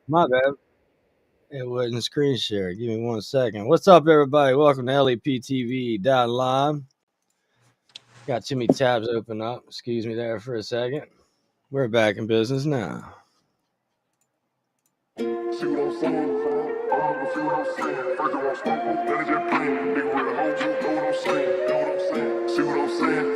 My bad. It wasn't screen share. Give me 1 second. What's up, everybody? Welcome to Leptv.Live. Got too many tabs open up. Excuse me there for a second. We're back in business now. See what I'm saying? See what I'm saying? First I want smoke, then it's just plain. Nigga with a whole juke, know what I'm saying? Know what I'm saying? See what I'm saying?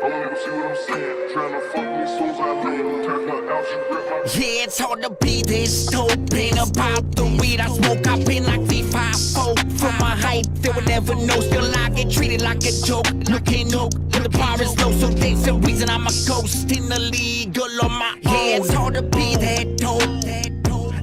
I'm nigga, see what I'm saying? Trying to fuck me soon as I land. Turn her out, she rip my. Yeah, it's hard to be this dope. Ain't about the weed I smoke. I've been like V5-4. From my height, they would never know. Still I get treated like a joke. Looking up when the bar is low. So there's a reason I'm a ghost in the league all on my own. Yeah, it's hard to be that dope.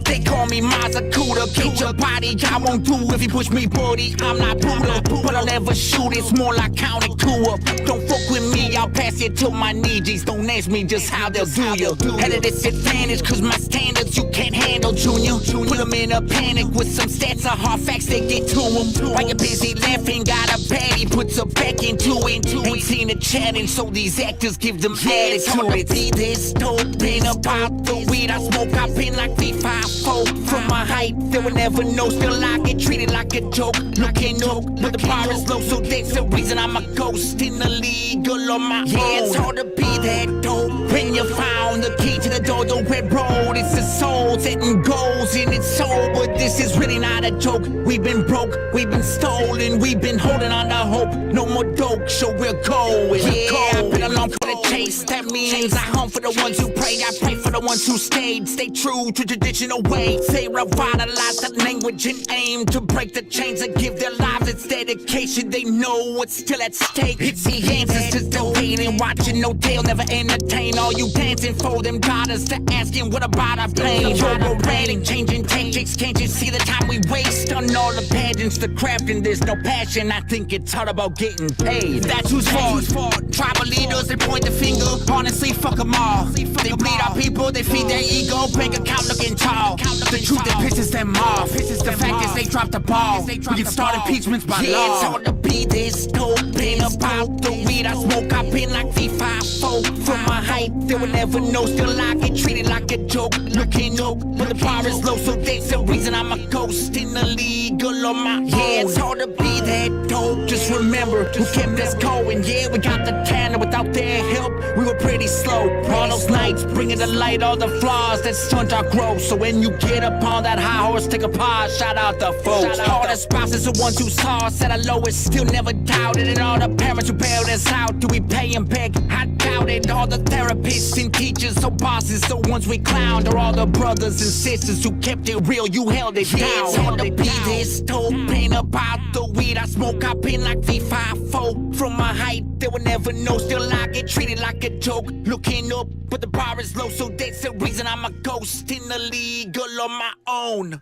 They call me Mazakuda. Get your body, I won't do if you push me, buddy. I'm not Buddha, but I'll never shoot. It's more like counting coup up. Don't fuck with me, I'll pass it to my knees. Don't ask me just how they'll do you. At a disadvantage, cause my standards you can't handle, Junior. Put them in a panic with some stats or hard facts, they get to them. While you're busy laughing, got a baddie, puts her back into it. Ain't seen a challenge, so these actors give them attitude. It's this dope, ain't about the weed I smoke. I've been like V5-4. From my height, they will never know. Still I get treated like a joke. Looking up, but the bar is low, so that's the reason I'm a ghost in the league all on my own. Yeah, it's hard to be that dope when you found the key to the door, the red road. It's the soul setting goals in its soul, but this is really not a joke. We've been broke, we've been stolen, we've been holding on to hope. No more dope, so we're going. Yeah, I've been along for the chase. That means I hunt for the ones who pray. I pray for the ones who stayed. Stay true to traditional ways. They revitalize the language and aim to break the chains and give their lives its dedication. They know what's still at stake. It's the answers to still hating, watching. No, they'll never entertain all you dancing for them daughters to asking what about our blame. You're ready, changing tactics. Can't you see the time we waste on all the pageants, the crafting? There's no passion. I think it's hard about getting paid. That's whose fault. Tribal leaders, they point the finger. Honestly, fuck them all. They bleed our people, they feed their ego. Bank account looking tall. The truth that pisses them off. The fact is they dropped the ball. We can start impeachments by law. It's hard to be this dope. Ain't about the weed I smoke. I've been like V5-4. From my height, they will never know. Still I get treated like a joke. Looking up, but the bar is low, so that's the reason I'm a ghost in the league all on my own. Yeah, it's hard to be that dope. Just remember who kept us going. Yeah, we got the talent. Without their help, we were pretty slow. All those nights, bringing to light all the flaws that stunt our growth. So when you get up on that high horse, take a pause, shout out the folks. All the spouses, the ones who saw us at our lowest, still never doubted it. All the parents who bailed us out, do we pay them back? I doubt it. All the therapists and teachers, so bosses, the ones we clowned, or all the brothers and sisters who kept it real, you held it down. It's hard to be this dope, ain't about the weed I smoke. I've been like V5-4. From my height, they will never know. Still I get treated like a joke. Looking up, but the bar is low, so that's the reason I'm a ghost in the league all on my own.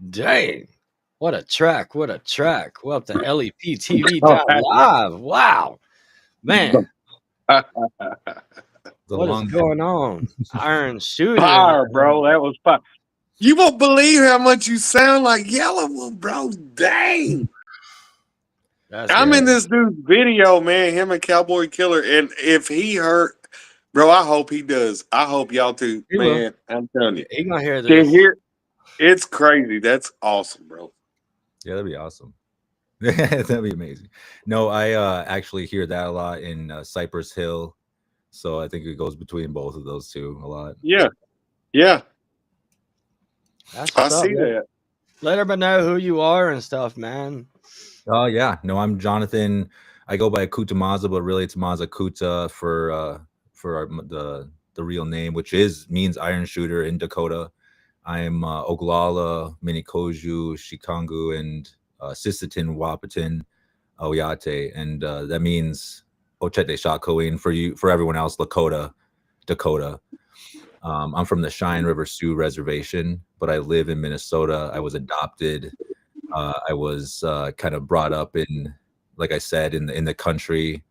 Dang. What a track. What a track. Welcome to Leptv.Live. Wow. Man. What is going on? Iron shooter. Fire, bro. That was fire. You won't believe how much you sound like Yellow Wolf, bro. Dang. I'm in this dude's video, man. Him and Cowboy Killer. And if he hurt, bro, I hope he does. I hope y'all too, He man. I'm telling you. He gonna hear To this. hear, it's crazy. That's awesome, bro. Yeah, that'd be awesome. That'd be amazing. No, I actually hear that a lot in Cypress Hill. So I think it goes between both of those two a lot. Yeah. Yeah. That's I what's up, see man. that. Let everybody know who you are and stuff, man. Oh yeah, no, I'm Jonathan. I go by Kuta Maza, but really it's Maza Kuta for the real name, which means iron shooter in Dakota. I'm Oglala, Minikoju, Shikangu, and Sisitin, Wapitin, Oyate, and that means Ochete Shakoin for everyone else, Lakota, Dakota. I'm from the Cheyenne River Sioux Reservation, but I live in Minnesota. I was adopted. I was kind of brought up in, like I said, in the country,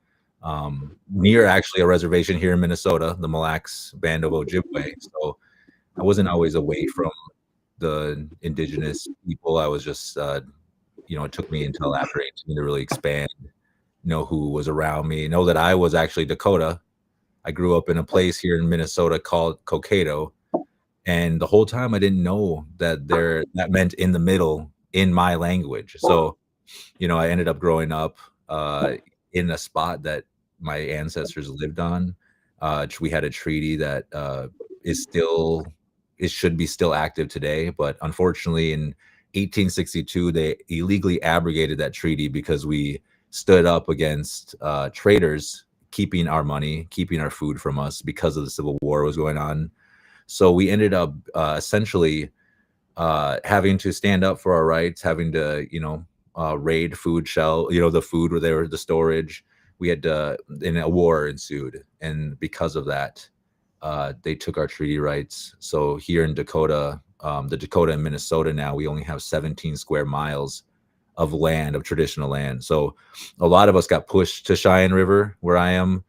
near actually a reservation here in Minnesota, the Mille Lacs Band of Ojibwe. So I wasn't always away from the indigenous people. I was just, it took me until after 18 to really expand, who was around me, know that I was actually Dakota. I grew up in a place here in Minnesota called Cokato, And the whole time I didn't know that that meant in the middle in my language. So, you know, I ended up growing up in a spot that my ancestors lived on. We had a treaty that is still, it should be still active today, but unfortunately in 1862 they illegally abrogated that treaty because we stood up against traders keeping our money, keeping our food from us because of the Civil War was going on. So we ended up essentially having to stand up for our rights, having to, you know, raid food shell, you know, the food where they were the storage. We had to, and a war ensued, and because of that, they took our treaty rights. So here in Dakota, the Dakota and Minnesota now, we only have 17 square miles of land, of traditional land. So a lot of us got pushed to Cheyenne River, where I am,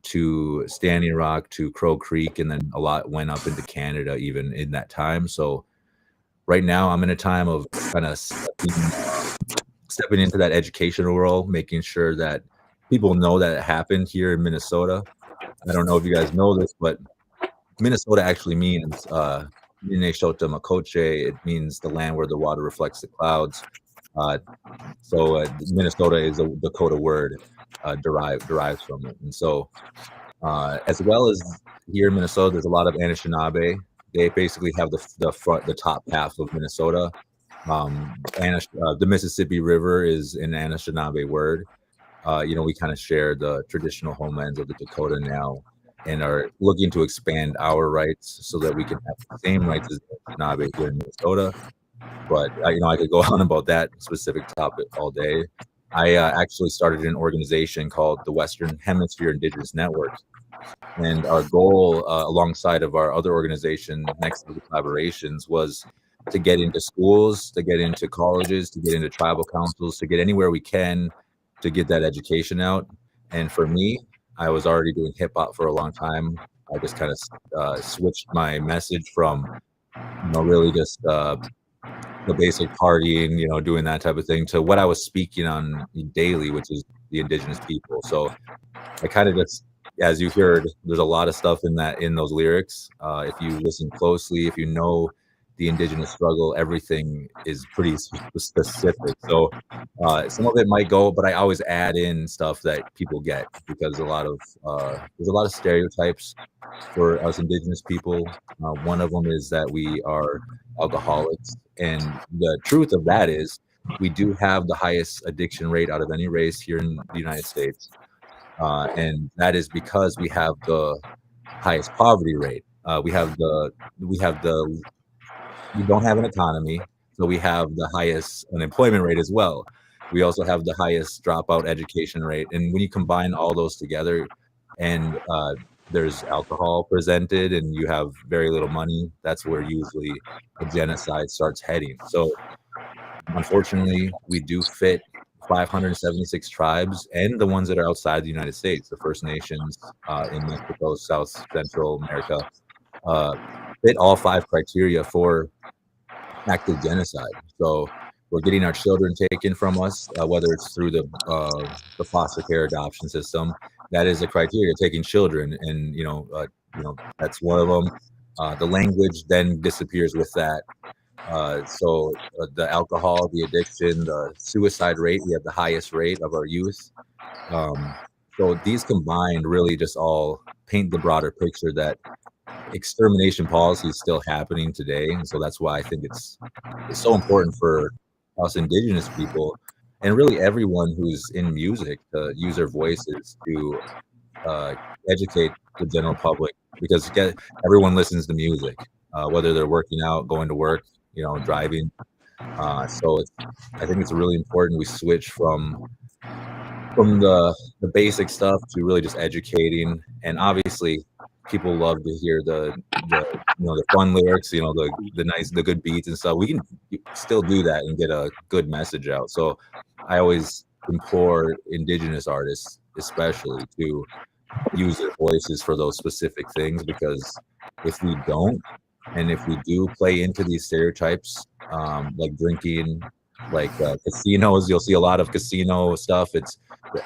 to Standing Rock, to Crow Creek, and then a lot went up into Canada even in that time. So right now I'm in a time of kind of stepping into that educational role, making sure that people know that it happened here in Minnesota. I don't know if you guys know this, but Minnesota actually means Minnesota Makoche. It means the land where the water reflects the clouds. So Minnesota is a Dakota word, derives from it. And so as well as here in Minnesota, there's a lot of Anishinaabe. They basically have the top half of Minnesota. The Mississippi River is an Anishinaabe word. You know, we kind of share the traditional homelands of the Dakota now, and are looking to expand our rights so that we can have the same rights as Anishinaabe here in Minnesota. But you know, I could go on about that specific topic all day. I actually started an organization called the Western Hemisphere Indigenous Network, and our goal, alongside of our other organization, Next Level Collaborations, was to get into schools, to get into colleges, to get into tribal councils, to get anywhere we can to get that education out. And for me, I was already doing hip hop for a long time. I just kind of switched my message from, you know, really just the basic partying, you know, doing that type of thing, to what I was speaking on daily, which is the indigenous people. So I kind of just, as you heard, there's a lot of stuff in those lyrics. If you listen closely, if you know the indigenous struggle, everything is pretty specific. So some of it might go, but I always add in stuff that people get, because there's a lot of stereotypes for us indigenous people. One of them is that we are alcoholics, and the truth of that is we do have the highest addiction rate out of any race here in the United States. And that is because we have the highest poverty rate. We don't have an economy, so we have the highest unemployment rate as well. We also have the highest dropout education rate, and when you combine all those together, and there's alcohol presented, and you have very little money, that's where usually a genocide starts heading. So, unfortunately, we do fit 576 tribes, and the ones that are outside the United States, the First Nations in Mexico, South Central America, fit all 5 criteria for active genocide. So we're getting our children taken from us, whether it's through the foster care adoption system. That is a criteria, taking children, and you know that's one of them. The language then disappears with that. So the alcohol, the addiction, the suicide rate, we have the highest rate of our youth. So these combined really just all paint the broader picture that extermination policy is still happening today. And so that's why I think it's so important for us indigenous people, and really everyone who's in music, to use their voices to educate the general public, because everyone listens to music, whether they're working out, going to work, you know, driving. So I think it's really important we switch from the basic stuff to really just educating. And obviously people love to hear the fun lyrics, you know, the good beats and stuff. We can still do that and get a good message out. So I always implore indigenous artists especially to use their voices for those specific things, because if we don't, and if we do play into these stereotypes, like drinking, like casinos, you'll see a lot of casino stuff.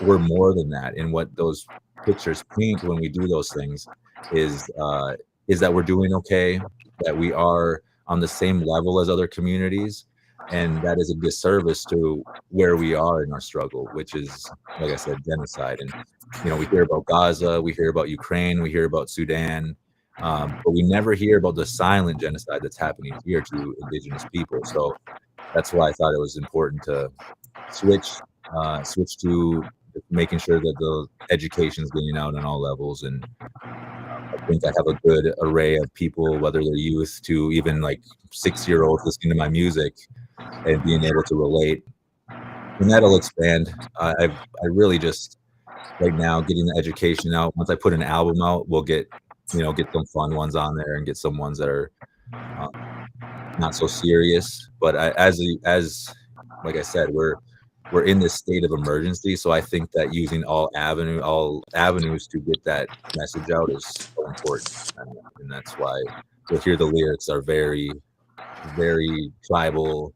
We're more than that. And what those pictures paint when we do those things is that we're doing okay. that we are on the same level as other communities, and that is a disservice to where we are in our struggle, which is, like I said, genocide. And we hear about Gaza, we hear about Ukraine, we hear about Sudan, but we never hear about the silent genocide that's happening here to indigenous people. So that's why I thought it was important to switch to making sure that the education is getting out on all levels. And I think I have a good array of people, whether they're youth to even like 6-year-olds listening to my music and being able to relate. And that'll expand. I really just right now getting the education out. Once I put an album out, we'll get some fun ones on there and get some ones that are not so serious. But as like I said, we're in this state of emergency. So I think that using all avenues to get that message out is so important. And that's why you'll hear the lyrics are very, very tribal,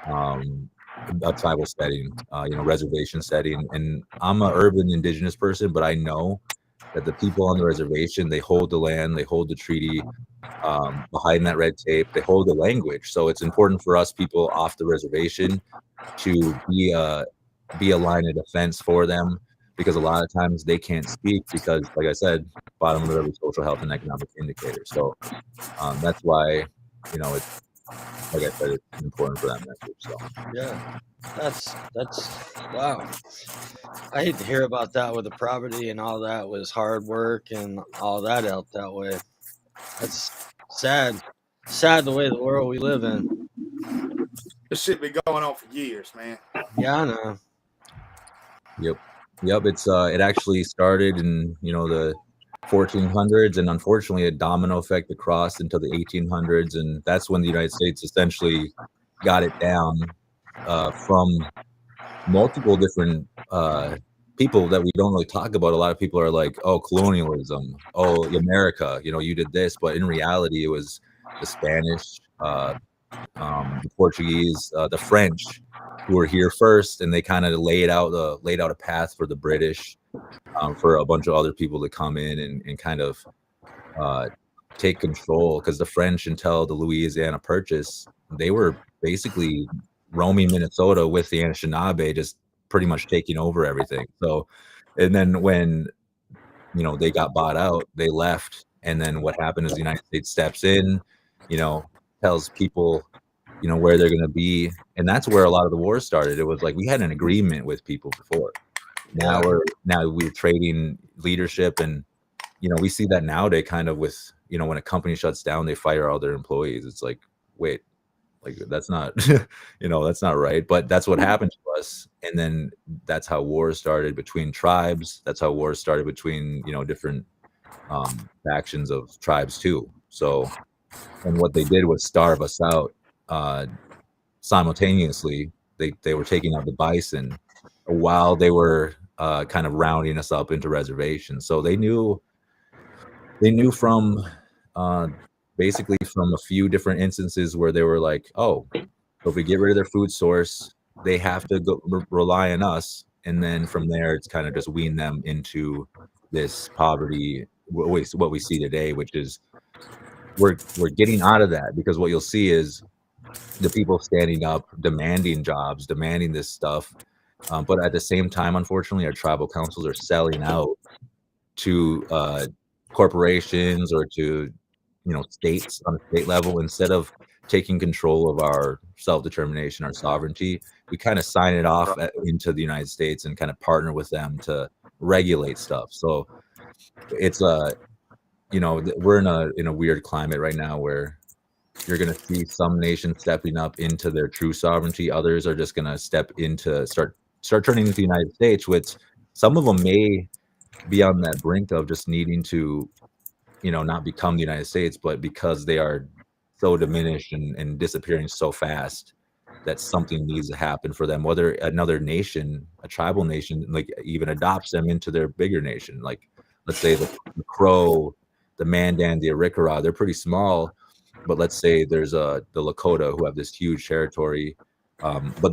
a tribal setting, reservation setting. And I'm an urban indigenous person, but I know that the people on the reservation, they hold the land, they hold the treaty, behind that red tape, they hold the language. So it's important for us people off the reservation to be a line of defense for them, because a lot of times they can't speak because, like I said, bottom of every social health and economic indicator. So that's why, it's, like I said, it's important for that message. So yeah, that's wow. I hate to hear about that with the property and all that was hard work and all that out that way. That's sad. Sad the way the world we live in. This shit been going on for years, man. Yeah, I know. Yep. It's it actually started in the 1400s, and unfortunately a domino effect across into the 1800s, and that's when the United States essentially got it down from multiple different people that we don't really talk about. A lot of people are like, oh, colonialism, oh, America, you did this, but in reality it was the Spanish, the Portuguese, the French, who were here first, and they kind of laid out a path for the British, for a bunch of other people to come in and kind of take control. Because the French, until the Louisiana Purchase, they were basically roaming Minnesota with the Anishinaabe, just pretty much taking over everything. So, and then when they got bought out, they left, and then what happened is the United States steps in, tells people where they're going to be, and that's where a lot of the wars started. It was like we had an agreement with people before. Now we're trading leadership, and we see that nowadays kind of with when a company shuts down, they fire all their employees. It's like, wait, like that's not that's not right, but that's what happened to us. And then that's how wars started between tribes. That's how wars started between different factions of tribes too. So, and what they did was starve us out. Simultaneously, they were taking out the bison while they were kind of rounding us up into reservations. So they knew from basically from a few different instances where they were like, oh, so if we get rid of their food source, they have to go rely on us, and then from there it's kind of just wean them into this poverty, what we see today, which is we're getting out of that, because what you'll see is the people standing up, demanding jobs, demanding this stuff. But at the same time, unfortunately, our tribal councils are selling out to corporations or to states on a state level. Instead of taking control of our self-determination, our sovereignty, we kind of sign it off into the United States and kind of partner with them to regulate stuff. So it's we're in a weird climate right now where you're going to see some nations stepping up into their true sovereignty. Others are just going to step into start turning into the United States, which some of them may be on that brink of just needing to, not become the United States, but because they are so diminished and disappearing so fast, that something needs to happen for them. Whether another nation, a tribal nation, like even adopts them into their bigger nation. Like, let's say the Crow, the Mandan, the Arikara, they're pretty small. But let's say there's the Lakota, who have this huge territory. But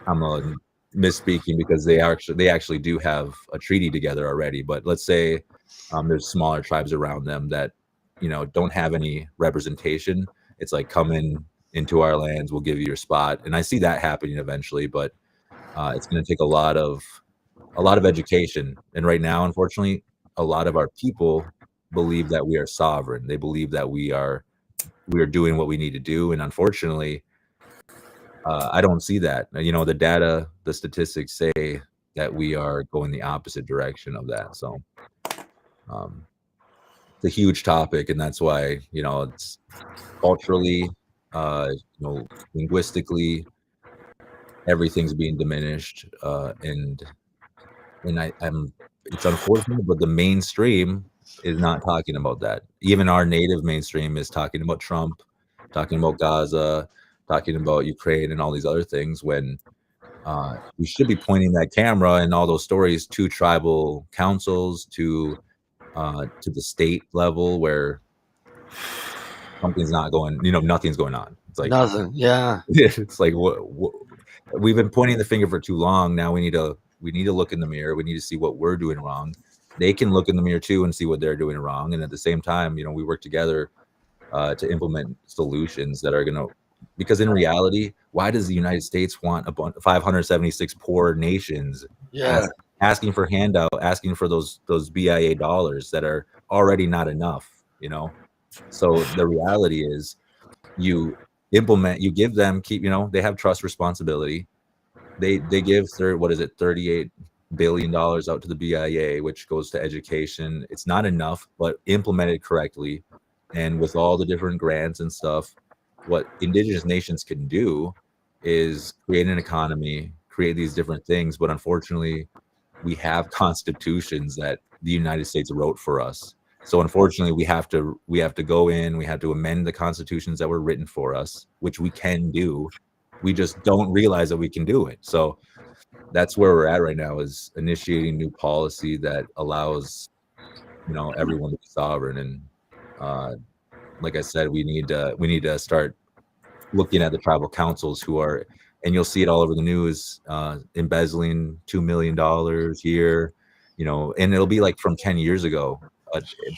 I'm misspeaking, because they actually do have a treaty together already. But let's say there's smaller tribes around them that don't have any representation. It's like, come into our lands, we'll give you your spot. And I see that happening eventually, but it's going to take a lot of education. And right now, unfortunately, a lot of our people believe that we are sovereign. They believe that we are doing what we need to do. And unfortunately, I don't see that. The data, the statistics say that we are going the opposite direction of that. So it's a huge topic, and that's why, it's culturally, linguistically, everything's being diminished. And it's unfortunate, but the mainstream is not talking about that. Even our native mainstream is talking about Trump, talking about Gaza, talking about Ukraine and all these other things, when we should be pointing that camera and all those stories to tribal councils, to the state level, where something's not going, nothing's going on. It's like nothing. Yeah. it's like what we've been pointing the finger for too long. Now we need to look in the mirror. We need to see what we're doing wrong. They can look in the mirror too and see what they're doing wrong. And at the same time, we work together to implement solutions that are going to, because in reality, why does the United States want 576 poor nations asking for handout, asking for those BIA dollars that are already not enough, So the reality is, you give them, they have trust responsibility. They give $38 billion out to the BIA, which goes to education. It's not enough, but implemented correctly, and with all the different grants and stuff, what indigenous nations can do is create an economy, create these different things. But unfortunately, we have constitutions that the United States wrote for us. So unfortunately, we have to go in, we have to amend the constitutions that were written for us, which we can do. We just don't realize that we can do it. So that's where we're at right now, is initiating new policy that allows, everyone to be sovereign. And like I said, we need to start looking at the tribal councils who are, and you'll see it all over the news, embezzling $2 million here, and it'll be like from 10 years ago.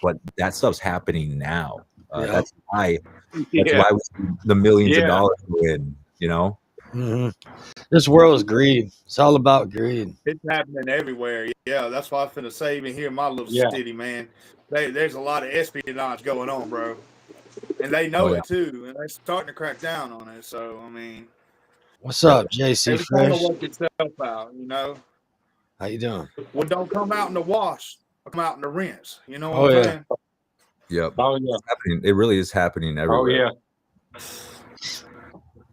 But that stuff's happening now. That's why we see the millions of dollars go in, Mm-hmm. This world is greed. It's all about greed. It's happening everywhere. Yeah, that's why I was finna say, even here in my little city, man, there's a lot of espionage going on, bro. And they know it too, and they're starting to crack down on it. So, I mean, what's up, JC Fresh? Work itself out, How you doing? Well, don't come out in the wash. Come out in the rinse. You know what I'm saying? Yep. Oh yeah. It's happening. It really is happening everywhere. Oh yeah.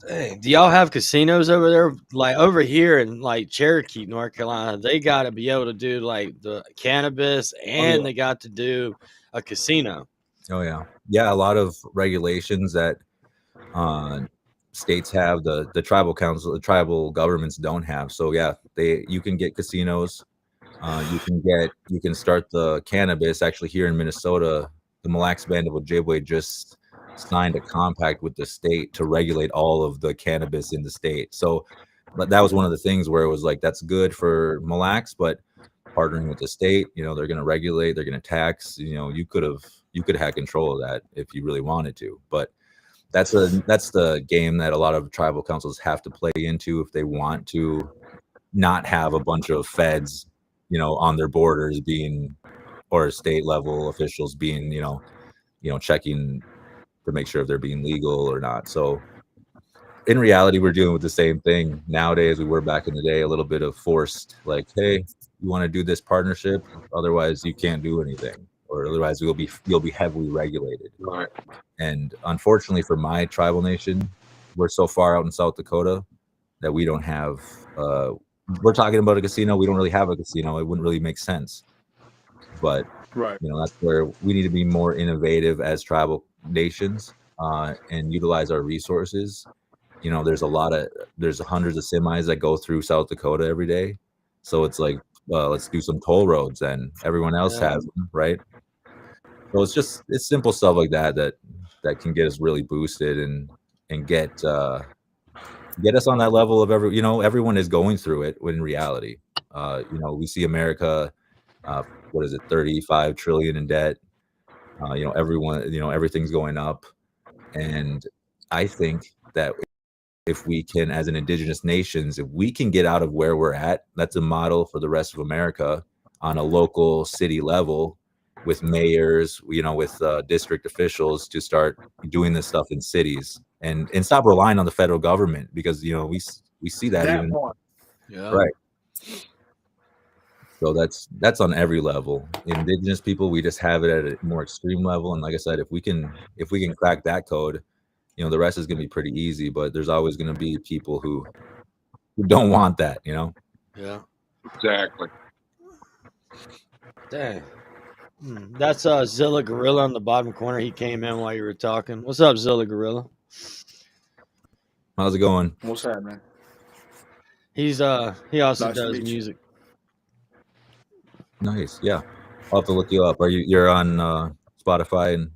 Hey, do y'all have casinos over there? Like over here in like Cherokee, North Carolina, they got to be able to do like the cannabis, and they got to do a casino. Oh yeah, yeah. A lot of regulations that states have, the tribal council, the tribal governments don't have. So yeah, you can get casinos. You can start the cannabis. Actually, here in Minnesota, the Mille Lacs Band of Ojibwe just signed a compact with the state to regulate all of the cannabis in the state. So, but that was one of the things where it was like, that's good for Mille Lacs, but partnering with the state, they're going to regulate, they're going to tax. You could have had control of that if you really wanted to. But that's the game that a lot of tribal councils have to play into if they want to not have a bunch of feds, on their borders or state level officials being, checking to make sure if they're being legal or not. So in reality, we're dealing with the same thing nowadays we were back in the day, a little bit of forced, like, hey, you want to do this partnership, otherwise you can't do anything, or otherwise you'll be heavily regulated. Right. And unfortunately for my tribal nation, we're so far out in South Dakota that we don't have, we're talking about a casino. We don't really have a casino. It wouldn't really make sense. But right, that's where we need to be more innovative as tribal nations, and utilize our resources. There's hundreds of semis that go through South Dakota every day. So it's like, let's do some toll roads, and everyone else has them, right? So it's simple stuff like that can get us really boosted and get us on that level of everyone is going through it in reality. We see America, what is it, 35 trillion in debt. You know, everyone, you know, everything's going up, and I think that if we can, as an indigenous nations, if we can get out of where we're at, that's a model for the rest of America on a local city level with mayors, you know, with district officials to start doing this stuff in cities and stop relying on the federal government, because, you know, we see that even point. Yeah. right. So that's on every level. Indigenous people, we just have it at a more extreme level. And like I said, if we can crack that code, you know, the rest is going to be pretty easy. But there's always going to be people who don't want that, you know. Yeah. Exactly. Dang. That's Zilla Gorilla on the bottom corner. He came in while you were talking. What's up, Zilla Gorilla? How's it going? What's happening? He also Nice to does meet you. music. Nice. Yeah. I'll have to look you up. You're on Spotify and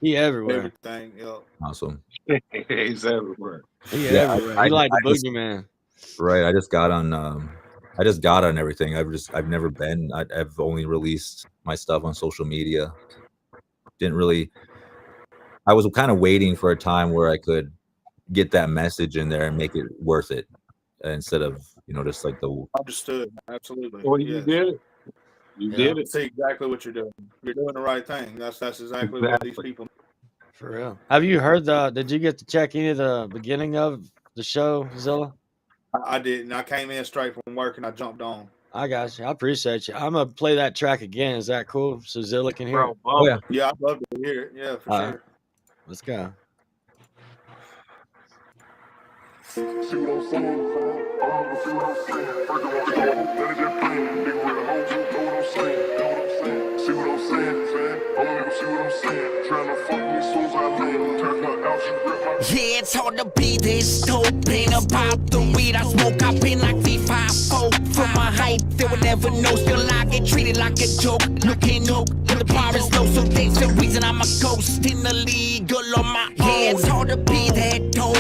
He everywhere. Everything. Yep. awesome. He's everywhere. He Yeah, everywhere. He like the boogeyman. Right. I just got on everything. I've never been. I've only released my stuff on social media. I was kind of waiting for a time where I could get that message in there and make it worth it, instead of, you know, just like the Understood. Absolutely. Well, you did it. You did it. See exactly what you're doing. You're doing the right thing. That's exactly what these people. For real. Have you heard did you get to check any of the beginning of the show, Zilla? I didn't. I came in straight from work and I jumped on. I got you. I appreciate you. I'm gonna play that track again. Is that cool? So Zilla can hear it? Oh yeah. Yeah, I'd love to hear it. Yeah, for sure. Let's go. See what I'm saying? See what I'm saying? First of all, let it just play. Big red hoes, you know what I'm saying? Know what I'm saying? See what I'm saying, fam? I'm gonna see what I'm saying. Trying to fuck me soon as I land. Turn her out, she rip my. Yeah, it's hard to be this dope. Ain't about the weed I smoke. I've been like V5-4. From my height, they would never know. Still I get treated like a joke. Looking up, but the bar is low, so that's the reason I'm a ghost in the league all on my own. Yeah, it's hard to be that dope.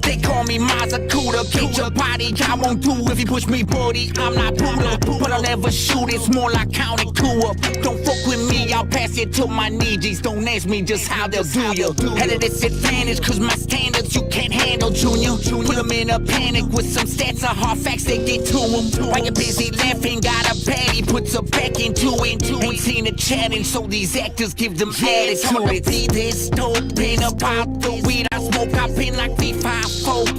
They call me Mazakuda, get your body, I won't do if you push me, buddy. I'm not Buddha, but I'll never shoot, it's more like counting coup up. Don't fuck with me, I'll pass it to my knees. Don't ask me just how they'll do you. Had a disadvantage, cause my standards you can't handle, Junior. Put them in a panic with some stats or hard facts, they get to them. While you're busy laughing, got a baddie, puts her back into it. Ain't seen a challenge, so these actors give them attitude. See this dope, ain't about the weed I smoke, I've been like V5.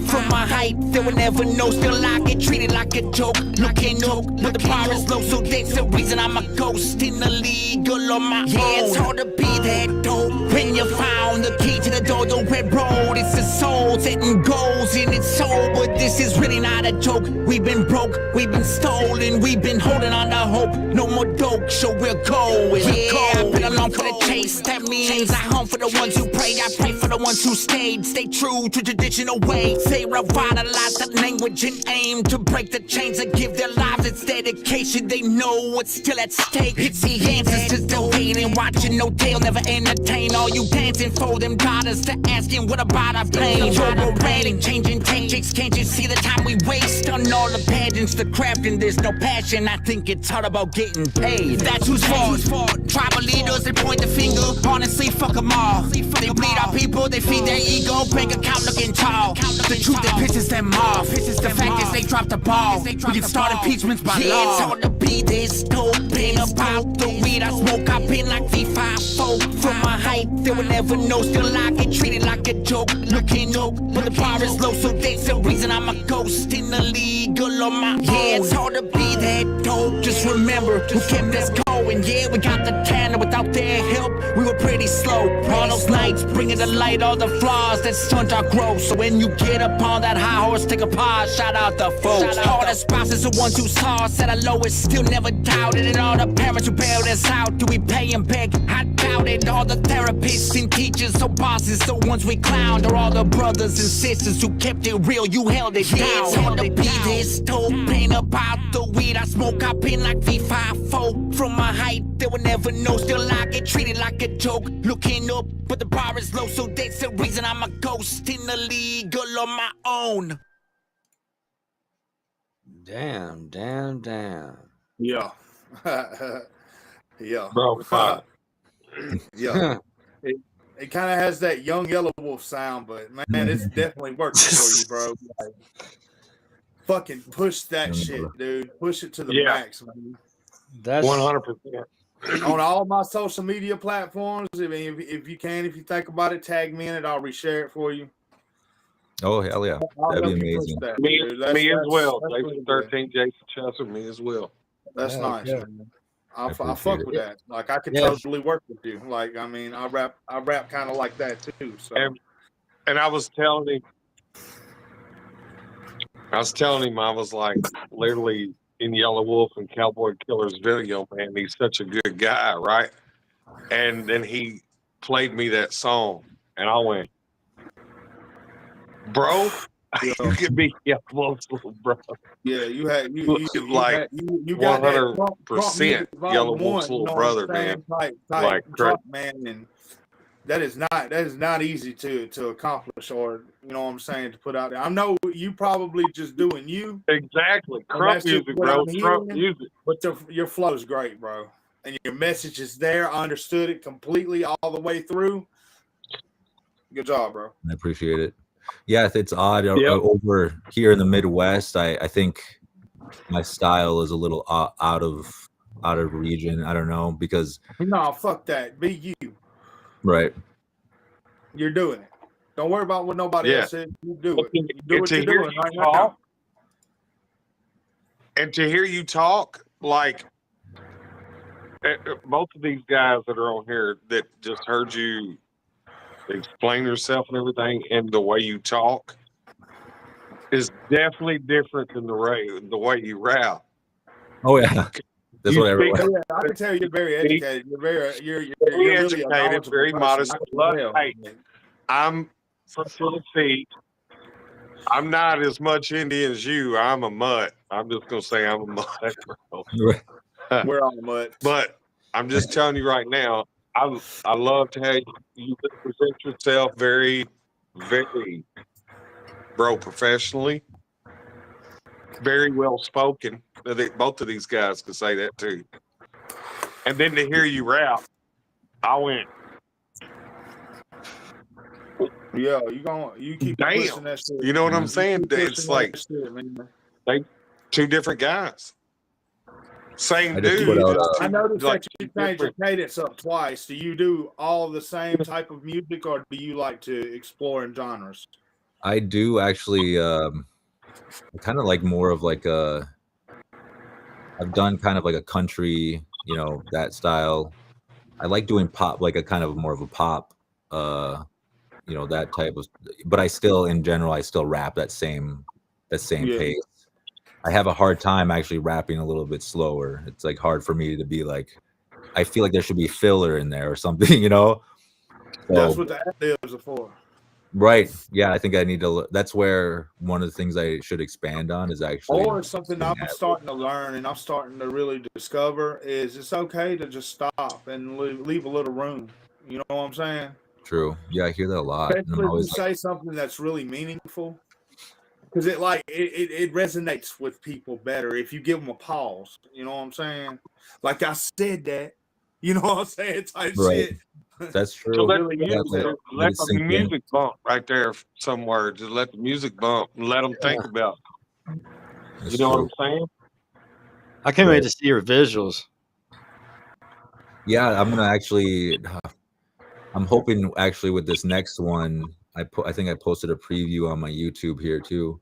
From my height, they will never know. Still I get treated like a joke. Looking up, but the bar is low, so that's the reason I'm a ghost in the league all on my own. Yeah, it's hard to be that dope when you found the key to the door, the red road. It's the soul setting goals in its soul, but this is really not a joke. We've been broke, we've been stolen, we've been holding on to hope. No more dope, so we're going. Yeah, I've been along for the chase. That means I home for the ones who pray. I pray for the ones who stayed. Stay true to traditional ways. They revitalize the language and aim to break the chains and give their lives its dedication. They know what's still at stake. It's the answers to the waiting, watching no tail, never entertain. All you dancing for them daughters to asking what about our blame. You're rating, changing tactics. Can't you see the time we waste on all the pageants, the crafting? There's no passion. I think it's hard about getting paid. That's whose fault. Tribal leaders, they point the finger. Honestly, fuck them all. They bleed our people, they feed their ego. Bank account looking tall. The truth that pisses them off. The fact is they dropped the ball. We can start impeachments by law. It's hard to be this dope. Ain't about the weed I smoke. I've been like V5-4. From my height, they will never know. Still I get treated like a joke. Looking up, but the bar is low, so that's the reason I'm a ghost in the league all on my own. Yeah, it's hard to be that dope. Just remember who kept us going. Yeah, we got the talent. Without their help, we were pretty slow. All those nights bringing to light all the flaws that stunt our growth. So when you get up on that high horse, take a pause, shout out the folks. All the spouses, the ones who saw us at our lowest, still never doubted. And all the parents who bailed us out, do we pay them back? I doubt it. All the therapists and teachers, so bosses, the ones we clowned, or all the brothers and sisters who kept it real, you held it down. It's hard to be this dope, ain't about the weed I smoke. I've been like V5-4. From my height, they will never know. Still I get treated like a joke. Looking up, but the bar is low, so that's the reason I'm a ghost in the league all on my own. Damn. Yeah. Yeah. Bro, fuck. Yeah. It kind of has that young Yellow Wolf sound, but man, it's definitely working for you, bro. Like, fucking push that shit, dude. Push it to the max, man. That's 100%. On all my social media platforms. I mean, if you can, if you think about it, tag me in it. I'll reshare it for you. Oh hell yeah, that'd be amazing. That, me as well. That's Jason 13, Jason Chester, me as well. That's nice, man. I fuck with that. Like I could totally work with you. Like I mean, I rap kind of like that too. So. And I was telling him, I was like literally in Yellow Wolf and Cowboy Killer's video, man. He's such a good guy, right? And then he played me that song, and I went, bro, you could be Yellow Wolf's little bro. Yeah, you got 100% Yellow Wolf's little brother, man. Like drop, man, and that is not easy to accomplish, or you know what I'm saying, to put out there. I know you probably just doing you. Exactly. Crump music, bro. Crump music. But your flow is great, bro. And your message is there. I understood it completely all the way through. Good job, bro. I appreciate it. Yeah, it's odd over here in the Midwest. I think my style is a little out of region. I don't know, because no, fuck that. Be you. Right. You're doing it. Don't worry about what nobody else said. You do it. You do what you're doing right now. And to hear you talk, like both of these guys that are on here that just heard you explain yourself and everything, and the way you talk is definitely different than the way you rap. Oh yeah. That's what everyone. I can tell you're very educated. You're very educated, very modest. Hey, I'm from Tennessee. I'm not as much Indian as you. I'm a mutt. I'm just gonna say I'm a mutt, bro. We're all mutts. But I'm just telling you right now, I love to have you present yourself very, very, bro, professionally, very well spoken. Both of these guys could say that too. And then to hear you rap, I went, yeah, you keep pushing that shit. You know what I'm saying? It's like they two different guys. Same dude. I noticed that you changed your cadence up twice. Do you do all the same type of music, or do you like to explore in genres? I do actually. I kind of like more of like a. I've done kind of like a country, you know, that style. I like doing pop, like a kind of more of a pop, you know, that type of. But I still, in general, I still rap that same pace. I have a hard time actually rapping a little bit slower. It's like hard for me to be like, I feel like there should be filler in there or something, you know? So, that's what the ad-libs are for. Right. Yeah, I think I need to. That's where one of the things I should expand on is actually. Or something I'm starting to learn and I'm starting to really discover is it's okay to just stop and leave a little room. You know what I'm saying? True. Yeah, I hear that a lot. Especially if you say something that's really meaningful. Because it resonates with people better if you give them a pause. You know what I'm saying? Like I said that. You know what I'm saying? Type shit. That's true. So let the music bump right there somewhere. Just let the music bump and let them think about it. You know what I'm saying? I can't wait to see your visuals. Yeah, I'm gonna actually. I'm hoping actually with this next one. I think I posted a preview on my YouTube here too,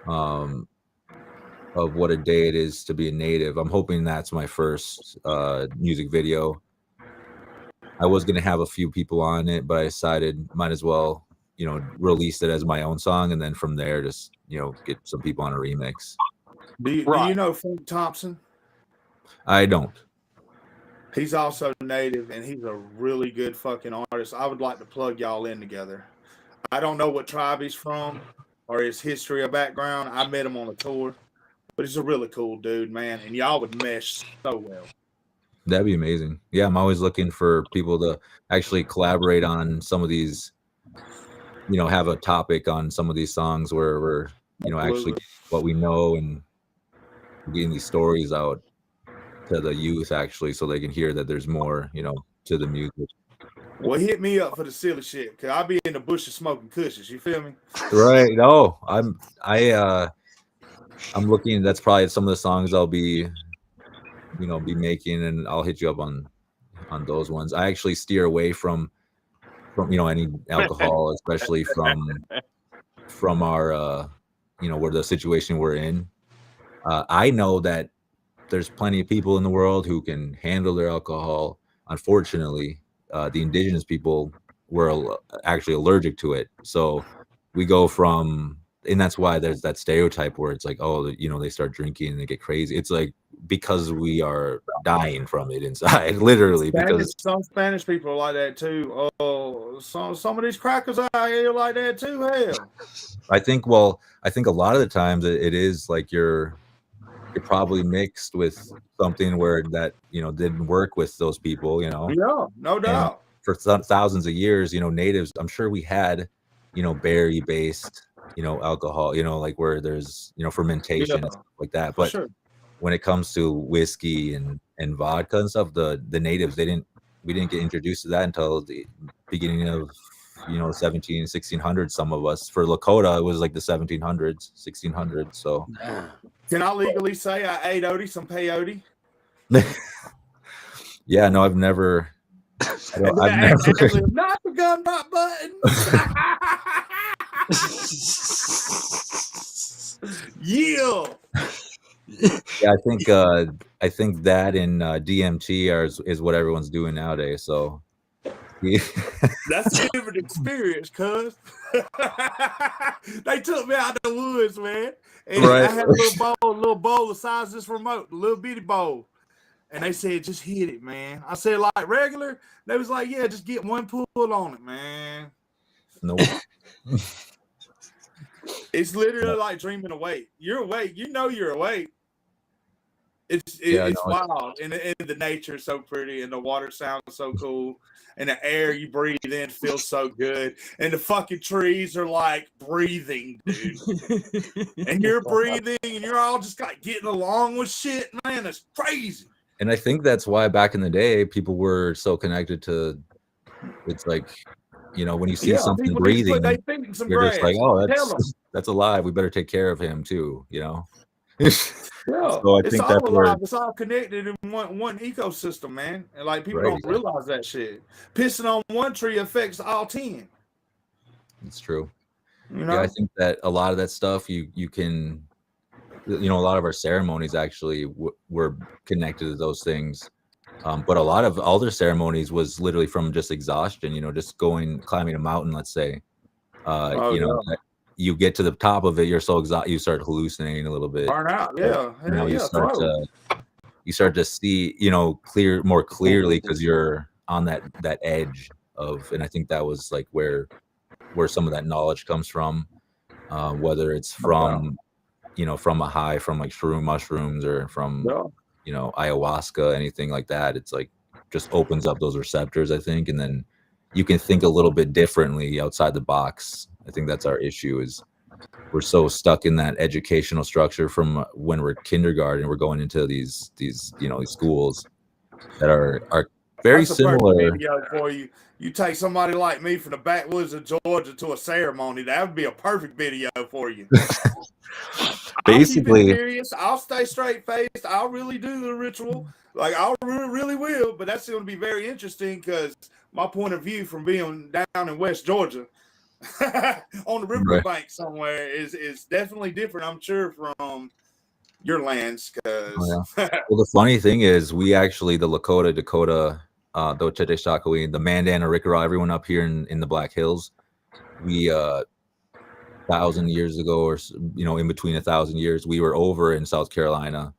of what a day it is to be a native. I'm hoping that's my first music video. I was gonna have a few people on it, but I decided might as well, you know, release it as my own song, and then from there, just get some people on a remix. Do you know Frank Thompson? I don't. He's also native, and he's a really good fucking artist. I would like to plug y'all in together. I don't know what tribe he's from or his history or background. I met him on a tour, but he's a really cool dude, man, and y'all would mesh so well. That'd be amazing. Yeah, I'm always looking for people to actually collaborate on some of these, have a topic on some of these songs where we're, actually what we know and getting these stories out to the youth actually, so they can hear that there's more, to the music. Well, hit me up for the silly shit, because I'll be in the bushes smoking cushions. You feel me? Right. No, I'm looking. That's probably some of the songs I'll be making, and I'll hit you up on those ones. I actually steer away from any alcohol, especially from our where the situation we're in. I know that there's plenty of people in the world who can handle their alcohol. Unfortunately, the indigenous people were actually allergic to it. So we go from, and that's why there's that stereotype where it's like, oh, they start drinking and they get crazy. It's like because we are dying from it inside, literally. Because some Spanish people are like that too. Oh, some of these crackers out here like that too. Hell, I think a lot of the times it is like you're probably mixed with something where that didn't work with those people. Yeah, no doubt. And for thousands of years, natives, I'm sure we had berry based alcohol, like where there's fermentation and stuff like that. But when it comes to whiskey and vodka and stuff, the natives, we didn't get introduced to that until the beginning of 1600s. Some of us, for Lakota, it was like the 1700s, 1600s. So can I legally say I ate some peyote? Yeah, no, I've never. I've never not begun my buttons. Yeah. Yeah, I think that in DMT is what everyone's doing nowadays. So that's a different experience, cuz they took me out the woods, man. And I had a little bowl the size of this remote, a little bitty bowl. And they said, just hit it, man. I said, like regular? They was like, yeah, just get one pull on it, man. No. It's literally like dreaming awake. You're awake. You're awake. It's wild. And the nature is so pretty, and the water sounds so cool, and the air you breathe in feels so good, and the fucking trees are like breathing, dude. And you're breathing, and you're all just like getting along with shit, man. It's crazy. And I think that's why back in the day people were so connected to. It's like, when you see something breathing, you're just like, oh, that's alive. We better take care of him too. Yeah, so I think all alive. It's all connected in one ecosystem, man. And like people don't realize that shit. Pissing on one tree affects all 10. It's true. Yeah, I think that a lot of that stuff you can, a lot of our ceremonies actually were connected to those things. But a lot of other ceremonies was literally from just exhaustion, just climbing a mountain, let's say. You get to the top of it, you're so exhausted, you start hallucinating a little bit. Burn out, you start to see, more clearly because you're on that edge of, and I think that was like where some of that knowledge comes from, whether it's from, from a high, from like shroom mushrooms or from, ayahuasca, anything like that. It's like just opens up those receptors, I think, and then you can think a little bit differently outside the box. I think that's our issue, is we're so stuck in that educational structure from when we're kindergarten. We're going into these schools that are very similar. Video for you. You take somebody like me from the backwoods of Georgia to a ceremony, that would be a perfect video for you. Basically, I'll keep it serious. I'll stay straight faced. I'll really do the ritual. Like I really will, but that's going to be very interesting because my point of view from being down in West Georgia on the riverbank somewhere is definitely different, I'm sure, from your lands. Well, the funny thing is, we actually, the Lakota, Dakota, the Ochete Shakawee, the Mandan, Arikara, everyone up here in the Black Hills, we 1,000 years ago, or in between 1,000 years, we were over in South Carolina.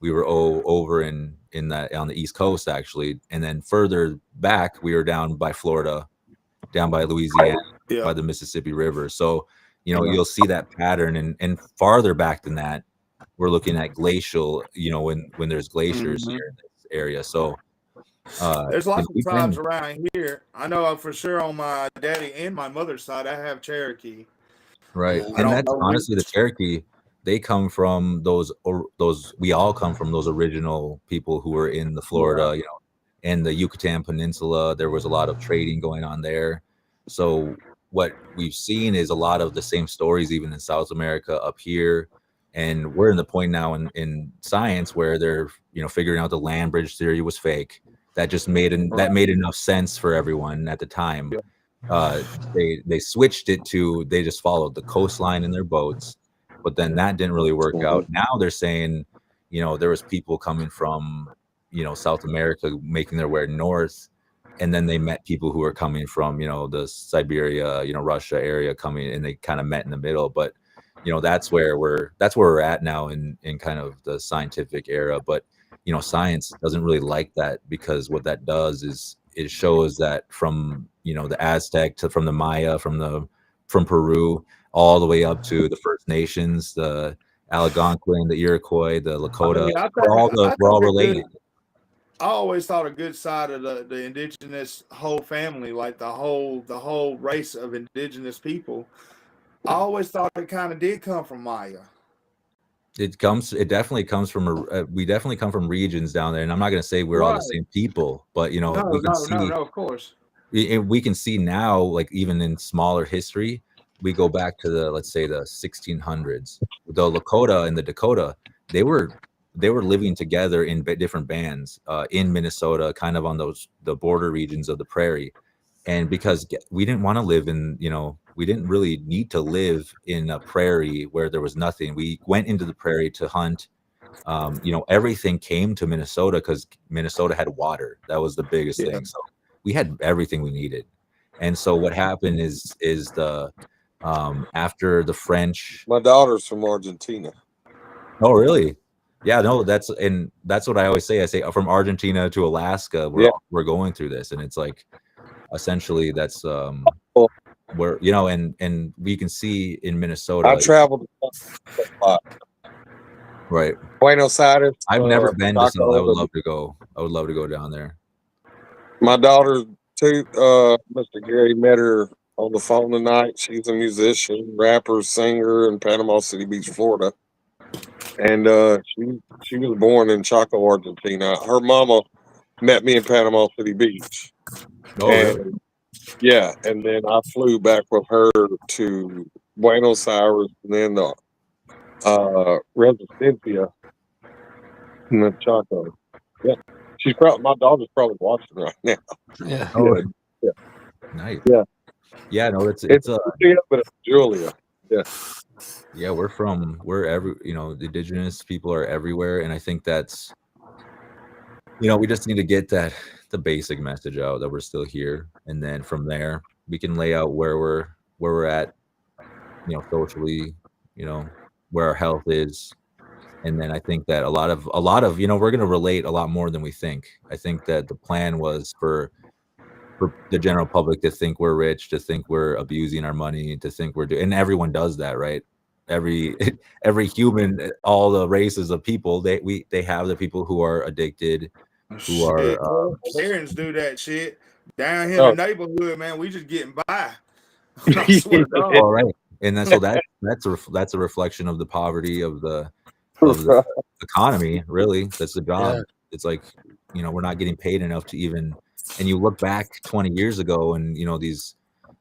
We were over in that on the East Coast, actually, and then further back, we were down by Florida, down by Louisiana, by the Mississippi River. So, you'll see that pattern, and farther back than that, we're looking at glacial. When there's glaciers here in this area. So there's lots of tribes around here. I know for sure on my daddy and my mother's side, I have Cherokee. Right, and that's honestly the Cherokee. They come from those. We all come from those original people who were in the Florida, and the Yucatan Peninsula. There was a lot of trading going on there. So what we've seen is a lot of the same stories, even in South America up here. And we're in the point now in science where they're, you know, figuring out the land bridge theory was fake. That just made enough sense for everyone at the time. They switched it to, they just followed the coastline in their boats, but then that didn't really work out. Now they're saying, you know, there was people coming from, you know, South America making their way north, and then they met people who were coming from, you know, the Siberia, you know, Russia area coming, and they kind of met in the middle. But you know, that's where we're at now in kind of the scientific era. But you know, science doesn't really like that, because what that does is it shows that from, you know, the Aztec to from the Maya, from Peru all the way up to the First Nations, the Algonquin, the Iroquois, the Lakota, we're all related. I always thought a good side of the indigenous whole family, like the whole race of indigenous people, I always thought it kind of did come from Maya. It definitely comes from we definitely come from regions down there, and I'm not going to say we're all the same people, but you know, we can see, of course, we can see now, like even in smaller history, we go back to the, let's say, the 1600s. The Lakota and the Dakota, they were living together in different bands in Minnesota, kind of on the border regions of the prairie. And because we didn't want to live in, you know, we didn't really need to live in a prairie where there was nothing. We went into the prairie to hunt. You know, everything came to Minnesota because Minnesota had water. That was the biggest thing. So we had everything we needed. And so what happened is the after the French. My daughter's from Argentina. Oh, really? Yeah, no, that's what I always say. I say from Argentina to Alaska, we're going through this, and it's like essentially that's where, you know, and we can see in Minnesota. I traveled a lot. Right. Buenos Aires. I've never been to some. I would love to go. I would love to go down there. My daughter too, Mr. Gary, met her on the phone tonight. She's a musician, rapper, singer in Panama City Beach, Florida. And she was born in Chaco, Argentina. Her mama met me in Panama City Beach. Oh, really? Yeah, and then I flew back with her to Buenos Aires, and then the Resistencia in the Chaco. Yeah, she's probably, my daughter's probably watching right now. Yeah. Oh, yeah. Nice. Yeah. Yeah, no, it's but it's Julia. Yeah. Yeah, we're every, you know, the indigenous people are everywhere, and I think that's, you know, we just need to get the basic message out that we're still here, and then from there we can lay out where we're at, you know, socially, you know, where our health is. And then I think that a lot of, you know, we're going to relate a lot more than we think. I think that the plan was for the general public to think we're rich, to think we're abusing our money, to think we're doing, and everyone does that, right? Every human, all the races of people, they have the people who are addicted, who are parents do that shit down here in the neighborhood, man. We just getting by. I swear to God. All right, and then so that's a reflection of the poverty of the economy. Really, that's the job. Yeah. It's like, you know, we're not getting paid enough to even. And you look back 20 years ago, and you know, these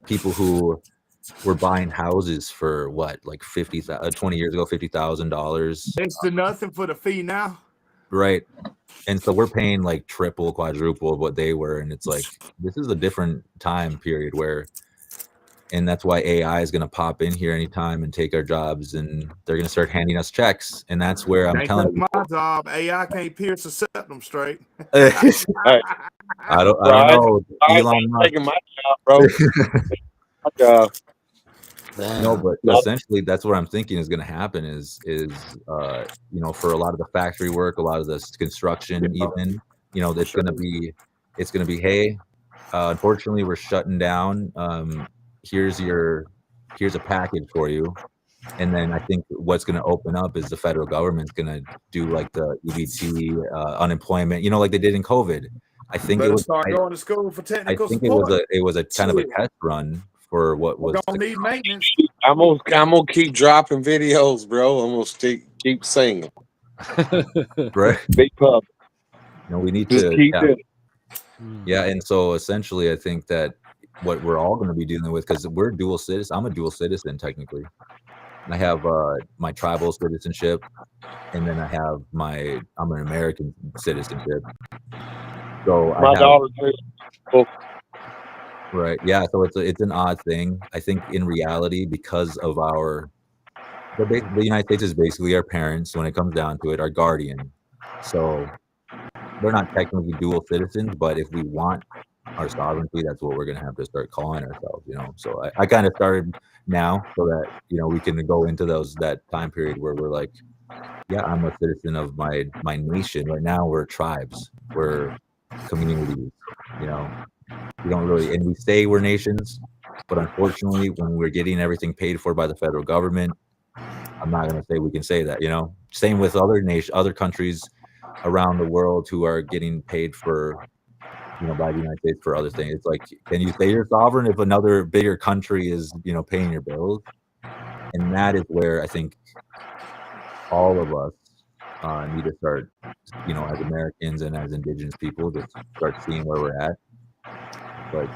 people who were buying houses for what, like 20 years ago, $50,000. Next to nothing for the fee now. Right. And so we're paying like triple, quadruple what they were. And it's like, this is a different time period and that's why AI is going to pop in here anytime and take our jobs, and they're going to start handing us checks. And that's where I'm telling you, my job, AI can't pierce a septum straight. I don't know. Elon Musk. Taking my job, bro. No, but essentially that's what I'm thinking is going to happen is you know, for a lot of the factory work, a lot of this construction, even, you know, it's going to be, hey, unfortunately we're shutting down. Here's a package for you. And then I think what's going to open up is the federal government's going to do like the EBT, unemployment, you know, like they did in COVID. I think it was going to school for technical I think support. it was a kind of a test run for what was. Don't need maintenance. I'm gonna keep dropping videos, bro. I'm gonna keep singing. Right. Big pub. No, we need just to keep it. Yeah, and so essentially, I think that what we're all going to be dealing with, because we're dual citizen. I'm a dual citizen technically. I have my tribal citizenship, and then I'm an American citizenship. So My daughter too. Right. Yeah. So it's an odd thing. I think in reality, because of the United States is basically our parents when it comes down to it, our guardian. So we're not technically dual citizens, but if we want our sovereignty, that's what we're gonna have to start calling ourselves. So I kind of started now so that we can go into that time period where we're like, yeah, I'm a citizen of my nation. Right now, we're tribes, we're communities. We don't really, and we say we're nations, but unfortunately, when we're getting everything paid for by the federal government, I'm not going to say we can say that. Same with other countries around the world who are getting paid for, by the United States for other things. It's like, can you say you're sovereign if another bigger country is, paying your bills? And that is where I think all of us need to start, as Americans and as Indigenous people, just start seeing where we're at. Like,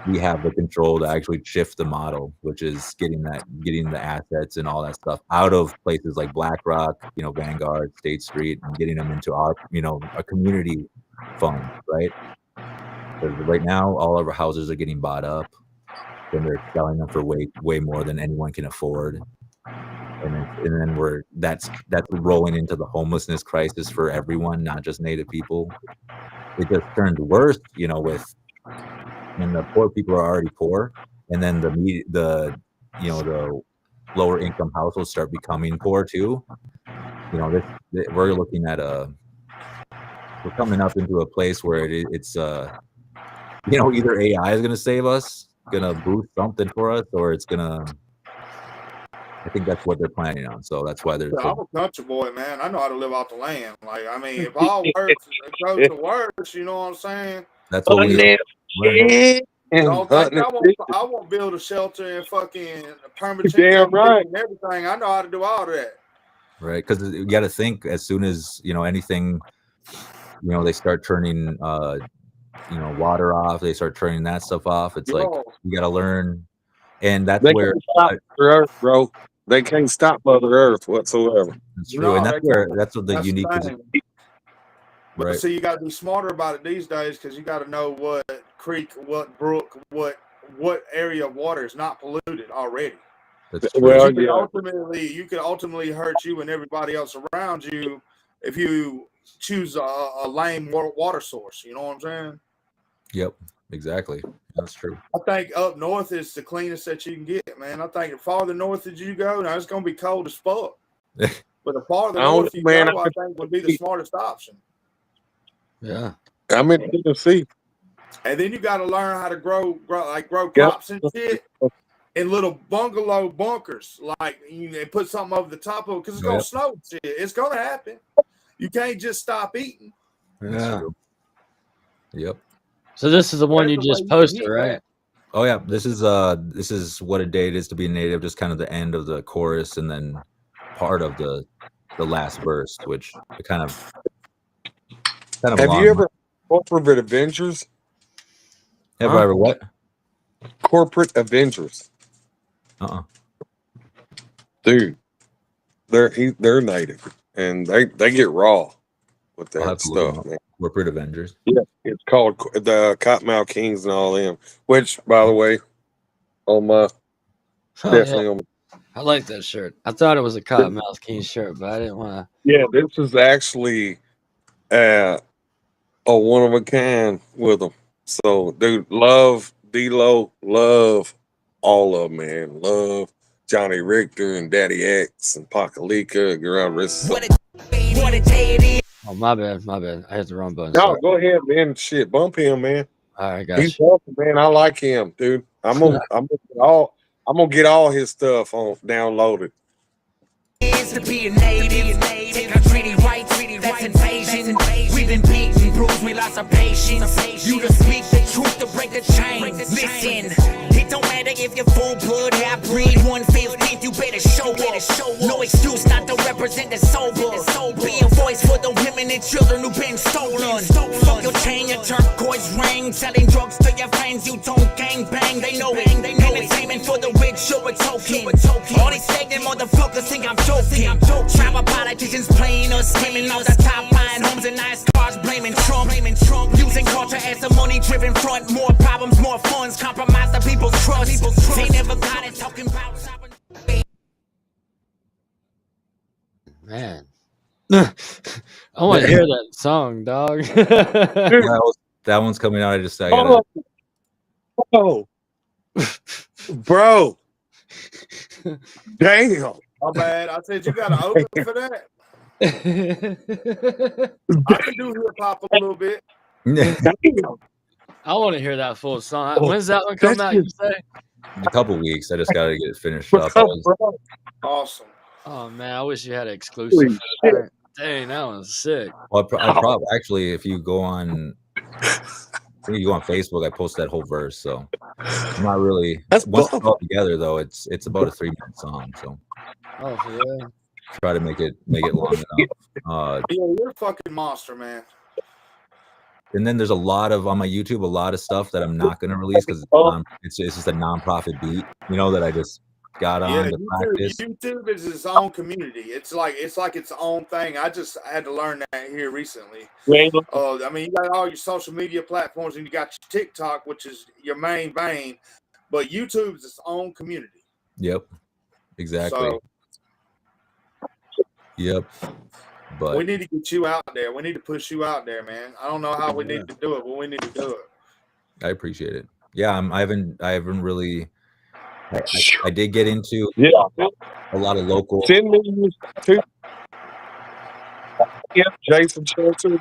we have the control to actually shift the model, which is getting the assets and all that stuff out of places like BlackRock, Vanguard, State Street, and getting them into our, a community fund, right? Because right now, all of our houses are getting bought up, and they're selling them for way more than anyone can afford. And then that's rolling into the homelessness crisis for everyone, not just Native people. It just turns worse, when the poor people are already poor, and then the lower income households start becoming poor too. We're looking at we're coming up into a place where it's either AI is going to save us, going to boost something for us, or it's going to. I think that's what they're planning on. So that's why they're. I'm a country boy, man. I know how to live off the land. Like, I mean, if all worse goes to worse, you know what I'm saying? That's what we. I won't build a shelter and fucking permit damn right and everything. I know how to do all that. Right, because you got to think as soon as anything, they start turning water off. They start turning that stuff off. It's like you got to learn, and that's where Mother Earth, bro. They can't stop Mother Earth whatsoever. That's true, and that's what the unique is. But right. See, you got to be smarter about it these days because you got to know what creek, what brook, what area of water is not polluted already. Well, you could ultimately hurt you and everybody else around you if you choose a lame water source. You know what I'm saying? Yep, exactly. That's true. I think up north is the cleanest that you can get, man. I think the farther north that you go, now it's going to be cold as fuck. But the farther north you go, I think would be the smartest option. Yeah, I'm in Tennessee, and then you got to learn how to grow crops and shit in little bungalow bunkers. Like you put something over the top of it because it's gonna snow. Shit, it's gonna happen. You can't just stop eating. Yeah. Yep. So this is the one you just posted, right? Oh yeah, this is what a day it is to be a Native. Just kind of the end of the chorus, and then part of the last verse, which kind of. Have you ever Corporate Avengers? Have I ever what? Corporate Avengers. Dude, they're Native, and they get raw with that stuff, man. Corporate Avengers. Yeah, it's called the Cottonmouth Kings and all them. Which, by the way, on my definitely on. I like that shirt. I thought it was a Cottonmouth King shirt, but I didn't want to. Yeah, this is actually a one of a kind with them. So, dude, love D-Lo, love all of them, man. Love Johnny Richter and Daddy X and Pakalika, Oh, my bad. I hit the wrong button. No, sorry. go ahead, man. Shit, bump him, man. All right, guys. He's awesome, man. I like him, dude. I'm gonna get all his stuff downloaded. To be a native, take our treaty rights, that's invasion. We've been beaten, bruised, we lost our patience. You to speak the truth to break the chain. Listen, hit don't matter if you're full blood, half breed, 1/15, you better show up. No excuse not to represent the sober. Be a voice for the women and children who've been stolen. Fuck your chain, your turquoise ring, selling drugs to your friends, you don't gang bang. They know it. Entertainment for the rich, you're a token. All these stagnant motherfuckers think I'm joking. Tribal politicians playing us, skimming off the top, buying homes and nice cars, blaming Trump. Using culture as a money-driven front, more problems, more funds, compromise the people's trust. They never got it talking about. Man, I want to hear that song, dog. That one's coming out. I gotta. Oh, bro. Damn. My bad. I said you got to open for that. I can do hip hop a little bit. I want to hear that full song. When's that one come out? You say? In a couple weeks. I just gotta get it finished up. Awesome. Oh man, I wish you had an exclusive. Dang, that was sick. Well, I probably actually, if you go on, you go on Facebook, I post that whole verse. So I'm not really. Once it's all together, though, it's about a 3-minute song. So yeah. Try to make it long enough. Yeah, you're a fucking monster, man. And then there's a lot of on my YouTube, a lot of stuff that I'm not going to release because it's just a nonprofit beat, that I just got on to practice. YouTube is its own community. It's like its own thing. I just had to learn that here recently. I mean, you got all your social media platforms and you got your TikTok, which is your main vein, but YouTube is its own community. Yep, exactly. So, yep. But we need to get you out there. We need to push you out there, man. I don't know how we need to do it, but we need to do it. I appreciate it. Yeah, I haven't really. I did get into a lot of local. Send me to Jason Shelton.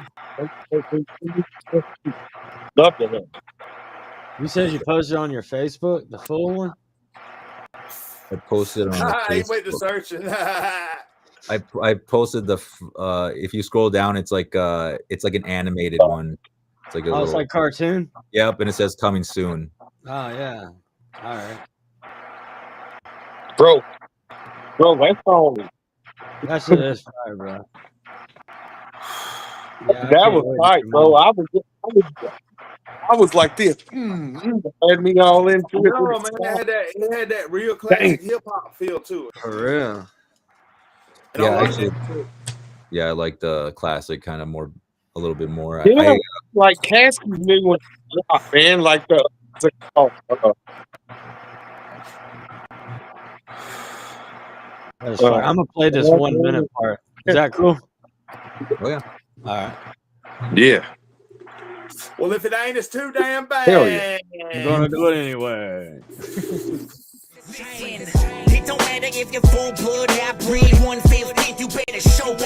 You said you posted on your Facebook, the full one? I posted on I wait to search it. I posted the if you scroll down, it's like an animated one. It's like it's like cartoon. Yep, and it says coming soon. Oh yeah, all right, bro, that's all. That shit is fire, bro. Yeah, that was right, bro. I was like this. Had me all into it. No, man, it had that real classic hip hop feel to it. For real. I like the classic kind of more, a little bit more. Yeah, like Cassie's new one, man. Like the I'm gonna play this 1 minute part. Is that cool? Oh yeah. All right. Yeah. Well, if it ain't, it's too damn bad. Hell yeah. I'm gonna do it anyway. It don't matter if you're full blood, half breed, 1/15, you better show up.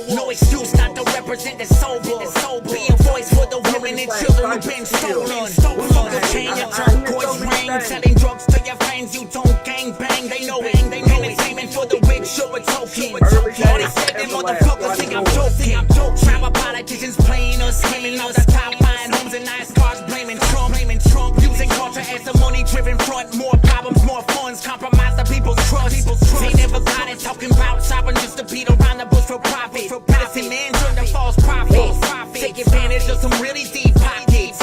No excuse not to represent the sober. Be a voice for the women and children who've been stolen. Fuck your chain, your turquoise ring, selling drugs to your friends, you don't gang bang. They know it. Entertainment for the rich, you're a token. All these second motherfuckers think I'm joking. Tribal politicians playing us, skimming off the top, buying homes and nice cars, blaming Trump. Using culture as a money-driven front, more problems, more funds, compromise the people's trust. They never got it talking about sovereign just to beat around the bush for profit. Medicine man turn to false prophets. Take advantage of some really deep pockets.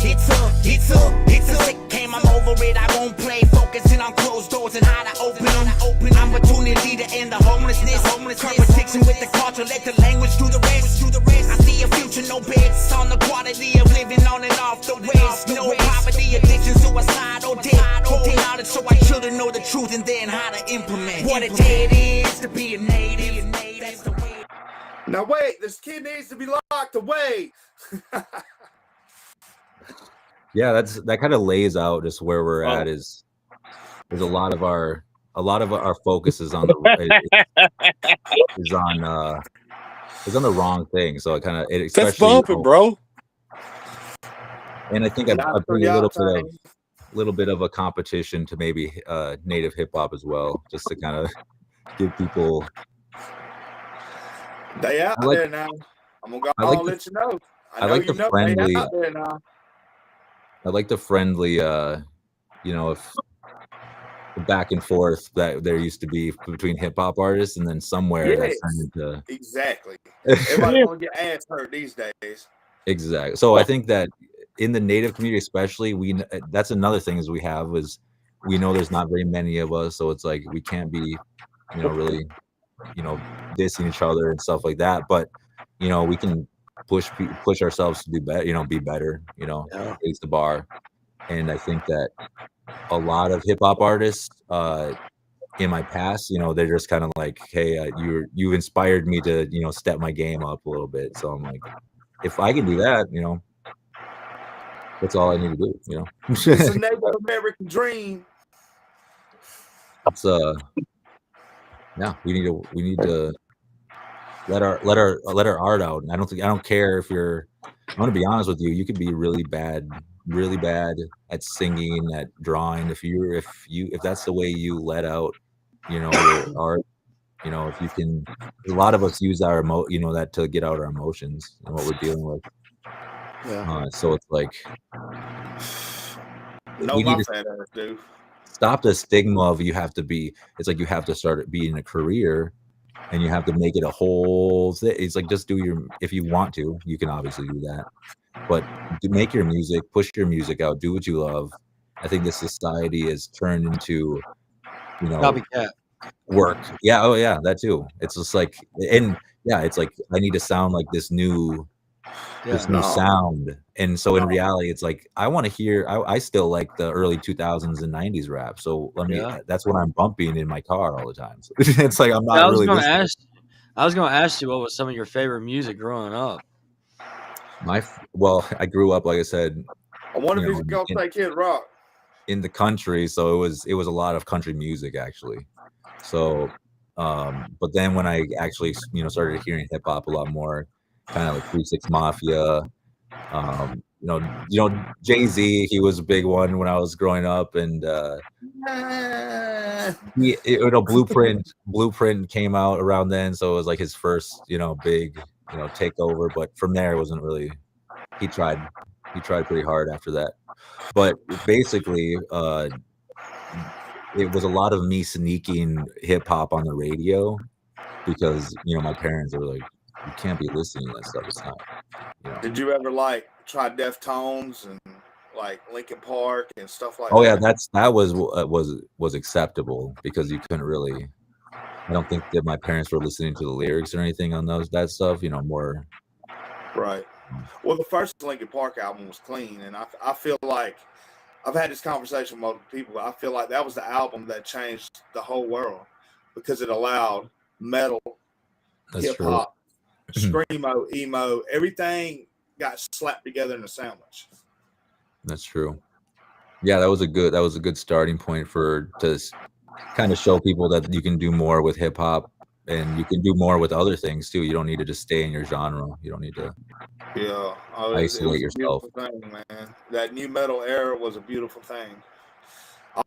It's a sick game, I'm over it, I won't play. Focusing on closed doors and how to open them. Opportunity to end the homelessness. Competition with the culture, let the language do the rest. I see a future, no bets on the quality of living on and off the west. No poverty, addiction, suicide, or death. Holding out so our children know the truth and then how to implement what it is to be a native. That's the way. Now wait, this kid needs to be locked away. Yeah, that kind of lays out just where we're at. Is there's a lot of our focus is on is on the wrong thing. So it kind of that's bumping, bro. And I think I bring a little bit of a competition to maybe native hip hop as well, just to kind of give people. They out there now. I'm gonna let you know. I like the friendly. I like the friendly you know, if the back and forth that there used to be between hip hop artists, and then somewhere that turned into exactly. Everybody want to get ass hurt these days. Exactly. So I think that in the Native community, especially, that's another thing is we know there's not very many of us, so it's like we can't be, really, dissing each other and stuff like that. But we can push ourselves to do better, be better, raise the bar. And I think that a lot of hip hop artists, in my past, they're just kind of like, hey, you inspired me to, step my game up a little bit. So I'm like, if I can do that, that's all I need to do, It's a Native American dream. It's yeah, we need to let our art out. And I don't care if you're, I'm gonna be honest with you, you could be really bad at singing, at drawing. If that's the way you let out, your art, if you can, a lot of us use our that to get out our emotions and what we're dealing with. Yeah. So it's like, No, my fat ass do. Stop the stigma of it's like you have to start it being a career and you have to make it a whole thing. It's like, just if you want to, you can obviously do that, but make your music, push your music out, do what you love. I think the society has turned into, copycat work. Yeah. Oh yeah. That too. It's just like, and yeah, it's like, I need to sound like this new sound. And so in reality, it's like, I want to hear, I still like the early 2000s and 90s rap. So that's what I'm bumping in my car all the time. So it's like, I'm not really listening. I was going to ask you, what was some of your favorite music growing up? Well, I grew up, like I said, I wonder if he's going to play Kid Rock in the country. So it was a lot of country music, actually. So, but then when I actually, started hearing hip hop a lot more, kind of like 3 6 Mafia, Jay-Z, he was a big one when I was growing up, and Blueprint came out around then, so it was like his first, big, takeover. But from there, it wasn't really. He tried pretty hard after that, but basically, it was a lot of me sneaking hip hop on the radio because my parents were like, you can't be listening to that stuff. It's not. Did you ever try Deftones and Linkin Park and stuff like that? Oh yeah, that was acceptable because you couldn't really. I don't think that my parents were listening to the lyrics or anything on that stuff. More. Right. Well, the first Linkin Park album was clean, and I feel like I've had this conversation with multiple people. I feel like that was the album that changed the whole world because it allowed metal, hip hop, screamo, emo, everything got slapped together in a sandwich. That's true. Yeah, that was a good starting point to kind of show people that you can do more with hip hop and you can do more with other things too. You don't need to just stay in your genre. You don't need to isolate yourself. Thing, man. That new metal era was a beautiful thing.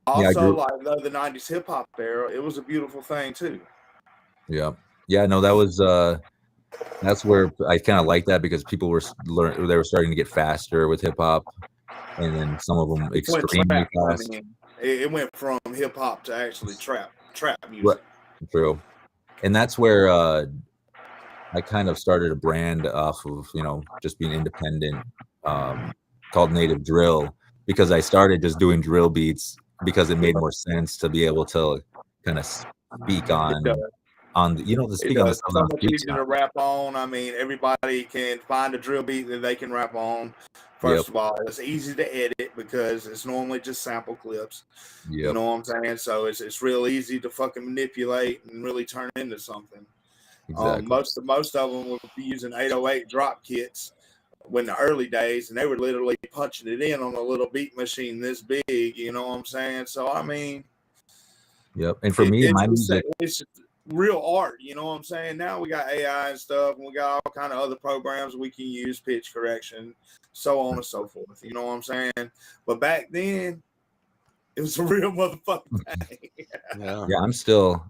Also, the 90s hip hop era, it was a beautiful thing too. Yeah. Yeah, no, that was that's where I kind of like that because people were starting to get faster with hip hop, and then some of them extremely fast. I mean, it went from hip hop to actually trap music. Right. True, and that's where I kind of started a brand off of just being independent, called Native Drill, because I started just doing drill beats because it made more sense to be able to kind of speak on the speak on the so much easier to rap on. I mean, everybody can find a drill beat that they can rap on. First of all, it's easy to edit because it's normally just sample clips. Yep. You know what I'm saying? So it's real easy to fucking manipulate and really turn into something. Exactly. Most of them would be using 808 drop kits when the early days, and they were literally punching it in on a little beat machine this big. You know what I'm saying? So I mean, yep. And for me, my music, it's real art. You know what I'm saying? Now we got AI and stuff, and we got all kind of other programs we can use, pitch correction, so on and so forth. You know what I'm saying? But back then, it was a real motherfucking thing. Yeah,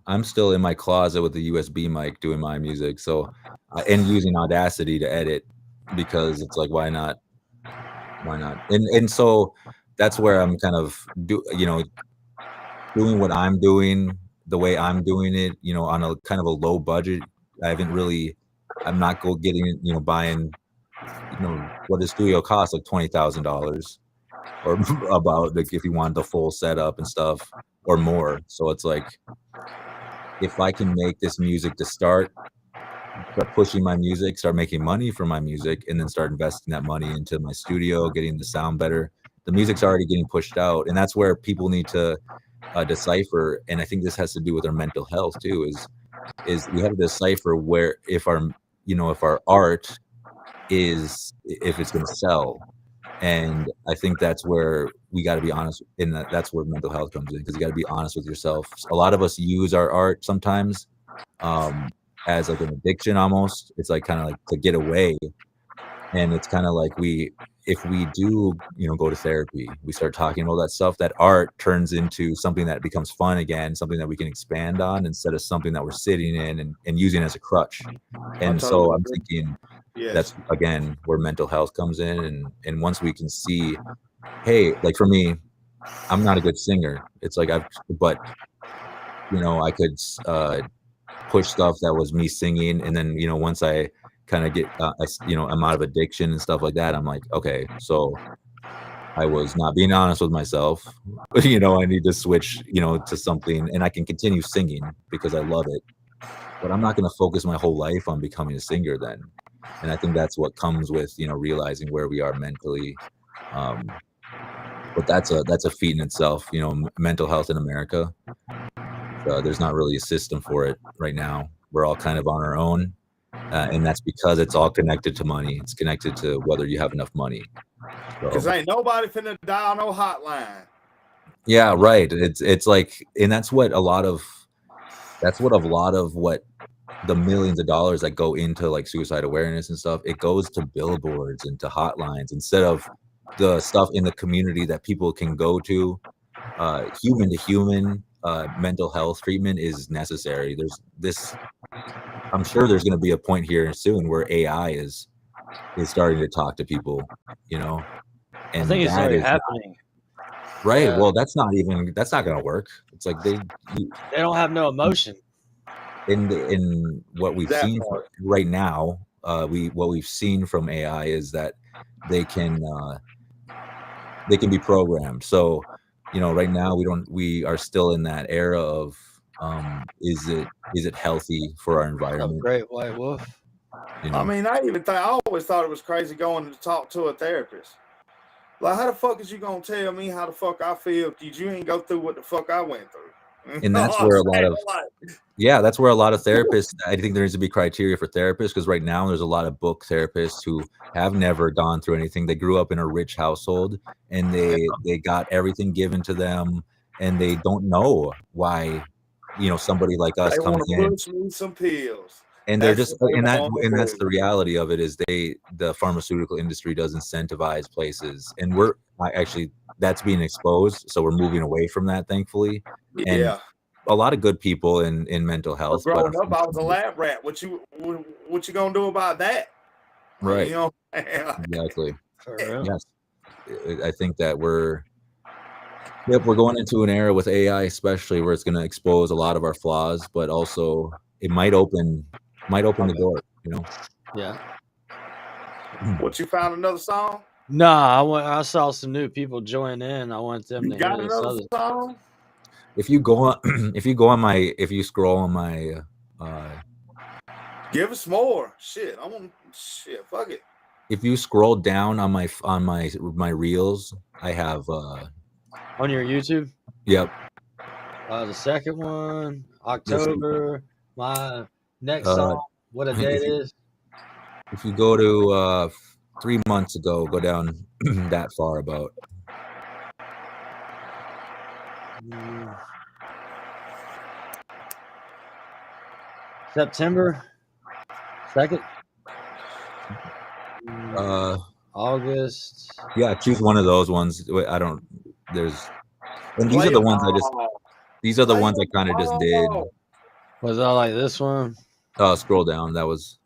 I'm still in my closet with the USB mic doing my music. So, and using Audacity to edit because it's like, why not? And so that's where I'm kind of doing what I'm doing the way I'm doing it, on a kind of a low budget. I'm not getting, buying, what a studio costs, like $20,000 or about, like, if you want the full setup and stuff or more. So it's like, if I can make this music to start pushing my music, start making money from my music, and then start investing that money into my studio, getting the sound better, the music's already getting pushed out. And that's where people need to decipher. And I think this has to do with our mental health too, is we have to decipher where, if our art is, if it's going to sell. And I think that's where we got to be honest, and that's where mental health comes in, because you got to be honest with yourself. A lot of us use our art sometimes as like an addiction almost. It's like kind of like to get away. And it's kind of like if we do, go to therapy, we start talking about that stuff, that art turns into something that becomes fun again, something that we can expand on, instead of something that we're sitting in and using as a crutch. And so I'm thinking, that's again where mental health comes in. And once we can see, hey, like for me, I'm not a good singer. It's like I could push stuff that was me singing, and then once I kind of get I'm out of addiction and stuff like that, I'm like, okay, so I was not being honest with myself. I need to switch to something, and I can continue singing because I love it, but I'm not going to focus my whole life on becoming a singer then. And I think that's what comes with realizing where we are mentally. But that's a feat in itself, mental health in America. There's not really a system for it right now. We're all kind of on our own. And that's because it's all connected to money. It's connected to whether you have enough money. Because ain't nobody finna dial no hotline. Yeah, right. It's like, and that's what a lot of what the millions of dollars that go into like suicide awareness and stuff, it goes to billboards and to hotlines instead of the stuff in the community that people can go to. Human to human mental health treatment is necessary. I'm sure there's going to be a point here soon where AI is starting to talk to people, and I think it's already happening. Right. Yeah. Well, that's not going to work. It's like they don't have no emotion. In what we've seen right now, what we've seen from AI is that they can be programmed. So, right now we are still in that era of is it healthy for our environment? Great white wolf. I mean, I always thought it was crazy going to talk to a therapist. Like, how the fuck is you gonna tell me how the fuck I feel? Did you ain't go through what the fuck I went through? And that's where that's where a lot of therapists, I think there needs to be criteria for therapists, because right now there's a lot of book therapists who have never gone through anything. They grew up in a rich household and they got everything given to them, and they don't know why, somebody like us comes in. Push me some pills. And they're just, and that's the reality of it, is the pharmaceutical industry does incentivize places, and that's being exposed. So we're moving away from that, thankfully. Yeah. And a lot of good people in mental health. Growing up, I was a lab rat. What you gonna do about that? Right. Exactly. For real? Yes. I think that we're going into an era with AI, especially, where it's going to expose a lot of our flaws, but also it might open the door, Yeah. What, you found another song? Nah, I saw some new people join in. I want them to got another song. If you scroll on my give us more shit. Fuck it. If you scroll down on my reels, I have on your YouTube. Yep. The second one, October. My next song, what a day it is. If you go to 3 months ago, go down that far about. September 2nd. August. Yeah, choose one of those ones. I don't. These are the ones I just. These are the ones I kind of just did. Was that like this one? Scroll down. That was.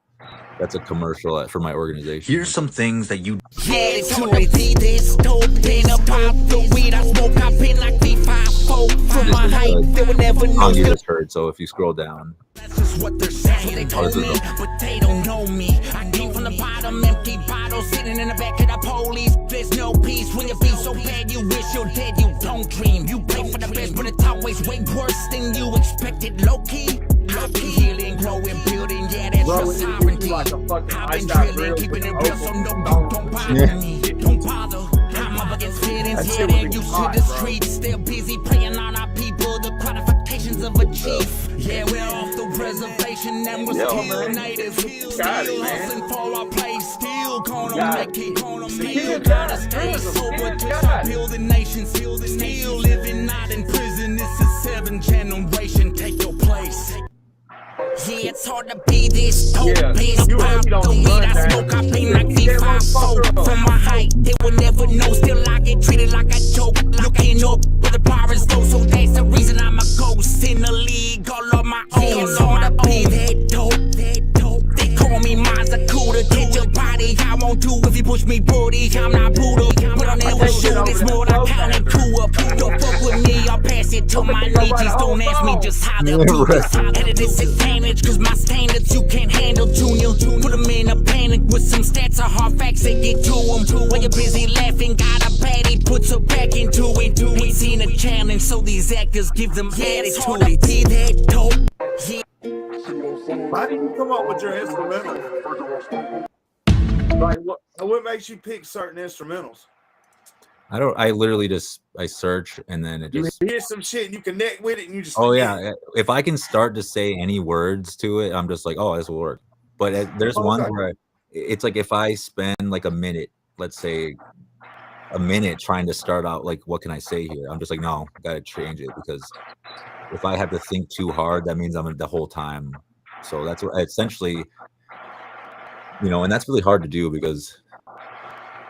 That's a commercial for my organization. Here's some things that you had to be this dope. Been about the weed I smoke. I've been like V5 from my height. They would never know. You just heard. So if you scroll down, that's just what they're saying. They told me, but they don't know me. I came from the bottom, empty bottle sitting in the back of the police. There's no peace when you feel so bad. You wish you're dead. You don't dream. You pray for the best, but it's always way worse than you expected. Low key. I've been healing, growing, building, yeah, that's your sovereignty. I've been drilling, keeping it real, so no, don't bother me. Don't bother. I'm up against feelings, yeah, they're used to the streets. Still busy preying on our people, the qualifications of a chief. Yeah, we're off the reservation and we're still native. Still hustling for our place, still gonna make it. Gotta stay sober, just building nations. Still living out in prison, this is 7th generation, take your place. Yeah, it's hard to be this dope. Been about the weed I smoke. I've been like V5 from my height. They will never know. Still I get treated like a joke. Looking up where the bar is low, so that's the reason I'm a ghost in the league all of my own. Yeah, it's hard to be that dope. They call me Mazakuta. Get your body. I won't do if you push me booty. I'm not Buddha, but I'll never shoot. It's more like counting two up. Don't fuck with me. I'll pass it to my nieces. Don't ask me just how they'll do this. At a disadvantage, cause my standards you can't handle, Junior. Put them in a panic with some stats or hard facts and get to them. While you're busy laughing, got a baddie, puts her back into it. Ain't seen a challenge, so these actors give them attitude. They be that dope. Yeah. How did you come up with your instrumental? Like, what makes you pick certain instrumentals? I literally just search and then it just you hear some shit and you connect with it and you just yeah, if I can start to say any words to it, I'm just like, oh, this will work. But there's one where it's like if I spend like a minute, let's say a minute trying to start out like what can I say here, I'm just like, no, I gotta change it, because if I have to think too hard, that means I'm the whole time. So that's what essentially, and that's really hard to do, because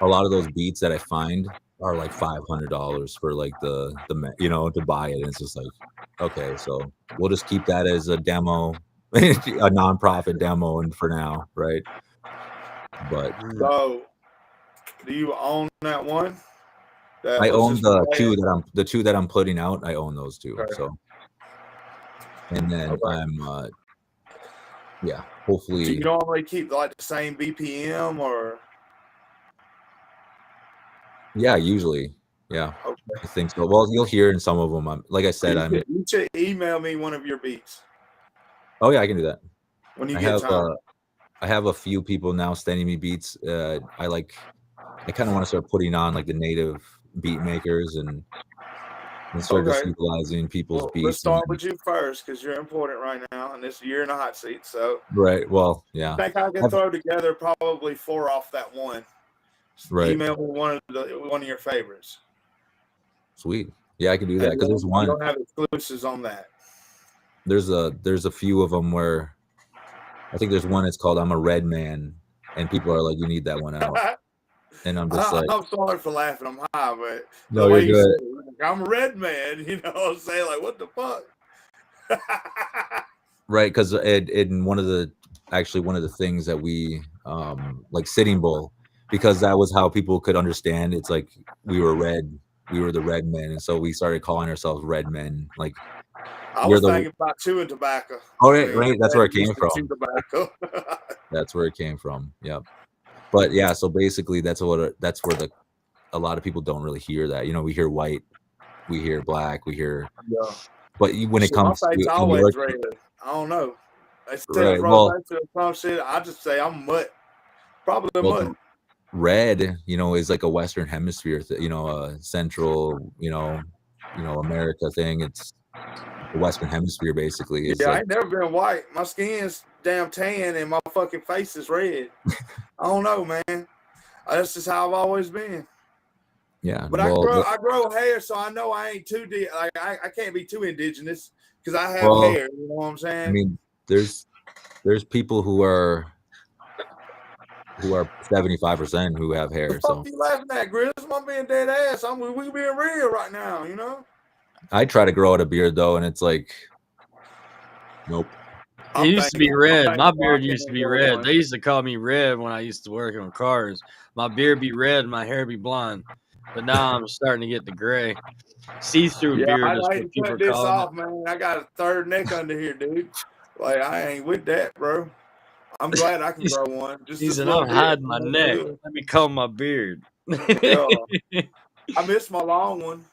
a lot of those beats that I find are like $500 for like the to buy it. And it's just like, okay, so we'll just keep that as a demo, a non-profit demo, and for now, right? But so, do you own that one? I own the two that I'm putting out. I own those two. Okay. So, and then I'm hopefully. Do you normally keep like the same BPM or? Yeah, usually. Yeah, okay. I think so. Well, you'll hear in some of them. Like I said, you should email me one of your beats. Oh yeah, I can do that. When you get time. I have a few people now sending me beats. I kind of want to start putting on like the native beat makers and start just utilizing people's beats. Let's start with you first, because you're important right now, and you're in a hot seat. So right. Well, yeah. I think I can throw together probably 4 off that one. Right. Email me one of your favorites. Sweet. Yeah, I can do that, because there's one. You don't have exclusives on that. There's a few of them where I think there's one. It's called "I'm a Red Man," and people are like, "You need that one out." And I'm just like, I'm sorry for laughing. I'm high, but no, you're good. I'm a red man. You know what I'm saying? Like, what the fuck? Right, because in one of the things that we like Sitting Bull, because that was how people could understand. It's like we were the red men, and so we started calling ourselves Red Men. Like I was thinking about chewing tobacco. Oh, right, that's where it came from. That's where it came from. Yep. But yeah, so basically that's where a lot of people don't really hear that. We hear white, we hear black, we hear. Yeah. But when it comes to always red. I don't know. Right. Some shit. I just say I'm mutt. Probably mutt. Red, is like a Western Hemisphere, Central, America thing. It's the Western Hemisphere, basically. It's I ain't never been white. My skin's damn tan and my fucking face is red. I don't know, man. That's just how I've always been. Yeah, but I grow hair, so I know I ain't too I can't be too indigenous because I have hair. You know what I'm saying? I mean, there's people who are 75% who have hair. What the fuck you laughing at, Grizz? I'm being dead ass. We being real right now, I try to grow out a beard though, and it's like, nope. It used to be red. My beard used to be red. They used to call me red when I used to work on cars. My beard be red and my hair be blonde. But now I'm starting to get the gray. See-through beard I is hate what to people cut are this calling off, man. I got a third neck under here, dude. Like I ain't with that, bro. I'm glad I can it. grow one. Just He this said, little I'm bit. hiding my neck. Let me comb my beard. Yeah. I missed my long one.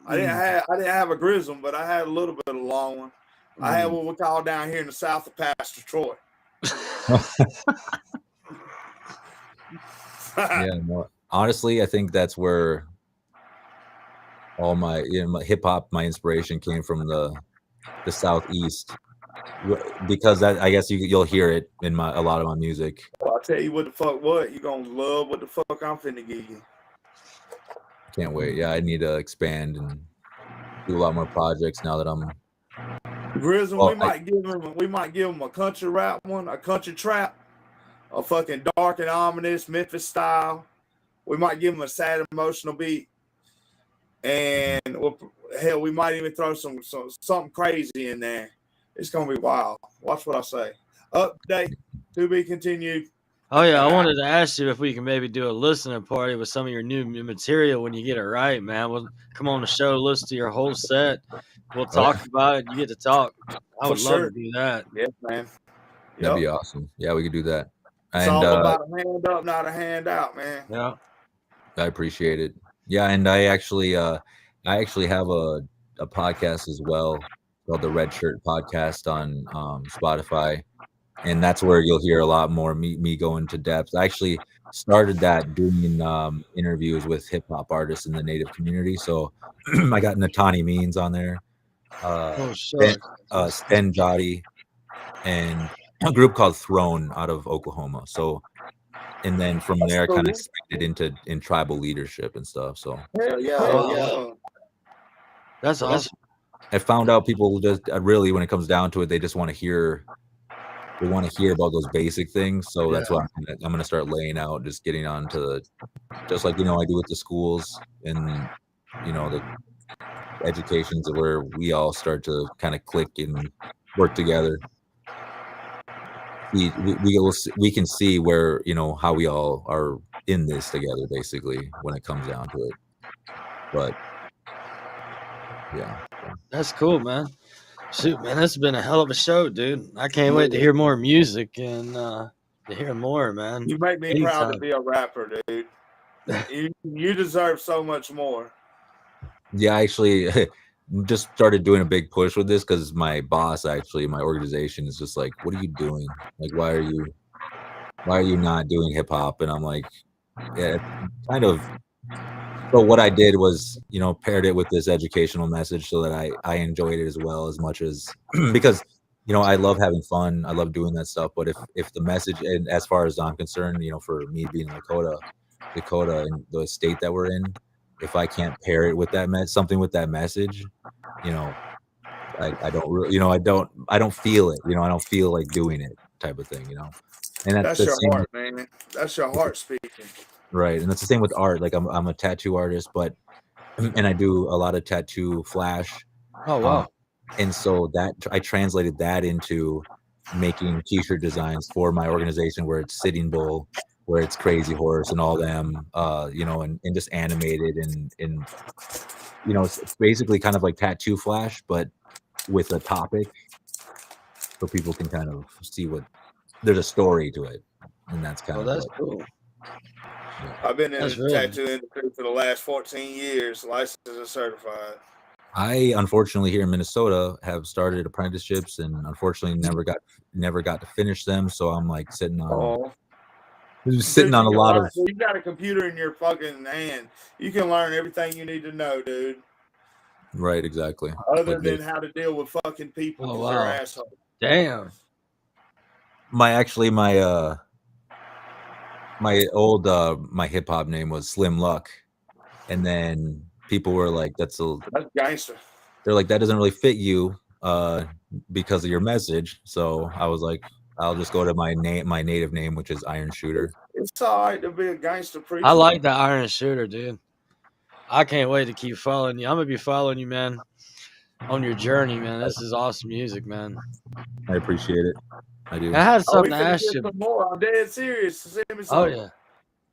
I didn't Mm. have a grizzle, but I had a little bit of a long one. I had Mm. what we call down here in the south of Pastor Troy. Yeah, no, honestly, I think that's where all my, my hip hop, my inspiration came from the Southeast, because that, I guess you'll hear it in a lot of my music. Well, I'll tell you what the fuck what. You gonna love what the fuck I'm finna give you. Can't wait. Yeah, I need to expand and do a lot more projects now that I'm Grizzle, well, we might give him a country rap one, a country trap, a fucking dark and ominous Memphis style. We might give him a sad emotional beat. And hell, we might even throw something crazy in there. It's gonna be wild. Watch what I say. Update to be continued. Oh yeah, I wanted to ask you if we can maybe do a listening party with some of your new material when you get it right, man. We'll come on the show, listen to your whole set. We'll talk about it. You get to talk. I would love to do that. Yes, man. That'd be awesome. Yeah, we could do that. It's And all about a hand up, not a hand out, man. Yeah. I appreciate it. Yeah, and I actually have a podcast as well called the Red Shirt Podcast on Spotify, and that's where you'll hear a lot more me go into depth. I actually started that doing interviews with hip hop artists in the Native community. So I got Natani Means on there, Sten Jotty, and a group called Throne out of Oklahoma. So, and then from there, I kind of expanded in tribal leadership and stuff. So, hell yeah. That's awesome. I found out people just really, when it comes down to it, they just want to hear. They want to hear about those basic things. So that's why I'm going to start laying out, just getting on to just like, I do with the schools and, the educations where we all start to kind of click and work together. We can see where, how we all are in this together, basically, when it comes down to it. But yeah. That's cool, man. Shoot, man, this has been a hell of a show, dude. I can't wait to hear more music and to hear more, man. You make me proud to be a rapper, dude. You deserve so much more. Yeah, I actually just started doing a big push with this because my boss, my organization is just like, what are you doing? Like, why are you not doing hip hop? And I'm like, yeah, kind of. So what I did was, paired it with this educational message so that I enjoyed it as well, as much as because, I love having fun. I love doing that stuff. But if the message, and as far as I'm concerned, for me being in Dakota and the state that we're in, if I can't pair it with that something with that message, I don't really, I don't feel it. I don't feel like doing it, type of thing. And that's your heart, man. That's your heart speaking. Right, and that's the same with art. Like I'm a tattoo artist, and I do a lot of tattoo flash. Oh wow! And so that I translated that into making T-shirt designs for my organization, where it's Sitting Bull, where it's Crazy Horse, and all them, and just animated and it's basically kind of like tattoo flash, but with a topic, so people can kind of see there's a story to it, and that's kind of that's cool. I've been in the tattoo industry for the last 14 years, licensed and certified. I unfortunately here in Minnesota have started apprenticeships and unfortunately never got to finish them. So I'm like sitting on a lot of. You got a computer in your fucking hand. You can learn everything you need to know, dude. Right, exactly. Other than how to deal with fucking people. Oh wow! They're assholes. Damn. My hip hop name was Slim Luck, and then people were like, "That's gangster." They're like, "That doesn't really fit you because of your message." So I was like, "I'll just go to my native name, which is Iron Shooter." It's all right to be a gangster preacher. I like the Iron Shooter, dude. I can't wait to keep following you. I'm gonna be following you, man. on your journey, man. This is awesome music, man. I appreciate it. I do. I had Oh, something we to finna ask get you. some more. I'm dead serious. Send me Oh some. yeah.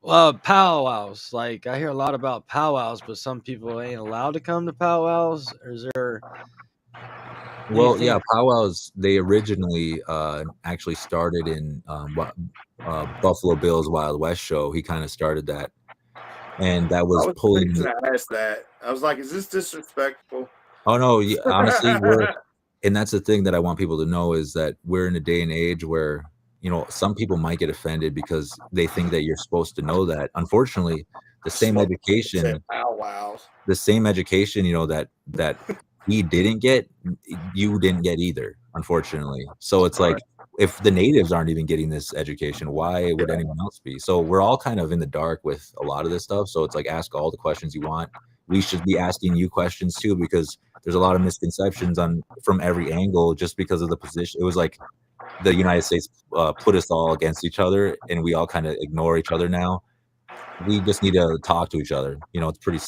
Well, powwows. Like I hear a lot about powwows, but some people ain't allowed to come to powwows. Or is there? Well, yeah, powwows. They originally actually started in Buffalo Bill's Wild West show. He kind of started that, and that was pulling. I asked that. I was like, "Is this disrespectful?" Oh no, honestly, and that's the thing that I want people to know is that we're in a day and age where, you know, some people might get offended because they think that you're supposed to know that. Unfortunately, the same education, you know, that he didn't get, you didn't get either, unfortunately. So it's like, if the natives aren't even getting this education, why would anyone else be? So we're all kind of in the dark with a lot of this stuff. So it's like, ask all the questions you want. We should be asking you questions too, because there's a lot of misconceptions from every angle just because of the position. It was like the United States put us all against each other, and we all kind of ignore each other now. We just need to talk to each other. You know, it's pretty.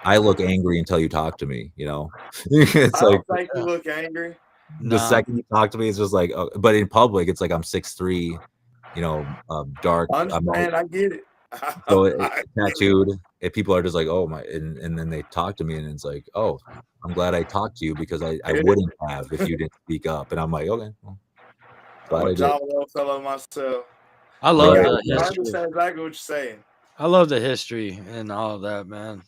I look angry until you talk to me. You know, it's I like, don't think you look angry. the second you talk to me, it's just like, but in public, it's like I'm 6'3", you know, dark. I understand. I get it. So tattooed. If people are just like, oh my, and then they talk to me, and it's like, oh, I'm glad I talked to you because I wouldn't have if you didn't speak up. And I'm like, okay, well, glad I did. I'm a little fellow myself. I love I the history. understand exactly what you're saying. I love the history and all of that, man.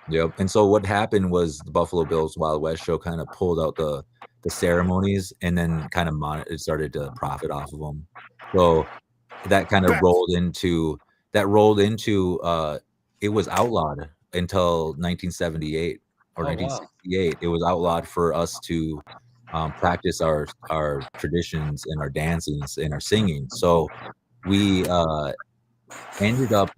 Yep. And so what happened was the Buffalo Bills Wild West show kind of pulled out the ceremonies, and then kind of it started to profit off of them. So that kind of rolled into it was outlawed until 1978 or 1968. It was outlawed for us to practice our traditions and our dancings and our singing. So we ended up,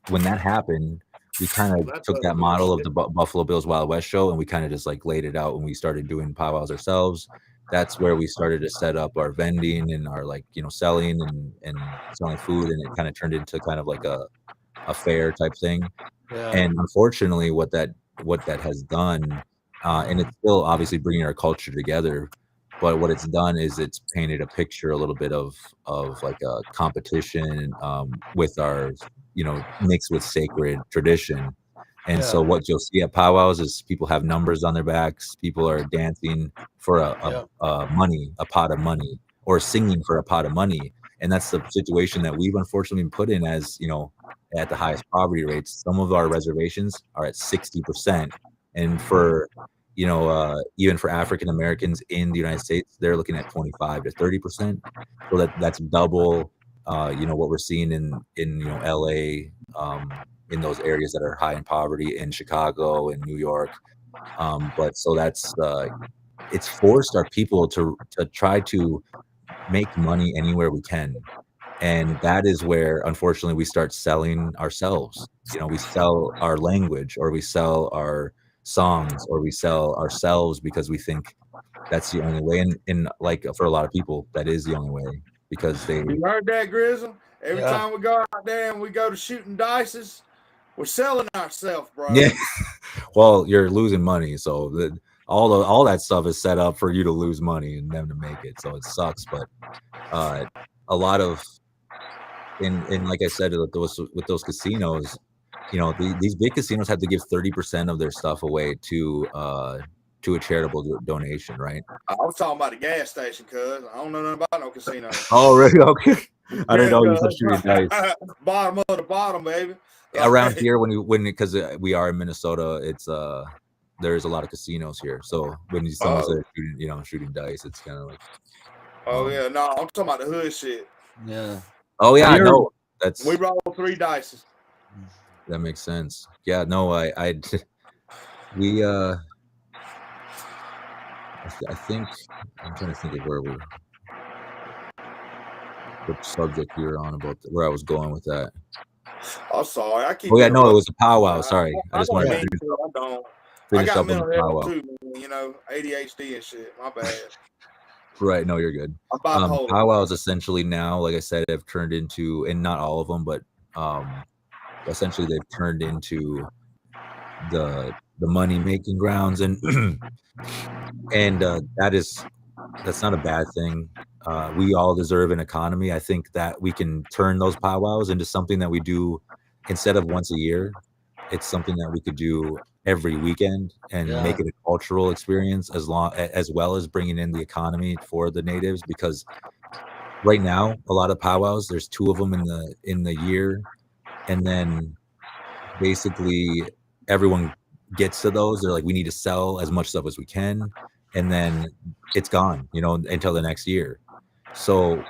when that happened, we kind of took that model of the Buffalo Bills Wild West show, and we kind of just like laid it out, and we started doing powwows ourselves. That's where we started to set up our vending and our, like, you know, selling and selling food, and it kind of turned into kind of like a fair type thing. And unfortunately, what that has done, and it's still obviously bringing our culture together, but what it's done is it's painted a picture a little bit of like a competition with our, you know, mixed with sacred tradition. And so what you'll see at powwows is people have numbers on their backs. People are dancing for a pot of money, or singing for a pot of money. And that's the situation that we've unfortunately been put in, as, you know, at the highest poverty rates. Some of our reservations are at 60%. And for, you know, even for African Americans in the United States, they're looking at 25 to 30%. So that's double, you know, what we're seeing in you know, LA, in those areas that are high in poverty, in Chicago and New York. But so that's it's forced our people to try to make money anywhere we can. And that is where, unfortunately, we start selling ourselves. You know, we sell our language, or we sell our songs, or we sell ourselves, because we think that's the only way. And like, for a lot of people, that is the only way, because they. You heard that, Grizzle? Every time we go out there and we go to shooting dices, we're selling ourselves, bro. Yeah. Well, you're losing money, so all that stuff is set up for you to lose money and them to make it. So it sucks, but a lot of. And like I said, with those casinos, you know, these big casinos have to give 30% of their stuff away to a charitable donation, right? I was talking about the gas station, cuz I don't know nothing about no casino. Oh, really? Okay. I didn't know you said shooting dice. Bottom of the bottom, baby. Around here, because we are in Minnesota, it's there's a lot of casinos here. So when someone says shooting, you know, shooting dice, it's kind of like. Oh yeah, no, I'm talking about the hood shit. Yeah. Oh yeah, no, that's. We roll 3 dice. That makes sense. Yeah, no, we I think I'm trying to think of what subject we were on, about where I was going with that. I'm sorry, I keep. Oh yeah, no, it was a powwow. Sorry, I just wanted to finish up on the powwow. Too, you know, ADHD and shit. My bad. Right, no, you're good. Powwows essentially now, like I said, have turned into, and not all of them, but essentially they've turned into the money making grounds, and that's not a bad thing. We all deserve an economy. I think that we can turn those powwows into something that we do instead of once a year. It's something that we could do every weekend and make it a cultural experience, as well as bringing in the economy for the natives. Because right now, a lot of powwows, there's 2 of them in the year, and then basically everyone gets to those. They're like, we need to sell as much stuff as we can, and then it's gone, until the next year. So,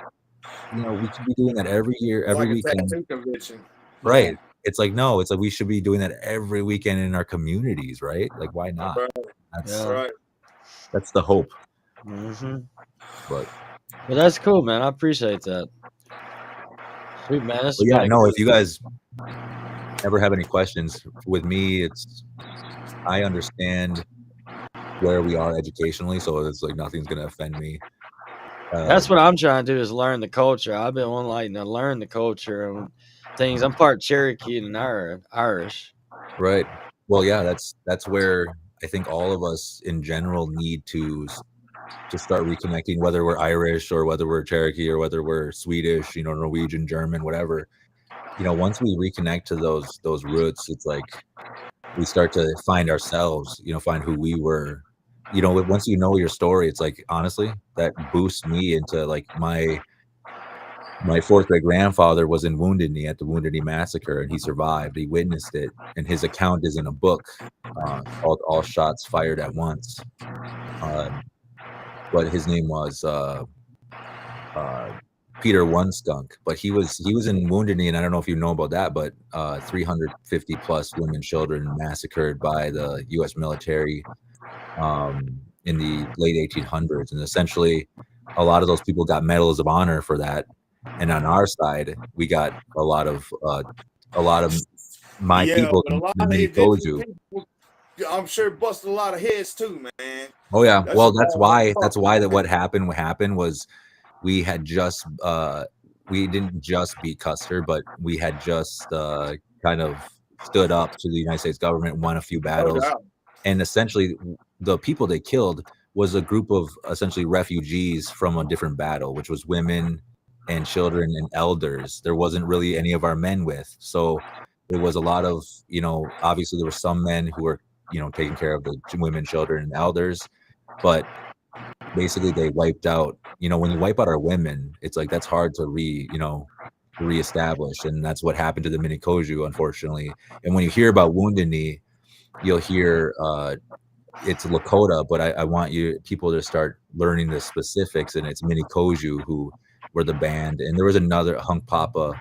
we should be doing that every year, every weekend. Tattoo convention. Right. Yeah. It's like, no, it's like we should be doing that every weekend in our communities, right? Like, why not? Right. That's the hope. Mm-hmm. But that's cool, man. I appreciate that. Sweet, man. If you guys ever have any questions with me, I understand where we are educationally, so it's like nothing's gonna offend me. That's what I'm trying to do, is learn the culture. I've been wanting to learn the culture and things. I'm part Cherokee and Irish. Right. Well, yeah, that's where I think all of us in general need to start reconnecting, whether we're Irish or whether we're Cherokee or whether we're Swedish, Norwegian, German, whatever. Once we reconnect to those roots, it's like we start to find ourselves, find who we were. Once you know your story, it's like, honestly, that boosts me into like my 4th great grandfather was in Wounded Knee at the Wounded Knee massacre, and he survived. He witnessed it, and his account is in a book called All Shots Fired at Once. But his name was Peter One Skunk, but he was in Wounded Knee, and I don't know if you know about that, but 350 plus women, children massacred by the U.S. military in the late 1800s, and essentially a lot of those people got medals of honor for that. And on our side, we got a lot of my people, the Minikoju. I'm sure busted a lot of heads too, man. Oh yeah, that's why what happened was we had just we didn't just beat Custer, but we had just kind of stood up to the United States government, won a few battles, and essentially the people they killed was a group of essentially refugees from a different battle, which was women and children and elders. There wasn't really any of our men with, so it was a lot of, obviously there were some men who were, taking care of the women, children, and elders, but basically they wiped out, when you wipe out our women, it's like, that's hard to reestablish. And that's what happened to the Minikoju, unfortunately. And when you hear about Wounded Knee, you'll hear it's Lakota, but I want people to start learning the specifics, and it's Minikoju who were the band, and there was another Hunk Papa,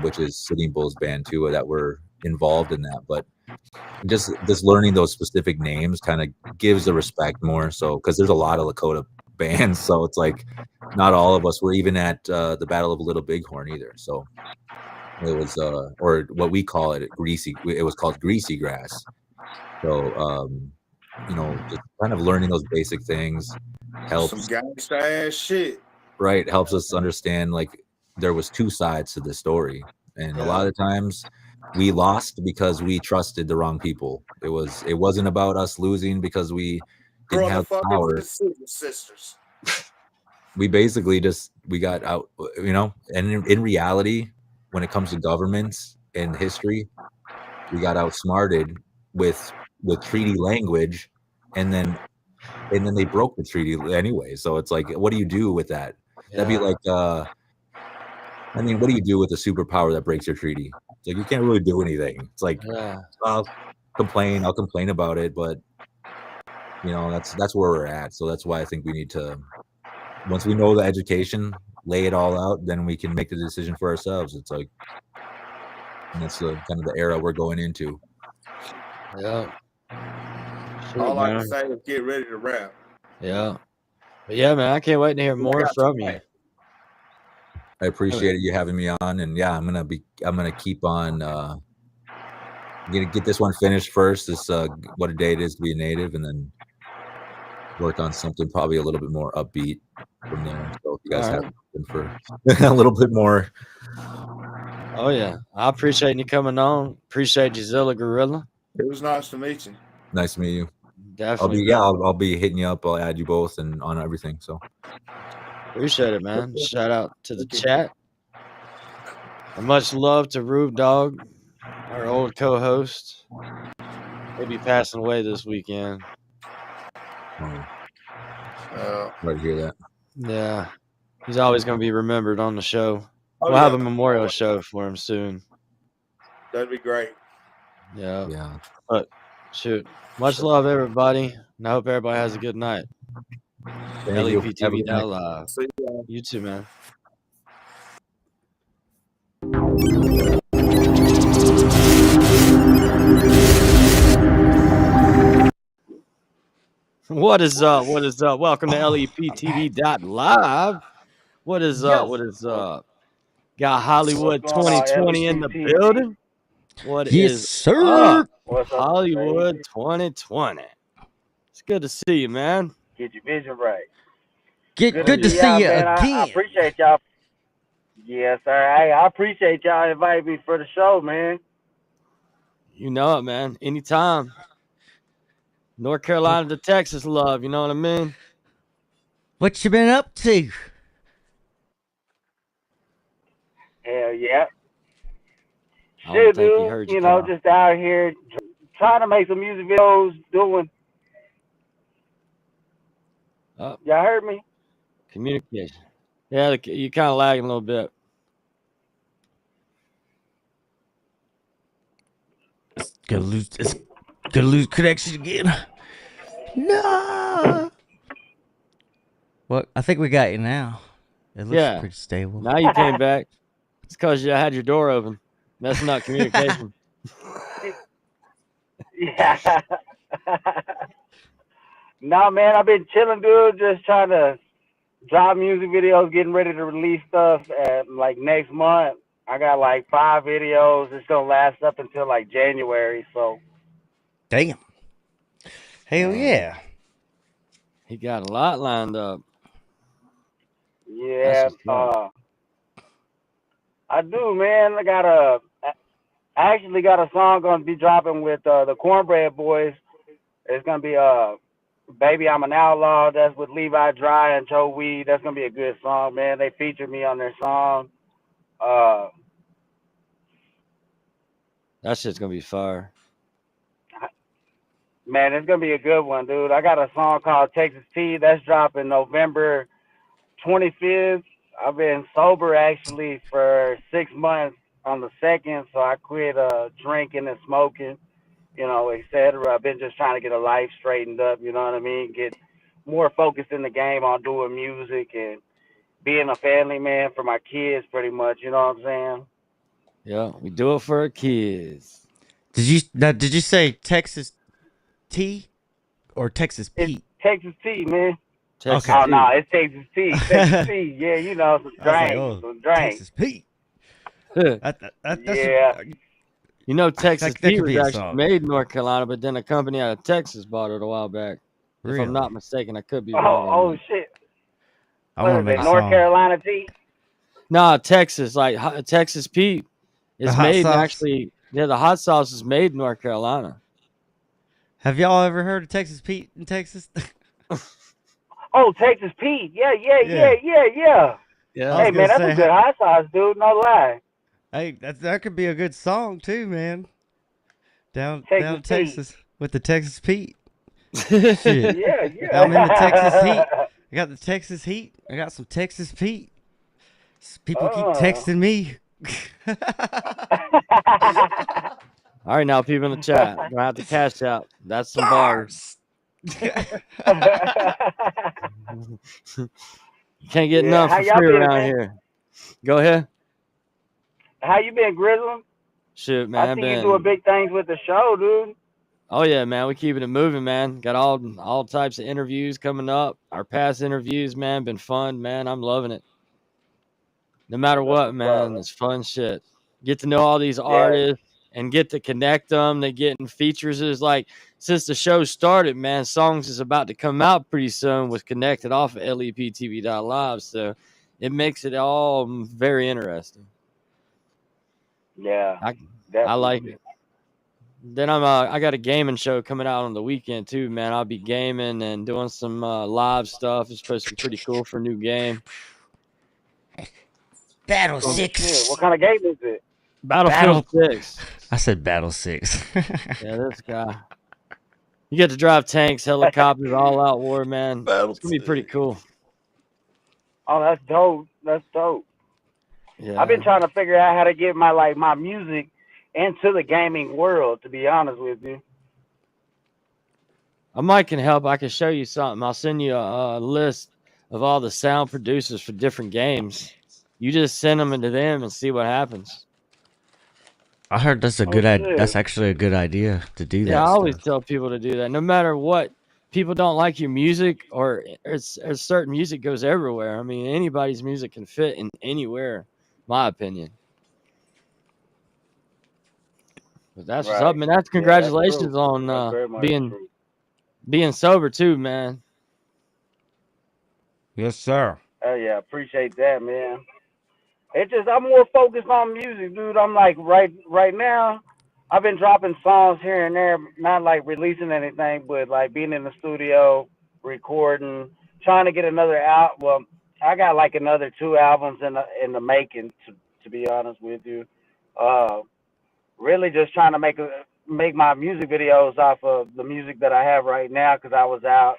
which is Sitting Bull's band too, that were involved in that. But just learning those specific names kind of gives the respect more, so because there's a lot of Lakota bands, so it's like not all of us were even at the Battle of Little Bighorn either. So it was or what we call it, it was called greasy grass. So just kind of learning those basic things helps. Some gangsta ass shit. Right, helps us understand like there was 2 sides to the story, and a lot of times we lost because we trusted the wrong people. It wasn't about us losing because we didn't have power. Sisters. We basically we got out, and in reality, when it comes to governments and history, we got outsmarted with treaty language, and then they broke the treaty anyway. So it's like, what do you do with that? That'd be like, what do you do with a superpower that breaks your treaty? It's like, you can't really do anything. It's like, I'll complain about it, but that's where we're at. So that's why I think we need to, once we know the education, lay it all out, then we can make the decision for ourselves. It's like, and that's the kind of the era we're going into. Yeah. All I can say is get ready to rap. Yeah. But yeah, man, I can't wait to hear more from you. I appreciate you having me on, and yeah, I'm gonna keep on gonna get this one finished first. This what a day it is to be a native, and then work on something probably a little bit more upbeat from there. So if you guys have something for a little bit more. Oh yeah, I appreciate you coming on. Appreciate you, Zilla Gorilla. It was nice to meet you. Nice to meet you. Definitely. I'll be hitting you up. I'll add you both and on everything. So appreciate it, man. Shout out to the chat. And much love to Rube Dog, our old co-host. He'll be passing away this weekend. right to hear that. Yeah. He's always going to be remembered on the show. Oh, We'll have a memorial show for him soon. That'd be great. Yeah. Yeah. But shoot. Much love, everybody. And I hope everybody has a good night. Thank you. Have a good night. Leptv.Live. See you. You too, man. What is up? What is up? Welcome to Leptv.Live. What is up? What is up? Got Hollywood 2020 in the building. What is sir? up? Hollywood 2020. It's good to see you, man. Get your vision right. Good to see you man. again. I appreciate y'all. Yes, sir. Hey, I appreciate y'all inviting me for the show, man. You know it, man. Anytime. North Carolina to Texas love, you know what I mean? What you been up to? Hell yeah. I don't Shit, think he dude. heard you. You know, just out here trying to make some music videos, doing. Y'all heard me? Communication. Yeah, you kind of lagging a little bit. It's gonna lose connection again. No. Well, I think we got you now. It looks pretty stable. Now you came back. It's because you had your door open. Messing up communication. Yeah. Nah, man, I've been chilling, dude. Just trying to drop music videos, getting ready to release stuff like next month. I got like 5 videos. It's gonna last up until like January. So. Damn. Hell yeah. He got a lot lined up. Yeah. I do, man. I actually got a song gonna be dropping with the Cornbread Boys. It's gonna be Baby I'm an Outlaw. That's with Levi Dry and Joe Weed. That's gonna be a good song, man. They featured me on their song. That shit's gonna be fire. Man, it's gonna be a good one, dude. I got a song called Texas Tea that's dropping November 25th. I've been sober actually for 6 months on the 2nd, so I quit drinking and smoking, you know, etc. I've been just trying to get a life straightened up, you know what I mean? Get more focused in the game on doing music and being a family man for my kids, pretty much. You know what I'm saying? Yeah, we do it for our kids. Did you say Texas Tea or Texas Pete? It's Texas Tea, man. Texas Oh Tea. no, it's Texas Tea. Texas Tea. Yeah, you know, some drinks, some drinks. Texas Pete. Yeah. You know, Texas that Tea could was be a actually song. made in North Carolina, but then a company out of Texas bought it a while back. Really? If I'm not mistaken, I could be wrong. Oh shit. I want to make a North song. Carolina Tea? Nah, Texas, like Texas Pete is hot made sauce? actually. Yeah, the hot sauce is made in North Carolina. Have y'all ever heard of Texas Pete in Texas? Oh, Texas Pete. Yeah. Yeah. Hey man, that's a good hot sauce, dude. No lie. Hey, that could be a good song too, man. Down Texas Texas with the Texas Pete. Shit. Yeah. I'm in the Texas heat. I got the Texas heat. I got some Texas Pete. People keep texting me. All right, now people in the chat, gonna have to cash out. That's some bars. You can't get enough for free around here. Go ahead. How you been, Grizzle? Shoot, man. I see you doing big things with the show, dude. Oh yeah, man. We keeping it moving, man. Got all types of interviews coming up. Our past interviews, man, been fun, man. I'm loving it. No matter what, man, it's fun shit. Get to know all these artists and get to connect them. They getting features. Is like since the show started, man, songs is about to come out pretty soon. Was connected off of Leptv.Live, so it makes it all very interesting. Yeah, I like it. Then I got a gaming show coming out on the weekend too, man. I'll be gaming and doing some live stuff. It's supposed to be pretty cool for a new game. Battle Oh, 6. shit. What kind of game is it? Battlefield 6. I said Battle 6. Yeah, this guy. You get to drive tanks, helicopters, all out war, man. It's gonna be pretty cool. Oh, that's dope. That's dope. Yeah. I've been trying to figure out how to get my music into the gaming world, to be honest with you. I might can help. I can show you something. I'll send you a list of all the sound producers for different games. You just send them into them and see what happens. I heard that's a good idea. That's actually a good idea to do that. Yeah, I always tell people to do that. No matter what, people don't like your music, or certain music goes everywhere. I mean, anybody's music can fit in anywhere, my opinion. But that's what's up, man. That's congratulations on being sober too, man. Yes, sir. Oh yeah, appreciate that, man. It's just I'm more focused on music, dude. I'm like right now, I've been dropping songs here and there, not like releasing anything, but like being in the studio, recording, trying to get another album. Well, I got like another 2 albums in the making, to be honest with you. Really just trying to make my music videos off of the music that I have right now, because I was out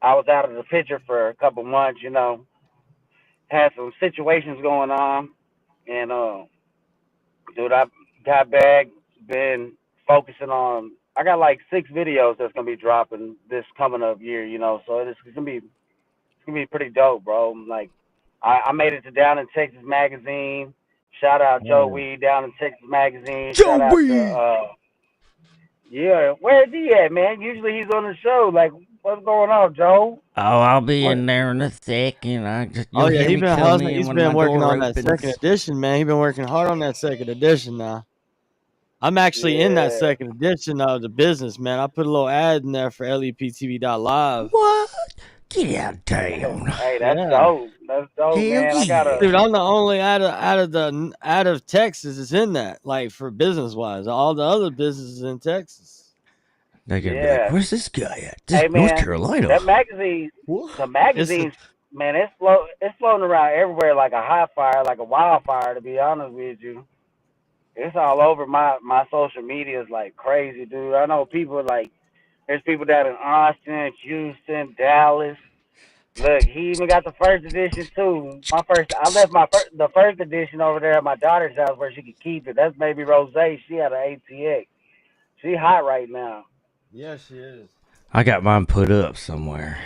of the picture for a couple months, you know. Had some situations going on, and dude, I got back, been focusing on. I got like 6 videos that's gonna be dropping this coming up year, you know. So it's gonna be pretty dope, bro. Like, I made it to Down in Texas magazine. Shout out Joe Weed, Down in Texas magazine. Shout out to yeah, where's he at, man? Usually he's on the show. Like, what's going on, Joe? Oh, I'll be in there in a second. He's been hustling. He's been working on that second edition, man. He's been working hard on that second edition now. I'm actually in that second edition of the business, man. I put a little ad in there for Leptv.Live. What? Get out of town. Hey, that's dope. That's dope, man. I gotta. Dude, I'm the only out of Texas is in that, like, for business wise. All the other businesses in Texas. They can be like, where's this guy at? Hey, man, North Carolina. That magazine, the magazines, man, it's floating around everywhere like a hot fire, like a wildfire. To be honest with you, it's all over my social media. Is like crazy, dude. I know people like. There's people down in Austin, Houston, Dallas. Look, he even got the first edition too. I left the first edition over there at my daughter's house where she could keep it. That's baby Rose. She had an ATX. She hot right now. Yeah, she is. I got mine put up somewhere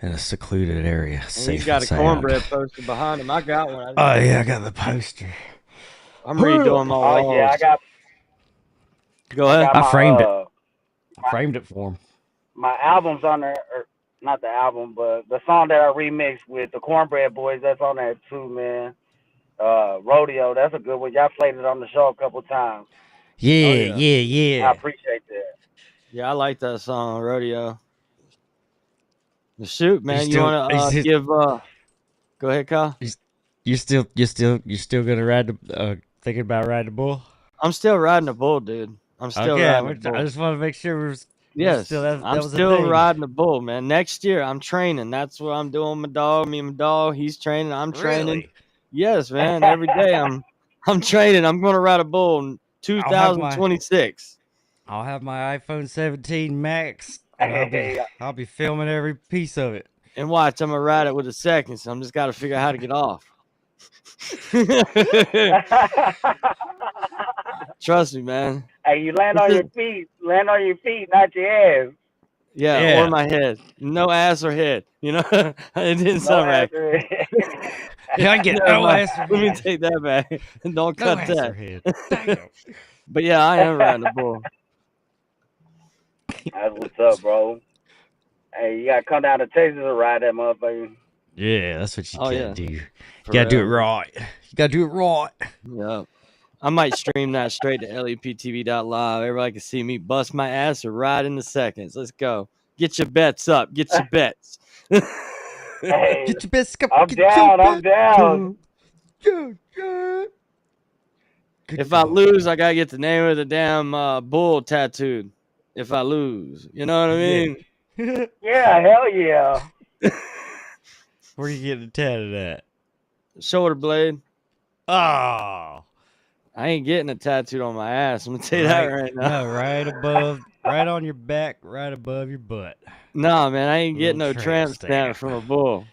in a secluded area. And he's got a cornbread poster behind him. I got one. I got the poster. I'm redoing my walls. Oh yeah, I got. Go ahead. I framed it. I framed it for him. My album's on there, or not the album, but the song that I remixed with the Cornbread Boys, that's on there too, man. Rodeo, that's a good one. Y'all played it on the show a couple times. Yeah. I appreciate that. Yeah, I like that song, Rodeo. Shoot, man, you want to give? Go ahead, Kyle. You still gonna ride the thinking about riding the bull? I'm still riding the bull, dude. I'm still riding the bull. I just want to make sure we're yes. I'm still riding the bull, man. Next year, I'm training. That's what I'm doing. My dog, me and my dog. He's training. I'm training. Really? Yes, man. Every day I'm training. I'm going to ride a bull in 2026. I'll have my iPhone 17 Max. And I'll be filming every piece of it. And watch, I'm gonna ride it with a second. So I'm just got to figure out how to get off. Trust me, man. Hey, you land on your feet. Land on your feet, not your ass. Yeah, or my head. No ass or head. You know, it didn't sound right. I get no ass or head. Let me take that back. Don't cut ass that. or head. But yeah, I am riding the bull. That's what's up, bro. Hey, you gotta come down to Texas and ride that motherfucker. Yeah, that's what you gotta do. You For gotta do it real. right. You gotta do it right. Yeah. I might stream that straight to Leptv.Live. Everybody can see me bust my ass or ride in the seconds. Let's go. Get your bets up. Get your bets. Hey, Get your bets up. I'm down. I'm down. Good. If I lose, I gotta get the name of the damn bull tattooed. If I lose, you know what I mean? Yeah, hell yeah. Where you getting tatted at? Shoulder blade. Oh, I ain't getting a tattooed on my ass. I'm gonna tell you that right now. No, right above, right on your back, right above your butt. Nah, man, I ain't getting no Little tramp tramp stamp stamp. from a bull.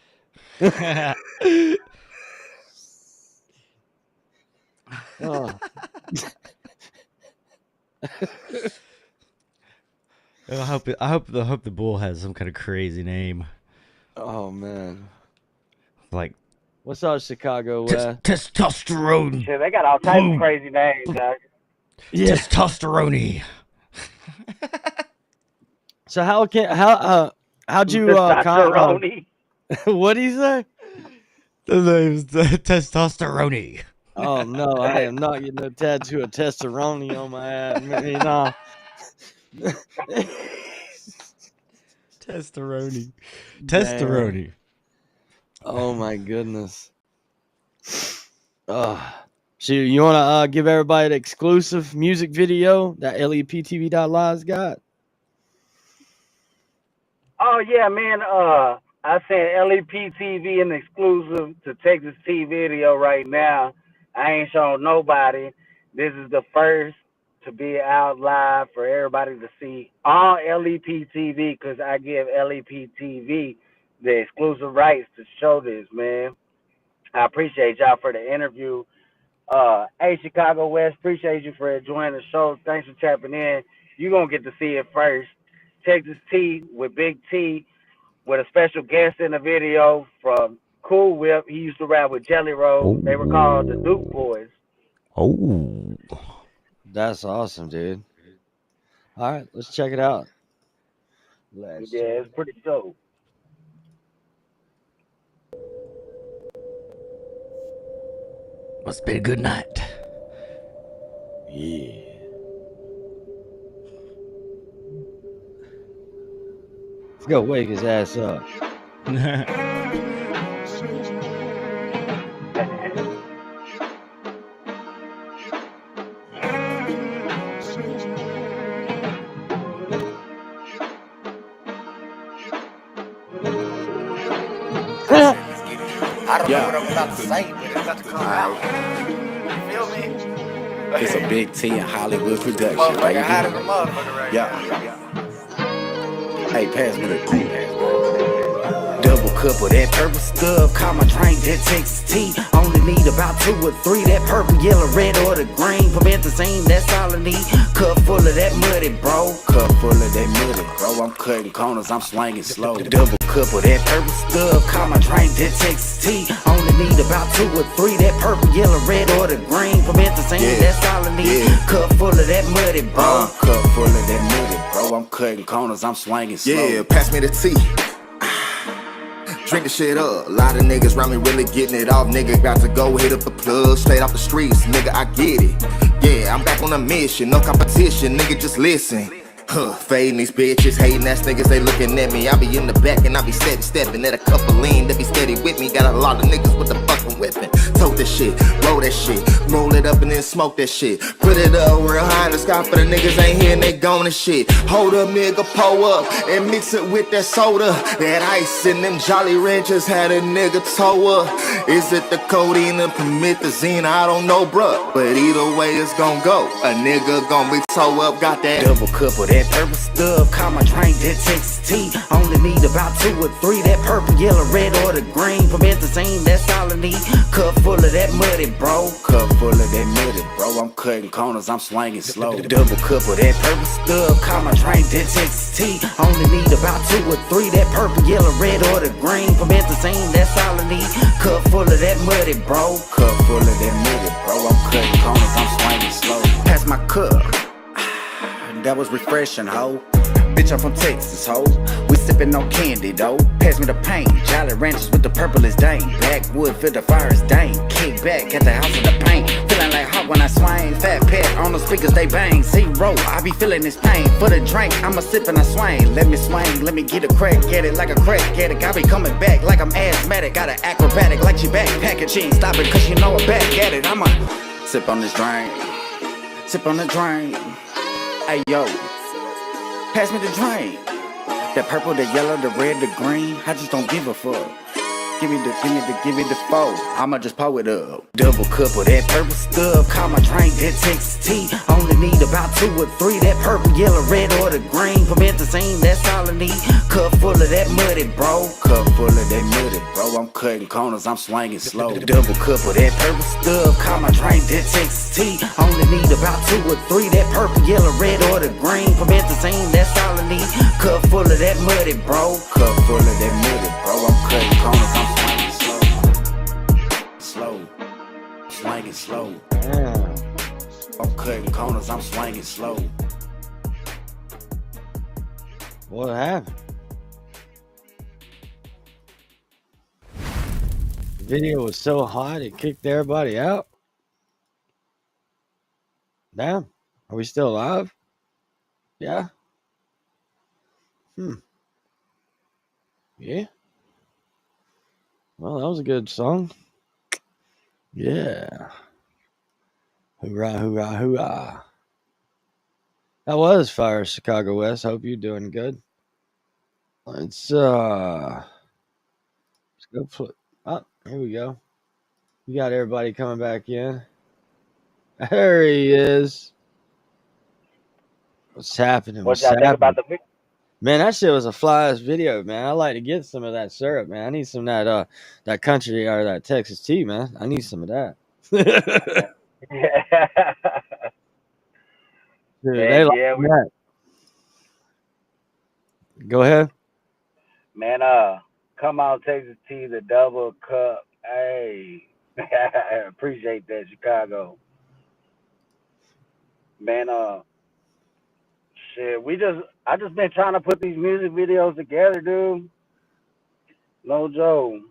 Oh. I hope the bull has some kind of crazy name. Oh man. Like, what's up, Chicago West? Testosterone. Shit, they got all types of crazy names, Jack. Yeah. Testosterone. So how'd you Testosterone. what do you say? The name's Testosterone. Oh no, I am not getting a tattoo of testosterone on my ass. Nah. Testosterone. Testosterone. Oh my goodness. So you want to give everybody the exclusive music video that Leptv.Live's got? Oh yeah, man. I sent LEP TV an exclusive to Texas T video right now. I ain't showing nobody. This is the first to be out live for everybody to see on LEP TV because I give LEP TV the exclusive rights to show this, man. I appreciate y'all for the interview. Hey, Chicago West, appreciate you for enjoying the show. Thanks for tapping in. You're going to get to see it first. Texas T with Big T with a special guest in the video from Cool Whip. He used to rap with Jelly Roll. They were called the Duke Boys. Oh. That's awesome, dude. All right, let's check it out. Yeah, it's pretty dope. Must be a good night. Yeah. Let's go wake his ass up. I don't know what I'm about to say, but it's about to come out. You feel me? It's a Big T and Hollywood production, Motherfucker baby. hot as a motherfucker right Yeah. Hey, pass me the tea. Double cup of that purple stuff. Call my drink that Texas tea. Only need about 2 or 3. That purple, yellow, red, or the green. Promethazine, that's all I need. Cup full of that muddy, bro. Cup full of that muddy, bro. I'm cutting corners, I'm swinging slow. Double cup of that purple stuff. Call my drink that Texas tea. Only need about 2 or 3. That purple, yellow, red, or the green. Promethazine, that's all I need. Cup full of that muddy, bro. Cup full of that muddy, bro. I'm cutting corners, I'm swinging slow. Yeah, pass me the tea. Drink the shit up. A lot of niggas around me really getting it off. Nigga got to go hit up the plug straight off the streets. Nigga, I get it. Yeah, I'm back on a mission. No competition. Nigga, just listen. Fading these bitches, hating ass niggas, they looking at me. I be in the back and I be steady stepping at a couple lean. They be steady with me. Got a lot of niggas with the fucking weapon. Tote that shit, roll that shit, roll it up and then smoke that shit. Put it up real high in the sky for the niggas ain't here and they gone and shit. Hold up, nigga, pull up and mix it with that soda. That ice and them Jolly Ranchers had a nigga toe up. Is it the codeine and promethazine? I don't know, bruh. But either way it's gon' go. A nigga gon' be toe up, got that double cup of that purple stuff. Call my drink that Texas tea. Only need about 2 or 3. That purple, yellow, red, or the green. Promethazine, that's all I need. Cup full of that muddy, bro. Cup full of that muddy, bro. I'm cutting corners, I'm swinging slow. Double cup of that purple stuff. Call my drink that Texas tea. Only need about 2 or 3. That purple, yellow, red, or the green. Promethazine, that's all I need. Cup full of that muddy, bro. Cup full of that muddy, bro. I'm cutting corners, I'm swinging slow. Pass my cup. That was refreshing, ho. Bitch, I'm from Texas, ho. We sippin' on candy, though. Pass me the paint. Jolly Ranchers with the purple is dang. Backwood, feel the fire is dang. Kick back at the house of the paint. Feeling like hot when I swing. Fat pet on the speakers, they bang. Zero, I be feeling this pain. For the drink, I'ma sip and I swing. Let me swing, let me get a crack. Get it like a crack, get it. I be coming back like I'm asthmatic. Got an acrobatic like she backpacking. She ain't stopping cause you know I'm back at it. I'ma sip on this drink. sip on the drain. Hey yo, pass me the drink. The purple, the yellow, the red, the green. I just don't give a fuck. Give me the four. I'ma just pour it up. Double cup of that purple stuff. Call my drink that Texas tea. Only need about 2 or 3. That purple, yellow, red, or the green. Promethazine, that's all I need. Cup full of that muddy, bro. Cup full of that muddy, bro. I'm cutting corners, I'm swinging slow. Double cup of that purple stuff. Call my drink that Texas tea. Only need about 2 or 3. That purple, yellow, red, or the green. Promethazine, that's all I need. Cup full of that muddy, bro. Cup full of that muddy, bro. I'm cutting corners, I'm swinging slow. Swinging slow. I'm cutting corners, I'm swinging slow. What happened? The video was so hot it kicked everybody out. Damn. Are we still live? Yeah. Yeah. Well, that was a good song. Yeah. Hoorah, hoorah, hoorah. That was Fire Chicago West. Hope you're doing good. Let's go flip. Oh, here we go. We got everybody coming back in. There he is. What's happening? What y'all think about the video? Man, that shit was a fly ass video, man. I like to get some of that syrup, man. I need some of that country or that Texas tea, man. I need some of that. Dude, Man, they like yeah, that. Go ahead. man, come on, Texas tea, the double cup. Hey, I appreciate that, Chicago. Man, shit, I just been trying to put these music videos together, dude. No joke.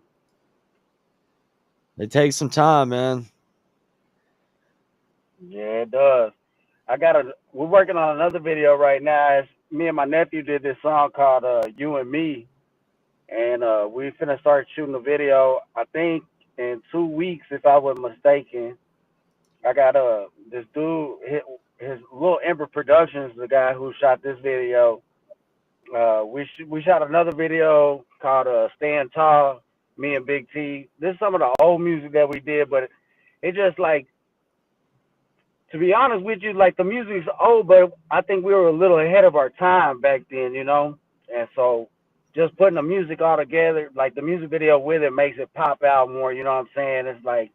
They take some time, man. Yeah, it does. We're working on another video right now. Me and my nephew did this song called You and Me. And we finna start shooting the video, I think, in 2 weeks, if I wasn't mistaken. I got this dude, his Little Ember Productions, the guy who shot this video. We shot another video called Stand Tall, me and Big T. This is some of the old music that we did, but it just like, to be honest with you, like the music's old, but I think we were a little ahead of our time back then, you know? And so just putting the music all together, like the music video with it makes it pop out more, you know what I'm saying? It's like,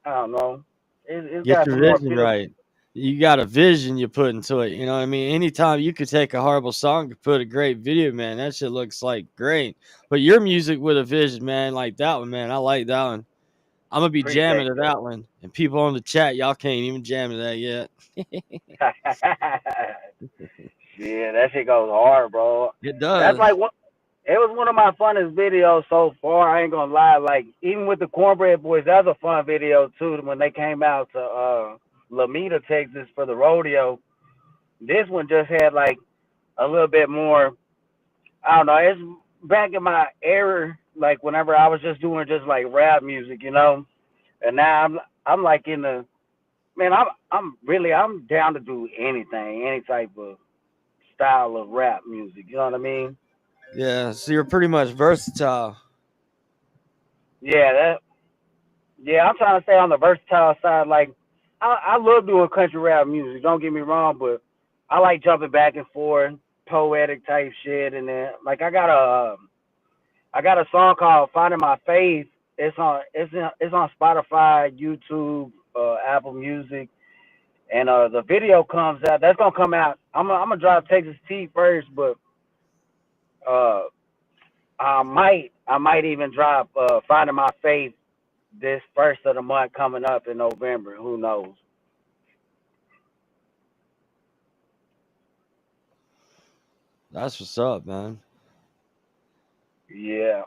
I don't know. It's Get got your some more vision feel. right. You got a vision you put into it. You know what I mean? Anytime you could take a horrible song and put a great video, man, that shit looks like great. But your music with a vision, man, like that one, man, I like that one. I'm gonna be jamming Appreciate to that one. And people on the chat, y'all can't even jam to that yet. that. Yeah, that shit goes hard, bro. It That's does. like what it was one of my funnest videos so far. I ain't gonna lie. Like even with the Cornbread Boys, that was a fun video too. When they came out to Lamita, Texas for the rodeo, this one just had like a little bit more. I don't know. It's back in my era, like whenever I was just doing just like rap music, you know. And now I'm like in the man. I'm down to do anything, any type of style of rap music. You know what I mean? Yeah, so you're pretty much versatile. Yeah, I'm trying to stay on the versatile side. Like, I love doing country rap music. Don't get me wrong, but I like jumping back and forth, poetic type shit. And then, like, I got a song called "Finding My Faith." It's on Spotify, YouTube, Apple Music, and the video comes out. That's gonna come out. I'm gonna drop Texas Tea first, but uh, I might even drop "Finding My Faith" this first of the month coming up in November. Who knows? That's what's up, man. Yeah,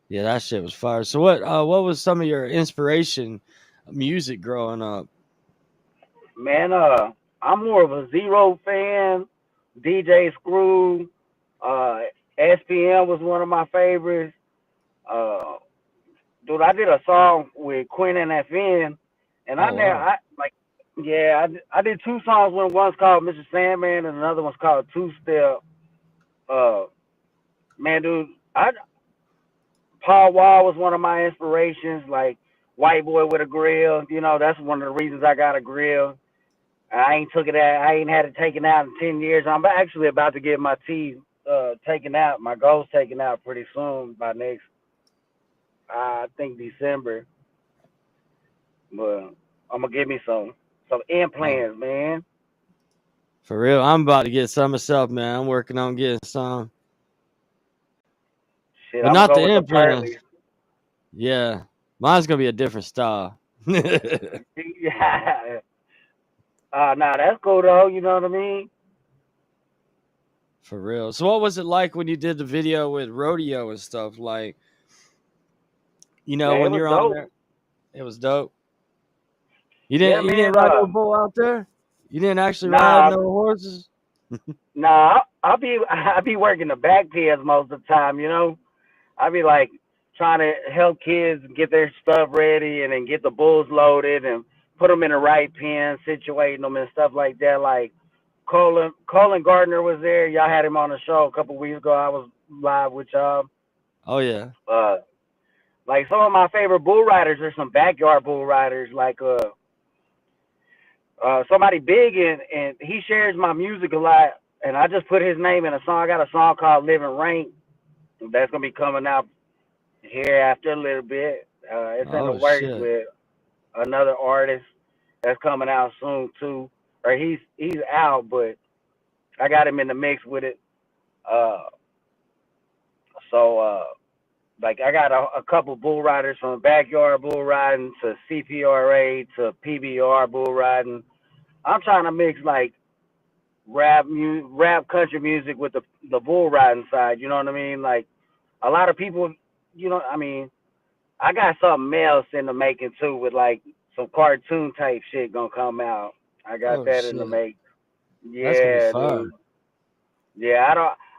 Yeah, that shit was fire. So what was some of your inspiration music growing up? man. I'm more of a Zero fan. DJ Screw, uh, SPM was one of my favorites. Dude, I did a song with Quinn and FN, and Oh wow. like Yeah, I did 2 songs. One's called Mr. Sandman and another one's called Two Step. Man, dude, Paul Wall was one of my inspirations. Like white boy with a grill. You know, that's one of the reasons I got a grill. I ain't took it out. I ain't had it taken out in 10 years. I'm actually about to get my teeth taken out. My goals taken out pretty soon by next, I think December. But I'm gonna get me some implants, man. For real, I'm about to get some myself, man. I'm working on getting some, Shit, but I'm gonna not go the with the implants. pearly. Yeah, mine's gonna be a different style. Yeah. Nah, that's cool though. You know what I mean? For real. So, what was it like when you did the video with rodeo and stuff? Like, Man, it when was you're on dope. there, it was dope. Yeah, You didn't man. ride no bull out there. You didn't actually ride Nah, no horses. nah. I be working the back pins most of the time. You know, I be like trying to help kids get their stuff ready and then get the bulls loaded and put them in the right pen, situating them and stuff like that. Like Colin Gardner was there. Y'all had him on the show a couple weeks ago. I was live with y'all. Oh yeah. Uh, like some of my favorite bull riders are some backyard bull riders. Like somebody big and he shares my music a lot. And I just put his name in a song. I got a song called Living Rank that's gonna be coming out here after a little bit. It's in the Oh works shit. with another artist that's coming out soon too. Or he's out, but I got him in the mix with it. Uh, so like I got a couple bull riders from backyard bull riding to CPRA to PBR bull riding. I'm trying to mix like rap country music with the bull riding side. You know what I mean? Like a lot of people, I mean, I got something else in the making too with like some cartoon type shit gonna come out. I got Oh that in the shit. make. That's gonna be Yeah, fire. dude. Yeah,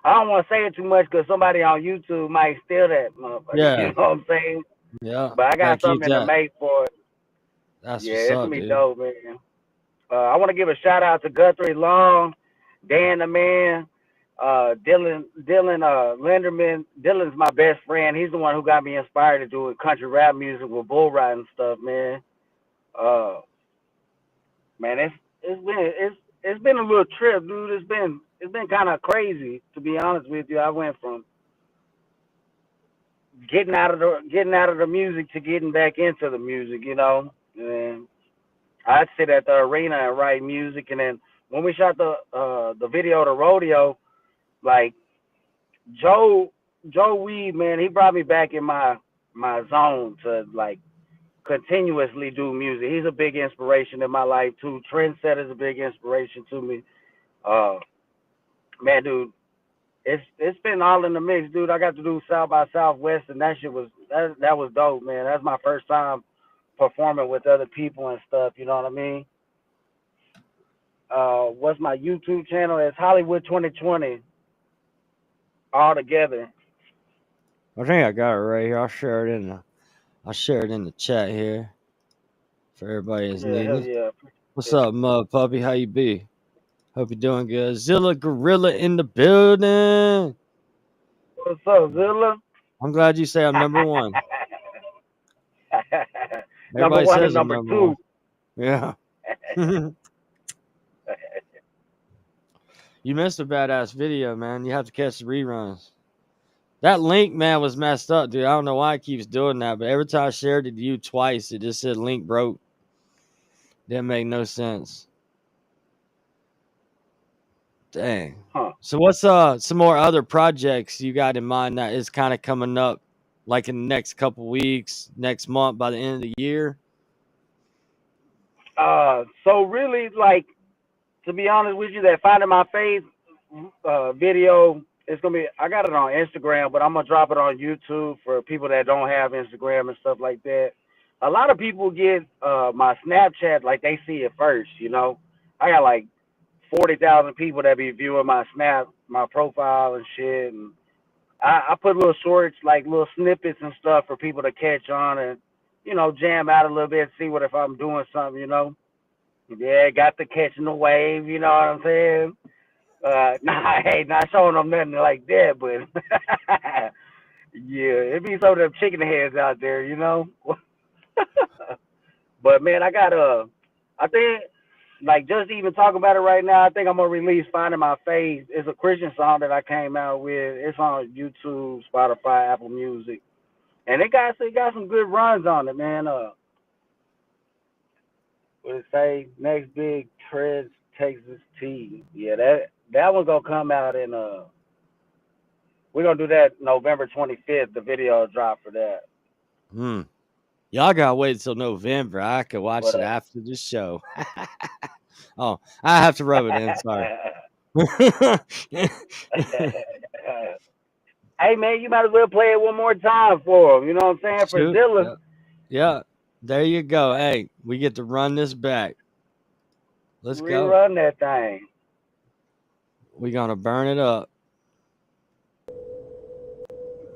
I don't want to say it too much because somebody on YouTube might steal that motherfucker. You Yeah. know what I'm saying? Yeah. But I Gotta got keep something in the that. make for it. That's Yeah, what's it's up, gonna be dude. dope, man. I want to give a shout out to Guthrie Long, Dan the Man, Dylan Linderman. Dylan's my best friend. He's the one who got me inspired to do country rap music with bull riding stuff, man. Uh, man, it's been a little trip, dude. It's been kind of crazy to be honest with you. I went from getting out of the music to getting back into the music, and I'd sit at the arena and write music, and then when we shot the video to rodeo, like Joe Joe Weed, man, he brought me back in my zone to like continuously do music. He's a big inspiration in my life too. Trendset is a big inspiration to me. Uh, man, dude, it's been all in the mix, dude. I got to do South by Southwest, and that shit that was dope, man. That's my first time performing with other people and stuff. You know what I mean? What's my YouTube channel? It's Hollywood 2020 all together. I think I got it right here. I'll share it in the chat here for everybody that's Yeah, needing hell it. yeah. What's up, mud puppy? How you be? Hope you're doing good. Zilla Gorilla in the building. What's up, Zilla? I'm glad you say I'm number one. Number Everybody one and says I'm number number one. two. Yeah. You missed a badass video, man. You have to catch the reruns. That link, man, was messed up, dude. I don't know why it keeps doing that, but every time I shared it to you twice, it just said link broke. Didn't make no sense. Dang. Huh. So what's some more other projects you got in mind that is kind of coming up like in the next couple weeks, next month, by the end of the year? So really, like, to be honest with you, that Finding My Faith video, it's gonna be. I got it on Instagram, but I'm gonna drop it on YouTube for people that don't have Instagram and stuff like that. A lot of people get my Snapchat like they see it first. I got like 40,000 people that be viewing my profile and shit, and I put little shorts, like little snippets and stuff for people to catch on and jam out a little bit, see what if I'm doing something. Yeah, got the catching the wave. You know what I'm saying? Nah, hey, not showing them nothing like that, but yeah, it be some of them chicken heads out there, you know. But man, I think like just even talking about it right now, I think I'm gonna release "Finding My Faith." It's a Christian song that I came out with. It's on YouTube, Spotify, Apple Music, and it got some good runs on it, man. What it say? Next big trend, Texas T. Yeah, that one's gonna come out in we're gonna do that November 25th. The video drop for that. Y'all gotta wait till November. I could watch it after the show. Oh, I have to rub it in. Sorry. Hey man, you might as well play it one more time for him. You know what I'm saying? For Zilla. Yeah. There you go. Hey, we get to run this back. Let's go. Rerun that thing. We're gonna burn it up.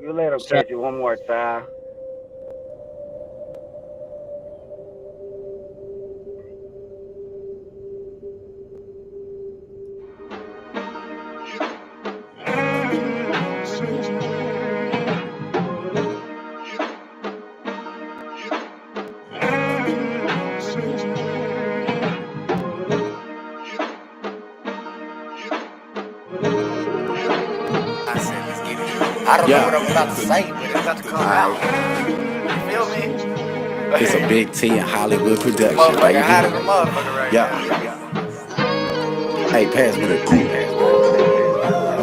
You let him catch it one more time. I don't know what I'm about to say, but it's about to come out. You feel me? It's a Big T and Hollywood production. Motherfucker hot as a motherfucker right now. Hey, pass me the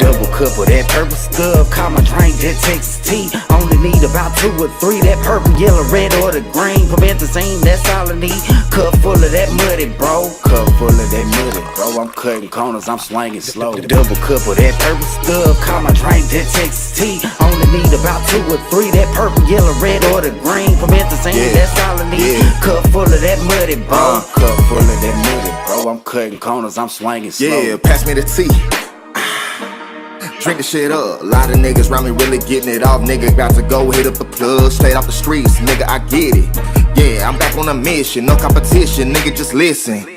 double cup of that purple stuff. Call my drink that Texas tea. Only need about 2 or 3. That purple, yellow, red, or the green. Promethazine, that's all I need. Cup full of that muddy, bro. Cup full of that muddy, bro. I'm cutting corners, I'm swinging slow. Double cup of that purple stuff. Call my drink that Texas tea. Only need about 2 or 3. That purple, yellow, red, or the green. Promethazine, that's all I need. Cup full of that muddy, bro. Cup full of that muddy, bro. I'm cutting corners, I'm swinging slow. Yeah, pass me the tea. Drink the shit up. A lot of niggas around me really getting it off. Nigga about to go hit up the plug straight off the streets. Nigga, I get it. Yeah, I'm back on a mission. No competition. Nigga, just listen.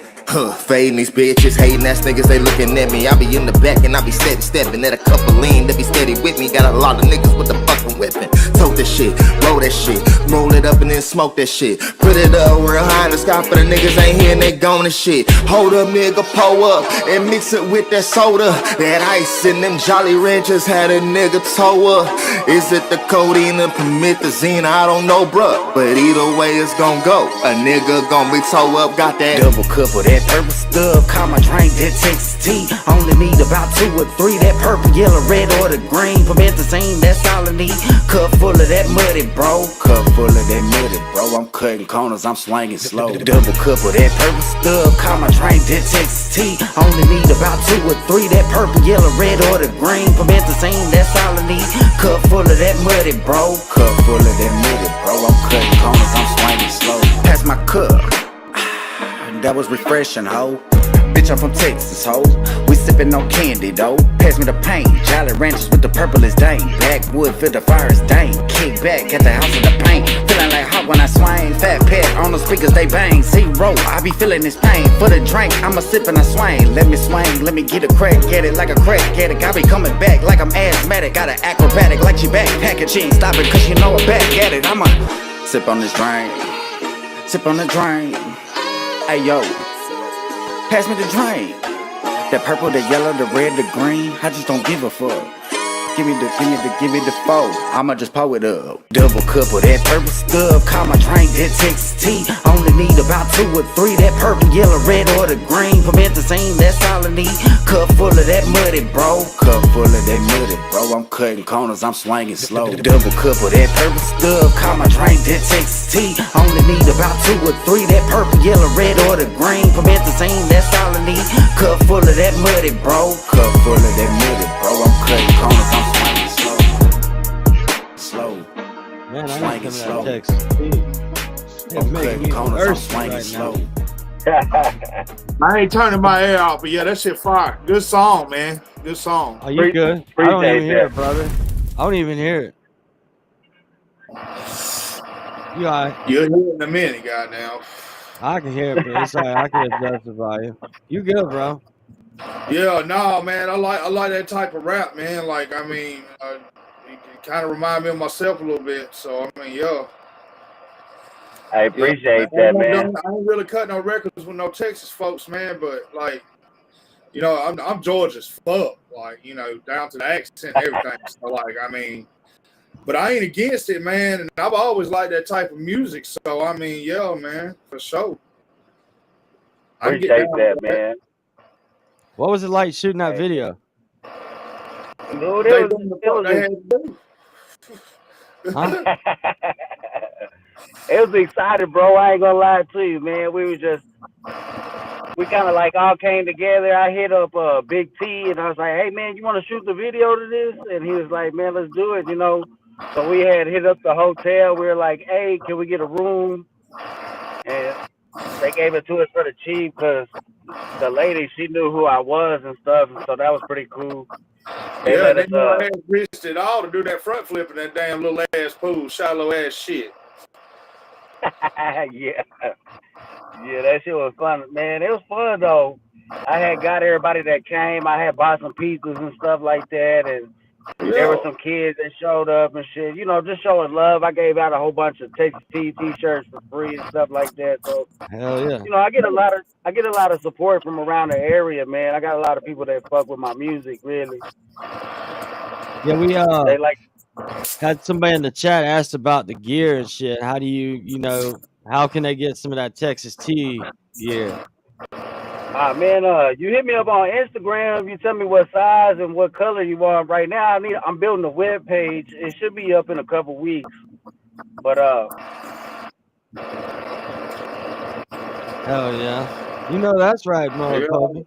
Fading these bitches, hating ass niggas, they looking at me. I be in the back and I be steady stepping at a couple lean. They be steady with me. Got a lot of niggas with the fucking weapon. Tote this shit, roll that shit, roll it up and then smoke that shit. Put it up real high in the sky for the niggas ain't here and they gone and shit. Hold up, nigga, pull up and mix it with that soda. That ice and them Jolly Ranchers had a nigga toe up. Is it the codeine and promethazine? I don't know, bruh. But either way it's gon' go. A nigga gon' be toe up, got that double cup of that purple stuff. Call my drink that Texas tea. Only need about 2 or 3. That purple, yellow, red, or the green. Promethazine, that's all I need. Cup full of that muddy, bro. Cup full of that muddy, bro. I'm cutting corners, I'm swinging slow. Double cup of that purple stuff. Call my drink that Texas tea. Only need about 2 or 3. That purple, yellow, red, or the green. Promethazine, that's all I need. Cup full of that muddy, bro. Cup full of that muddy, bro. I'm cutting corners, I'm swinging slow. Pass my cup. That was refreshing, ho. Bitch, I'm from Texas, ho. We sippin' on candy, though. Pass me the paint. Jolly Ranchers with the purple is dang. Backwood, feel the fire is dang. Kick back at the house of the paint. Feeling like hot when I swing. Fat pet on the speakers, they bang. Zero, I be feeling this pain. For the drink, I'ma sip and I swing. Let me swing, let me get a crack. Get it like a crack. Get it, I be coming back like I'm asthmatic. Got an acrobatic like she backpacking. She ain't stopping cause you know I'm back at it. I'ma sip on this drink. Sip on the drink. Hey yo, pass me the drink. That purple, the yellow, the red, the green. I just don't give a fuck. Give me the four. I'ma just pour it up. Double cup of that purple stuff. Call my drink that Texas tea. Only need about 2 or 3. That purple, yellow, red, or the green. Promethazine, that's all I need. Cup full of that muddy, bro. Cup full of that muddy, bro. I'm cutting corners, I'm swinging slow. Double cup of that purple stuff. Call my drink that Texas tea. Only need about 2 or 3. That purple, yellow, red, or the green. Promethazine, that's all I need. Cup full of that muddy, bro. Cup full of that muddy, bro. I'm cutting corners, I'm swinging slow. Slow. Man, I swinging slow. Texas. I'm cutting corners, I'm swinging slow. I ain't turning my air off, but yeah, that shit fire. Good song, man. Good song. Oh, you good? I don't even hear it, brother. I don't even hear it. You all right? You'll hear it in a minute, goddamn. I can hear it, but it's all right. I can adjust the volume. You good, bro? Yeah, no, man. I like that type of rap, man. Like, I mean, it kind of remind me of myself a little bit. So, I mean, yeah. I appreciate that, man. I ain't really cut no records with no Texas folks, man. But like, you know, I'm Georgia as fuck. Like, you know, down to the accent and everything. So, like, I mean, but I ain't against it, man. And I've always liked that type of music. So, I mean, yeah, man, for sure. Appreciate that, man. What was it like shooting that video? Dude, it was exciting, bro. I ain't gonna lie to you, man. We kind of like all came together. I hit up Big T and I was like, hey, man, you want to shoot the video to this? And he was like, man, let's do it, you know. So we had hit up the hotel. We were like, hey, can we get a room? And they gave it to us for the cheap because the lady, she knew who I was and stuff. And so that was pretty cool. They let us, I had risked it all to do that front flip in that damn little ass pool, shallow ass shit. Yeah, that shit was fun, man. It was fun though. I had got everybody that came. I had bought some pizzas and stuff like that, and there were some kids that showed up and shit. You know, just showing love. I gave out a whole bunch of Texas T-shirts for free and stuff like that. So hell yeah. You know, I get a lot of support from around the area, man. I got a lot of people that fuck with my music, really. Yeah, we they like had somebody in the chat asked about the gear and shit. How do you know, how can they get some of that Texas T gear? Man, you hit me up on Instagram. You tell me what size and what color you want. Right now, I'm building a web page. It should be up in a couple weeks. But hell yeah, you know that's right, motherfucker.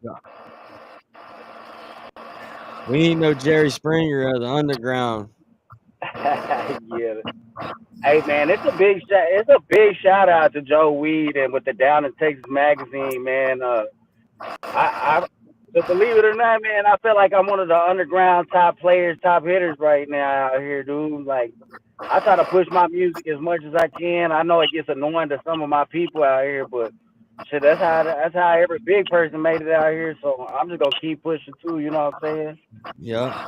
Yeah. We ain't no Jerry Springer of the underground. Yeah. Hey man, it's a big shout out to Joe Weed and with the Down in Texas magazine, man. I believe it or not, man, I feel like I'm one of the underground top players, top hitters right now out here, dude. Like, I try to push my music as much as I can. I know it gets annoying to some of my people out here, but shit, that's how every big person made it out here. So I'm just gonna keep pushing too. You know what I'm saying? Yeah.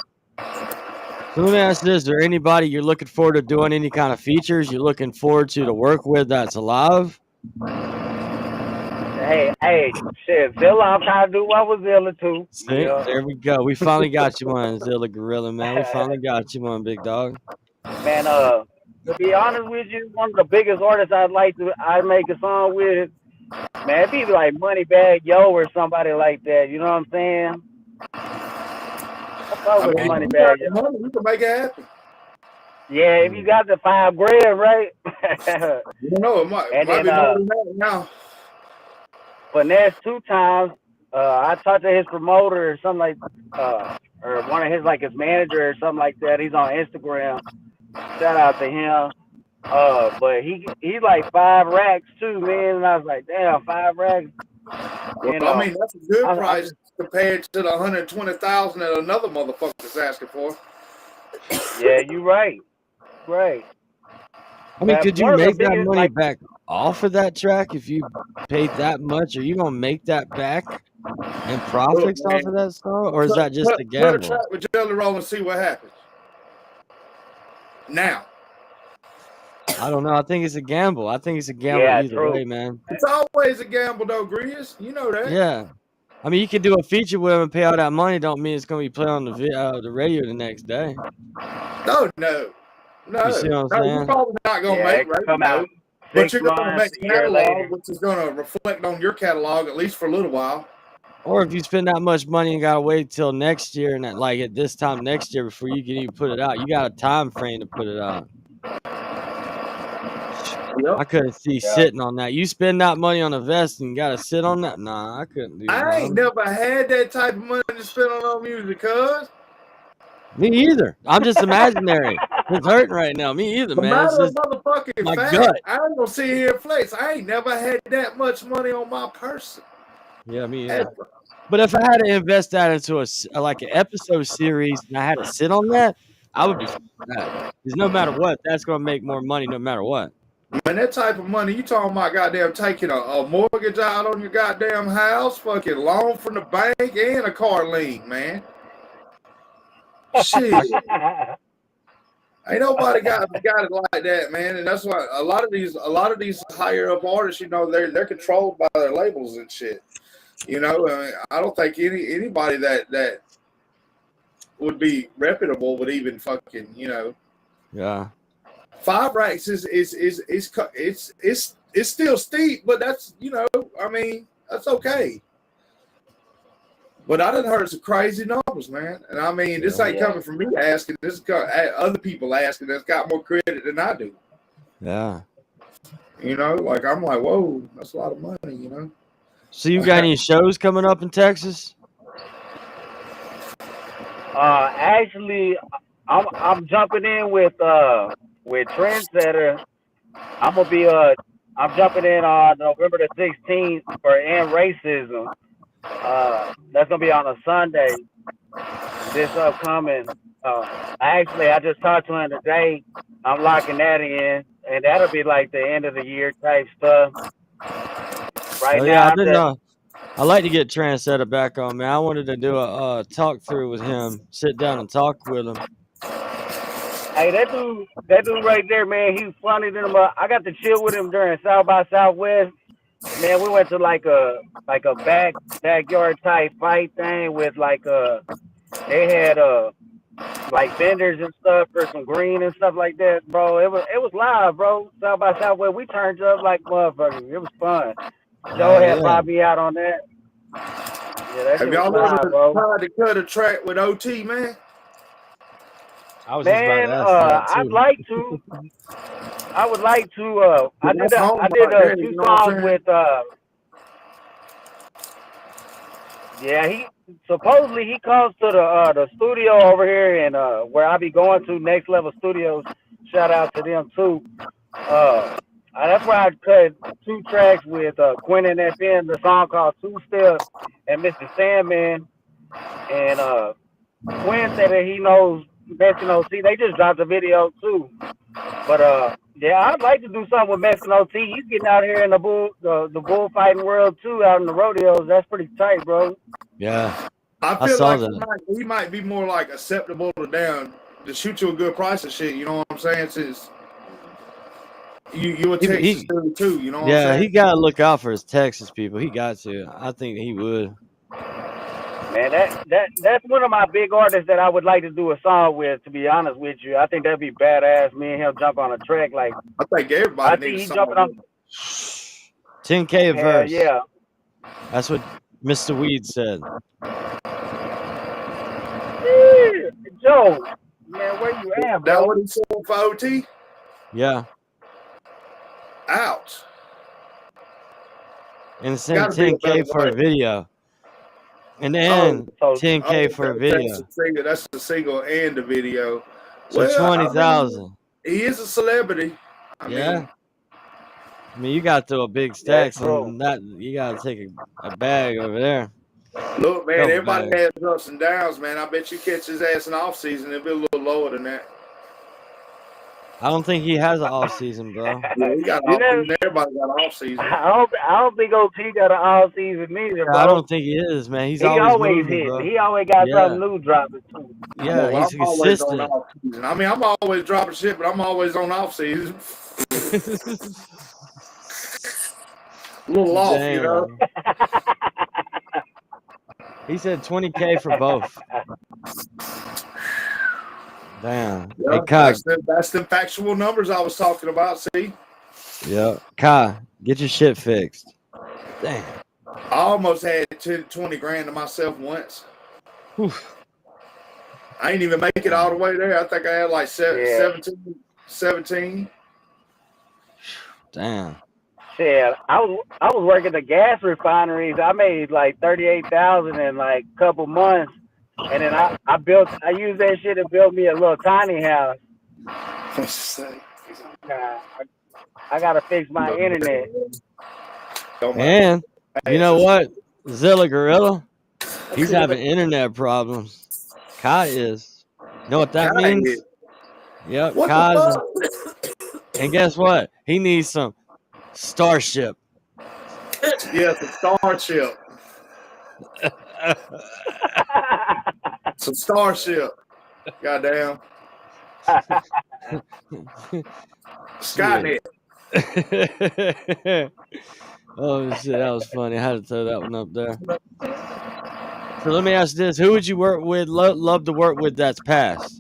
So let me ask this: is there anybody you're looking forward to doing any kind of features? You're looking forward to work with that's alive? Hey, shit, Zilla, I'm trying to do one with Zilla too. See, yeah. There we go. We finally got you one, Zilla Gorilla, man. We finally got you one, big dog. Man, to be honest with you, one of the biggest artists I'd make a song with, man, it'd be like Moneybag Yo or somebody like that. You know what I'm saying? Moneybag Yo. You can make it happen. Yeah, if you got the $5,000, right? You know, it might be more than that now. But next 2 times, I talked to his promoter or something like, or one of his his manager or something like that. He's on Instagram. Shout out to him. But he's like 5 racks too, man. And I was like, damn, 5 racks. Well, I mean, that's a good price compared to the $120,000 that another motherfucker is asking for. Yeah, you're right. Right. I mean, could you make that money back off of that track if you paid that much? Are you gonna make that back and profits off of that song, or is that just a gamble? Put a track with Jelly Roll and see what happens. Now. I don't know. I think it's a gamble. Either way, man. It's always a gamble, though, Grease. You know that. Yeah. I mean, you can do a feature with him and pay all that money. Don't mean it's gonna be played on the radio the next day. No. You see what I'm saying? You're probably not gonna make right. But you're gonna make catalog, which is gonna reflect on your catalog at least for a little while. Or if you spend that much money and gotta wait till next year, and at this time next year before you can even put it out, you got a time frame to put it out. Yep. I couldn't see sitting on that. You spend that money on a vest and gotta sit on that? Nah, I couldn't do that. I ain't never had that type of money to spend on no music, cuz. Me either. I'm just imaginary. It's hurting right now. Me either, man. It's just motherfucking my fact. gut. I ain't gonna sit here and flex. I ain't never had that much money on my person. Yeah, me either. But if I had to invest that into an episode series and I had to sit on that, I would be that. Because no matter what, that's gonna make more money no matter what. Man, that type of money, you talking about goddamn taking a mortgage out on your goddamn house, fucking loan from the bank, and a car lien, man. Shit. Ain't nobody got it like that, man. And that's why a lot of these higher up artists, you know, they're controlled by their labels and shit. You know, I don't think anybody that would be reputable would even fucking, you know. Yeah. 5 racks is still steep, but that's, you know, I mean, that's okay. But I done heard some crazy numbers, man. And I mean, this ain't coming from me asking. This is other people asking that's got more credit than I do. Yeah. You know, like I'm like, whoa, that's a lot of money, you know. So you got any shows coming up in Texas? Actually, I'm jumping in with Trendsetter. I'm gonna be I'm jumping in on November the 16th for End Racism. That's gonna be on a Sunday. This upcoming. I just talked to him today. I'm locking that in, and that'll be like the end of the year type stuff. Right now, I like to get Trendsetter back on, man. I wanted to do a talk through with him, sit down and talk with him. Hey, that dude right there, man, he's funny than him. I got to chill with him during South by Southwest. Man, we went to like a backyard type fight thing with they had like vendors and stuff for some green and stuff like that, bro. It was live, bro. South by Southwest, we turned up like motherfuckers. It was fun. Joe had brought me out on that. Yeah, that have shit y'all was live, ever bro. tried to cut a track with OT, man? I was just about to ask that too. I'd like to. I would like to. I did 2 songs with. Yeah, he supposedly he comes to the studio over here and where I be going to, Next Level Studios. Shout out to them too. That's where I cut 2 tracks with Quentin FM, the song called 2 Step, and Mr. Sandman. And Quinn said that he knows Mexican OT. They just dropped a video too. But yeah, I'd like to do something with Mexican OT. He's getting out here in the bullfighting world too, out in the rodeos. That's pretty tight, bro. Yeah. I feel like he might be more like acceptable to shoot you a good price of shit, you know what I'm saying? Since you a Texas dude too, you know what I'm saying? Yeah, he gotta look out for his Texas people. He got to. I think he would. Man, that's one of my big artists that I would like to do a song with, to be honest with you. I think that'd be badass. Me and him jump on a track like I think everybody needs a song. 10K a verse. Yeah. That's what Mr. Weed said. Yeah, Joe, man, where you at, bro? That what he said for OT? Yeah. Ouch. And send 10K for a video. And then 10K for a video. That's the single and the video. So 20,000. He is a celebrity. I mean, you got to throw a big stack, and you got to take a bag over there. Look, man, everybody has ups and downs, man. I bet you catch his ass in off season, it'll be a little lower than that. I don't think he has an off season, bro. Yeah, he got everybody got an off season. I don't think OT got an off season either, bro. I don't think he is, man. He always moving, bro. He always got something new dropping too. Yeah, he's consistent. I mean, I'm always dropping shit, but I'm always on off season. A little off, you know. He said 20K for both. Damn. Yeah, hey, that's the factual numbers I was talking about, see? Yeah. Kai, get your shit fixed. Damn. I almost had 20 grand to myself once. Whew. I didn't even make it all the way there. I think I had like 17. Damn. Yeah, I was working the gas refineries. I made like 38,000 in like a couple months. And then I used that shit to build me a little tiny house. I gotta fix my internet. And you know what? Zilla Gorilla, he's having internet problems. Kai is. You know what that means? Yep, Kai's And guess what? He needs some Starship. Yeah, some Starship. Some Starship. Goddamn. Skynet. Oh shit, that was funny. I had to throw that one up there. So let me ask this: who would you work with? Love to work with that's passed.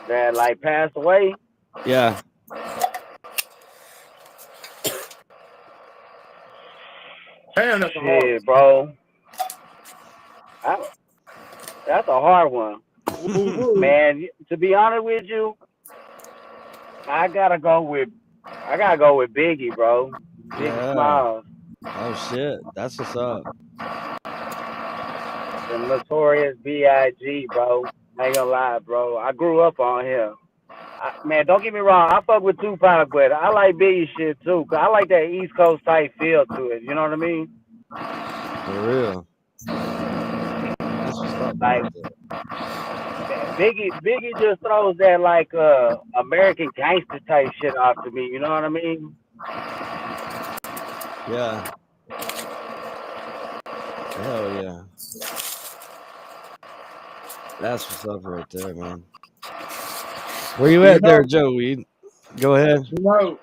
That like passed away. Yeah. Damn, that's a hard one. Shit, bro. That's a hard one. Man, to be honest with you, I gotta go with Biggie, bro. Biggie Smiles. Oh shit, that's what's up. The Notorious B.I.G., bro. I ain't gonna lie, bro. I grew up on him. Man, don't get me wrong. I fuck with Tupac, but I like Biggie shit too. Cause I like that East Coast type feel to it. You know what I mean? For real. That's what's up. Like Biggie just throws that like American gangster type shit off to me. You know what I mean? Yeah. Hell yeah. That's what's up right there, man. Where you at there, Joey? Go ahead. You know,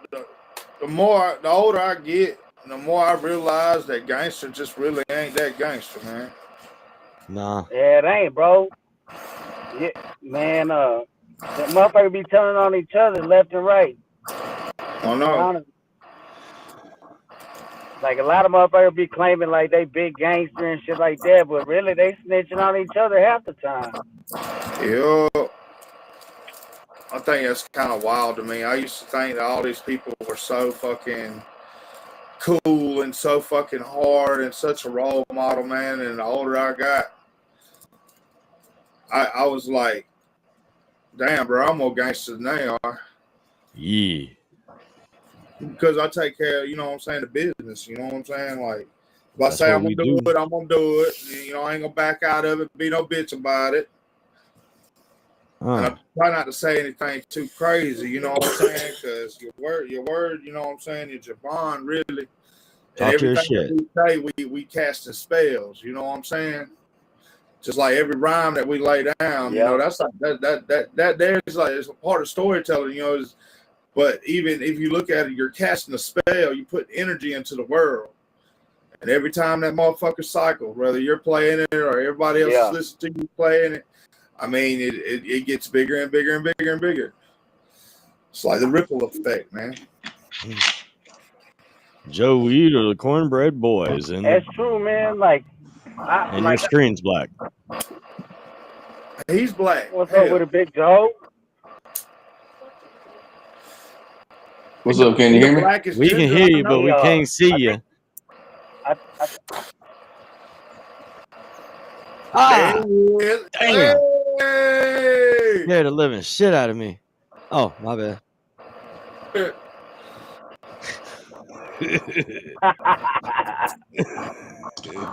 the older I get, the more I realize that gangster just really ain't that gangster, man. Nah. Yeah, it ain't, bro. Yeah, man, the motherfuckers be turning on each other left and right. I know. Like a lot of motherfuckers be claiming like they big gangster and shit like that, but really they snitching on each other half the time. Yeah. I think that's kind of wild to me. I used to think that all these people were so fucking cool and so fucking hard and such a role model, man. And the older I got, I was like, damn, bro, I'm more gangster than they are. Yeah. Because I take care of, you know what I'm saying, the business, you know what I'm saying? Like, if I That's say what I'm we going to do. do it, I'm going to do it. You know, I ain't going to back out of it, be no bitch about it. And I try not to say anything too crazy, you know what I'm saying? Because your word, you know what I'm saying, is your bond, really. And Talk your everything shit. that we say, we casting spells, you know what I'm saying? Just like every rhyme that we lay down, you know, that's like that there's like it's a part of storytelling, you know. But even if you look at it, you're casting a spell, you put energy into the world. And every time that motherfucker cycle, whether you're playing it or everybody else is listening to you playing it, I mean, it gets bigger and bigger and bigger and bigger. It's like the ripple effect, man. Joey or the Cornbread Boys. And that's true, man. Like, and your screen's black. He's black. What's up with a Big Joe? What's up? Can you hear me? We can hear you, but we can't see you. Damn. Hey! Scared the living shit out of me. Oh, my bad.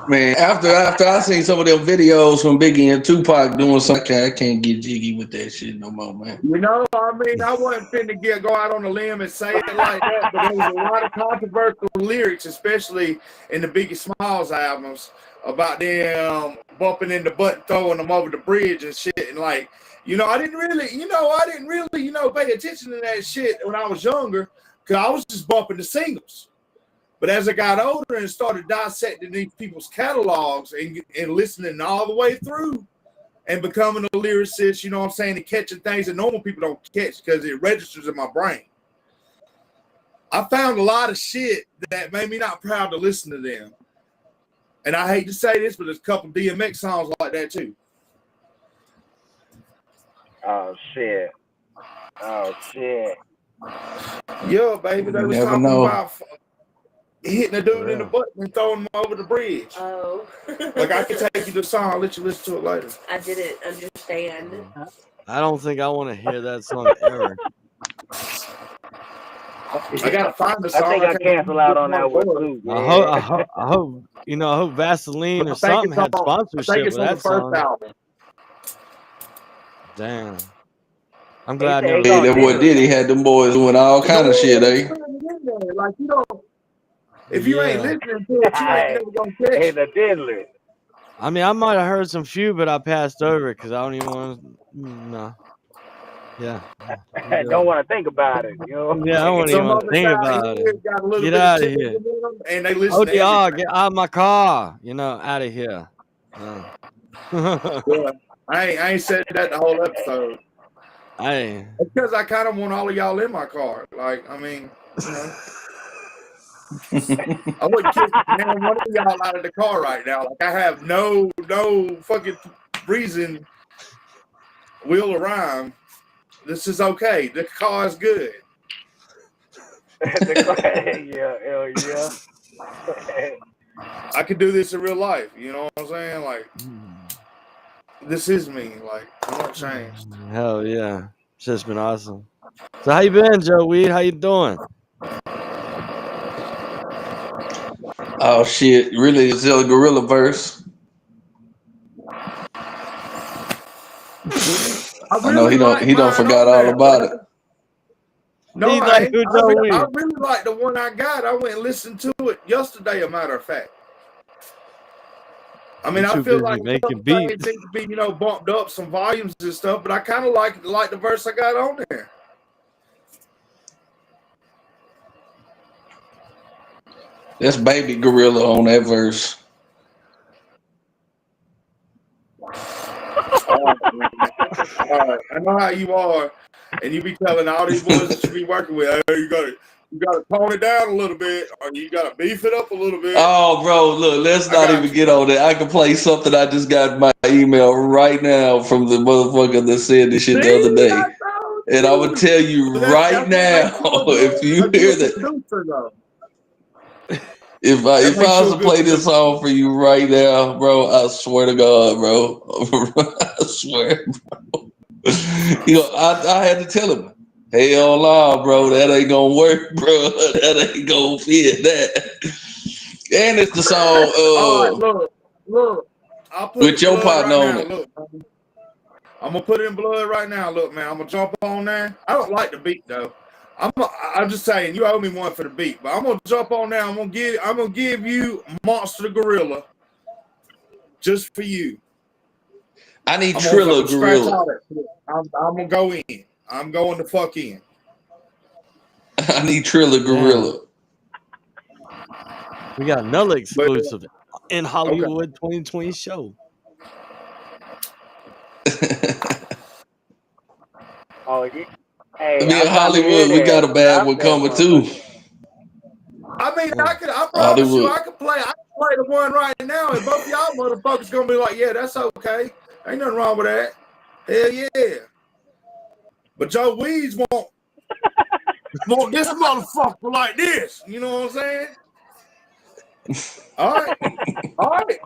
Man, after I seen some of them videos from Biggie and Tupac doing something, I can't get jiggy with that shit no more, man. You know, I mean, I wasn't finna go out on a limb and say it like that, but there was a lot of controversial lyrics, especially in the Biggie Smalls albums, about them bumping into butt and throwing them over the bridge and shit. And like, you know, I didn't really, pay attention to that shit when I was younger, because I was just bumping the singles. But as I got older and started dissecting these people's catalogs and listening all the way through and becoming a lyricist, you know what I'm saying, and catching things that normal people don't catch because it registers in my brain, I found a lot of shit that made me not proud to listen to them. And I hate to say this, but there's a couple DMX songs like that too. Oh, shit. Yeah, baby, they was talking about hitting a dude in the butt and throwing him over the bridge. Oh. Like, I can take you to the song. I'll let you listen to it later. I didn't understand. I don't think I want to hear that song ever. I gotta find the song. I think I cancel out on that one too. I hope I hope Vaseline or something had sponsorship with that song. Album. Damn. I'm glad He I said he never. Yeah, gonna that boy diddle did. it. He had them boys doing all kind of shit, eh? Like you know, if you ain't Yeah. listening to it, you ain't never gonna catch Hey, it. the diddler. I mean, I might have heard some few, but I passed over it because I don't even want to. No. Yeah. I'm good. Don't want to think about it. You know what Yeah, I I'm don't saying? even Some want of to us think out about here it. got a little Get bit of out of chicken here. in them, and they listen to ODR, everything. get out of my car. You know, out of here. Yeah, I ain't said that the whole episode. Hey. It's because I kind of want all of y'all in my car. Like, I mean, you know, I wouldn't kick man one of y'all out of the car right now. Like, I have no fucking reason. Wheel or rhyme. This is okay. The car is good. Yeah, hell yeah. I could do this in real life. You know what I'm saying? Like, this is me. Like, I'm not changed. Hell yeah. It's just been awesome. So how you been, Joe Weed? How you doing? Oh shit! Really, it's a gorilla verse. I know really he don't. like He don't mine forgot on all there. about it. No, He's I like, ain't. who Joe I Weed? really like the one I got. I went and listened to it yesterday, a matter of fact. I mean, You I too feel busy like a making couple things beats. need to be, bumped up some volumes and stuff, but I kind of like the verse I got on there. That's Baby Gorilla on that verse. All right. I know how you are, and you be telling all these boys that you be working with, hey, you gotta tone it down a little bit, or you gotta beef it up a little bit. Oh, bro, look, let's not even get on that. I can play something I just got in my email right now from the motherfucker that said this shit the other day. And I would tell you right now, if you hear that, if I was to play this song for you right now, bro, I swear to God, bro, I swear, bro. I had to tell him, hell no, bro, that ain't gonna work, bro. That ain't gonna fit that. And it's the song, all right, look. I'll put it with in your blood partner right on now. it. Look, I'm gonna put it in blood right now. Look, man, I'm gonna jump on there. I don't like the beat though. I'm just saying, you owe me one for the beat, but I'm gonna jump on there. I'm gonna give you Monster the Gorilla just for you. I need Triller Gorilla. I'm gonna go in. I'm going to fuck in. I need Triller Gorilla. We got another exclusive in Hollywood 2020 show. Oh, yeah. Hey, Me in I'm trying to hear Hollywood, we got a that. bad Drop one that coming too. motherfucker. I mean, I promise you, Hollywood. I can play the one right now, and both of y'all motherfuckers gonna be like, yeah, that's okay. Ain't nothing wrong with that. Hell yeah. But Joe Weeds want this motherfucker like this. You know what I'm saying? All right.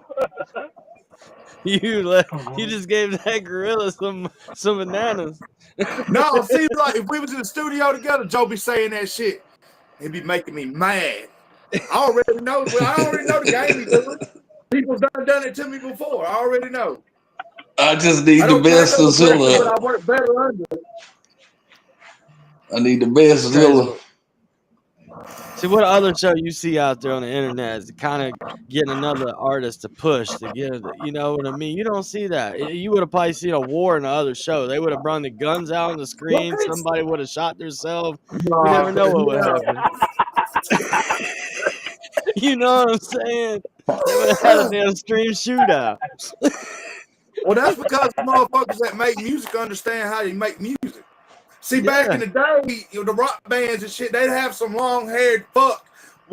You just gave that gorilla some bananas. No, see, like if we was in the studio together, Joe be saying that shit. He'd be making me mad. I already know the game he doing. People done it to me before. I already know. I just need the best But Zilla. I work better under. I need the best Zilla. See, what other show you see out there on the internet is kind of getting another artist to push to get, you know what I mean? You don't see that. You would have probably seen a war in the other show. They would have brought the guns out on the screen. Somebody would have shot themselves. You never know what would happen. You know what I'm saying? They would have had a damn stream shootout. Well, that's because the motherfuckers that make music understand how to make music. See, back in the day, the rock bands and shit, they'd have some long-haired fuck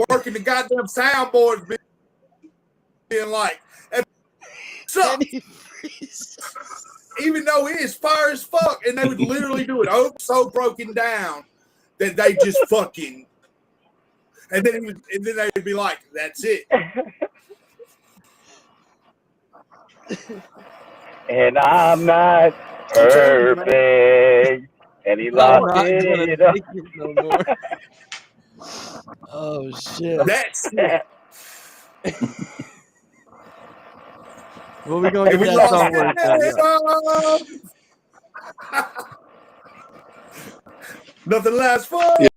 working the goddamn soundboards, being like, "Suck," even though it is fire as fuck, and they would literally do it so broken down that they just fucking, and then they'd be like, "That's it." And I'm not perfect. And he I'm locked not gonna it up. take it no more. Oh shit. That's it. Well, we gonna get that song worked out. Nothing lasts forever.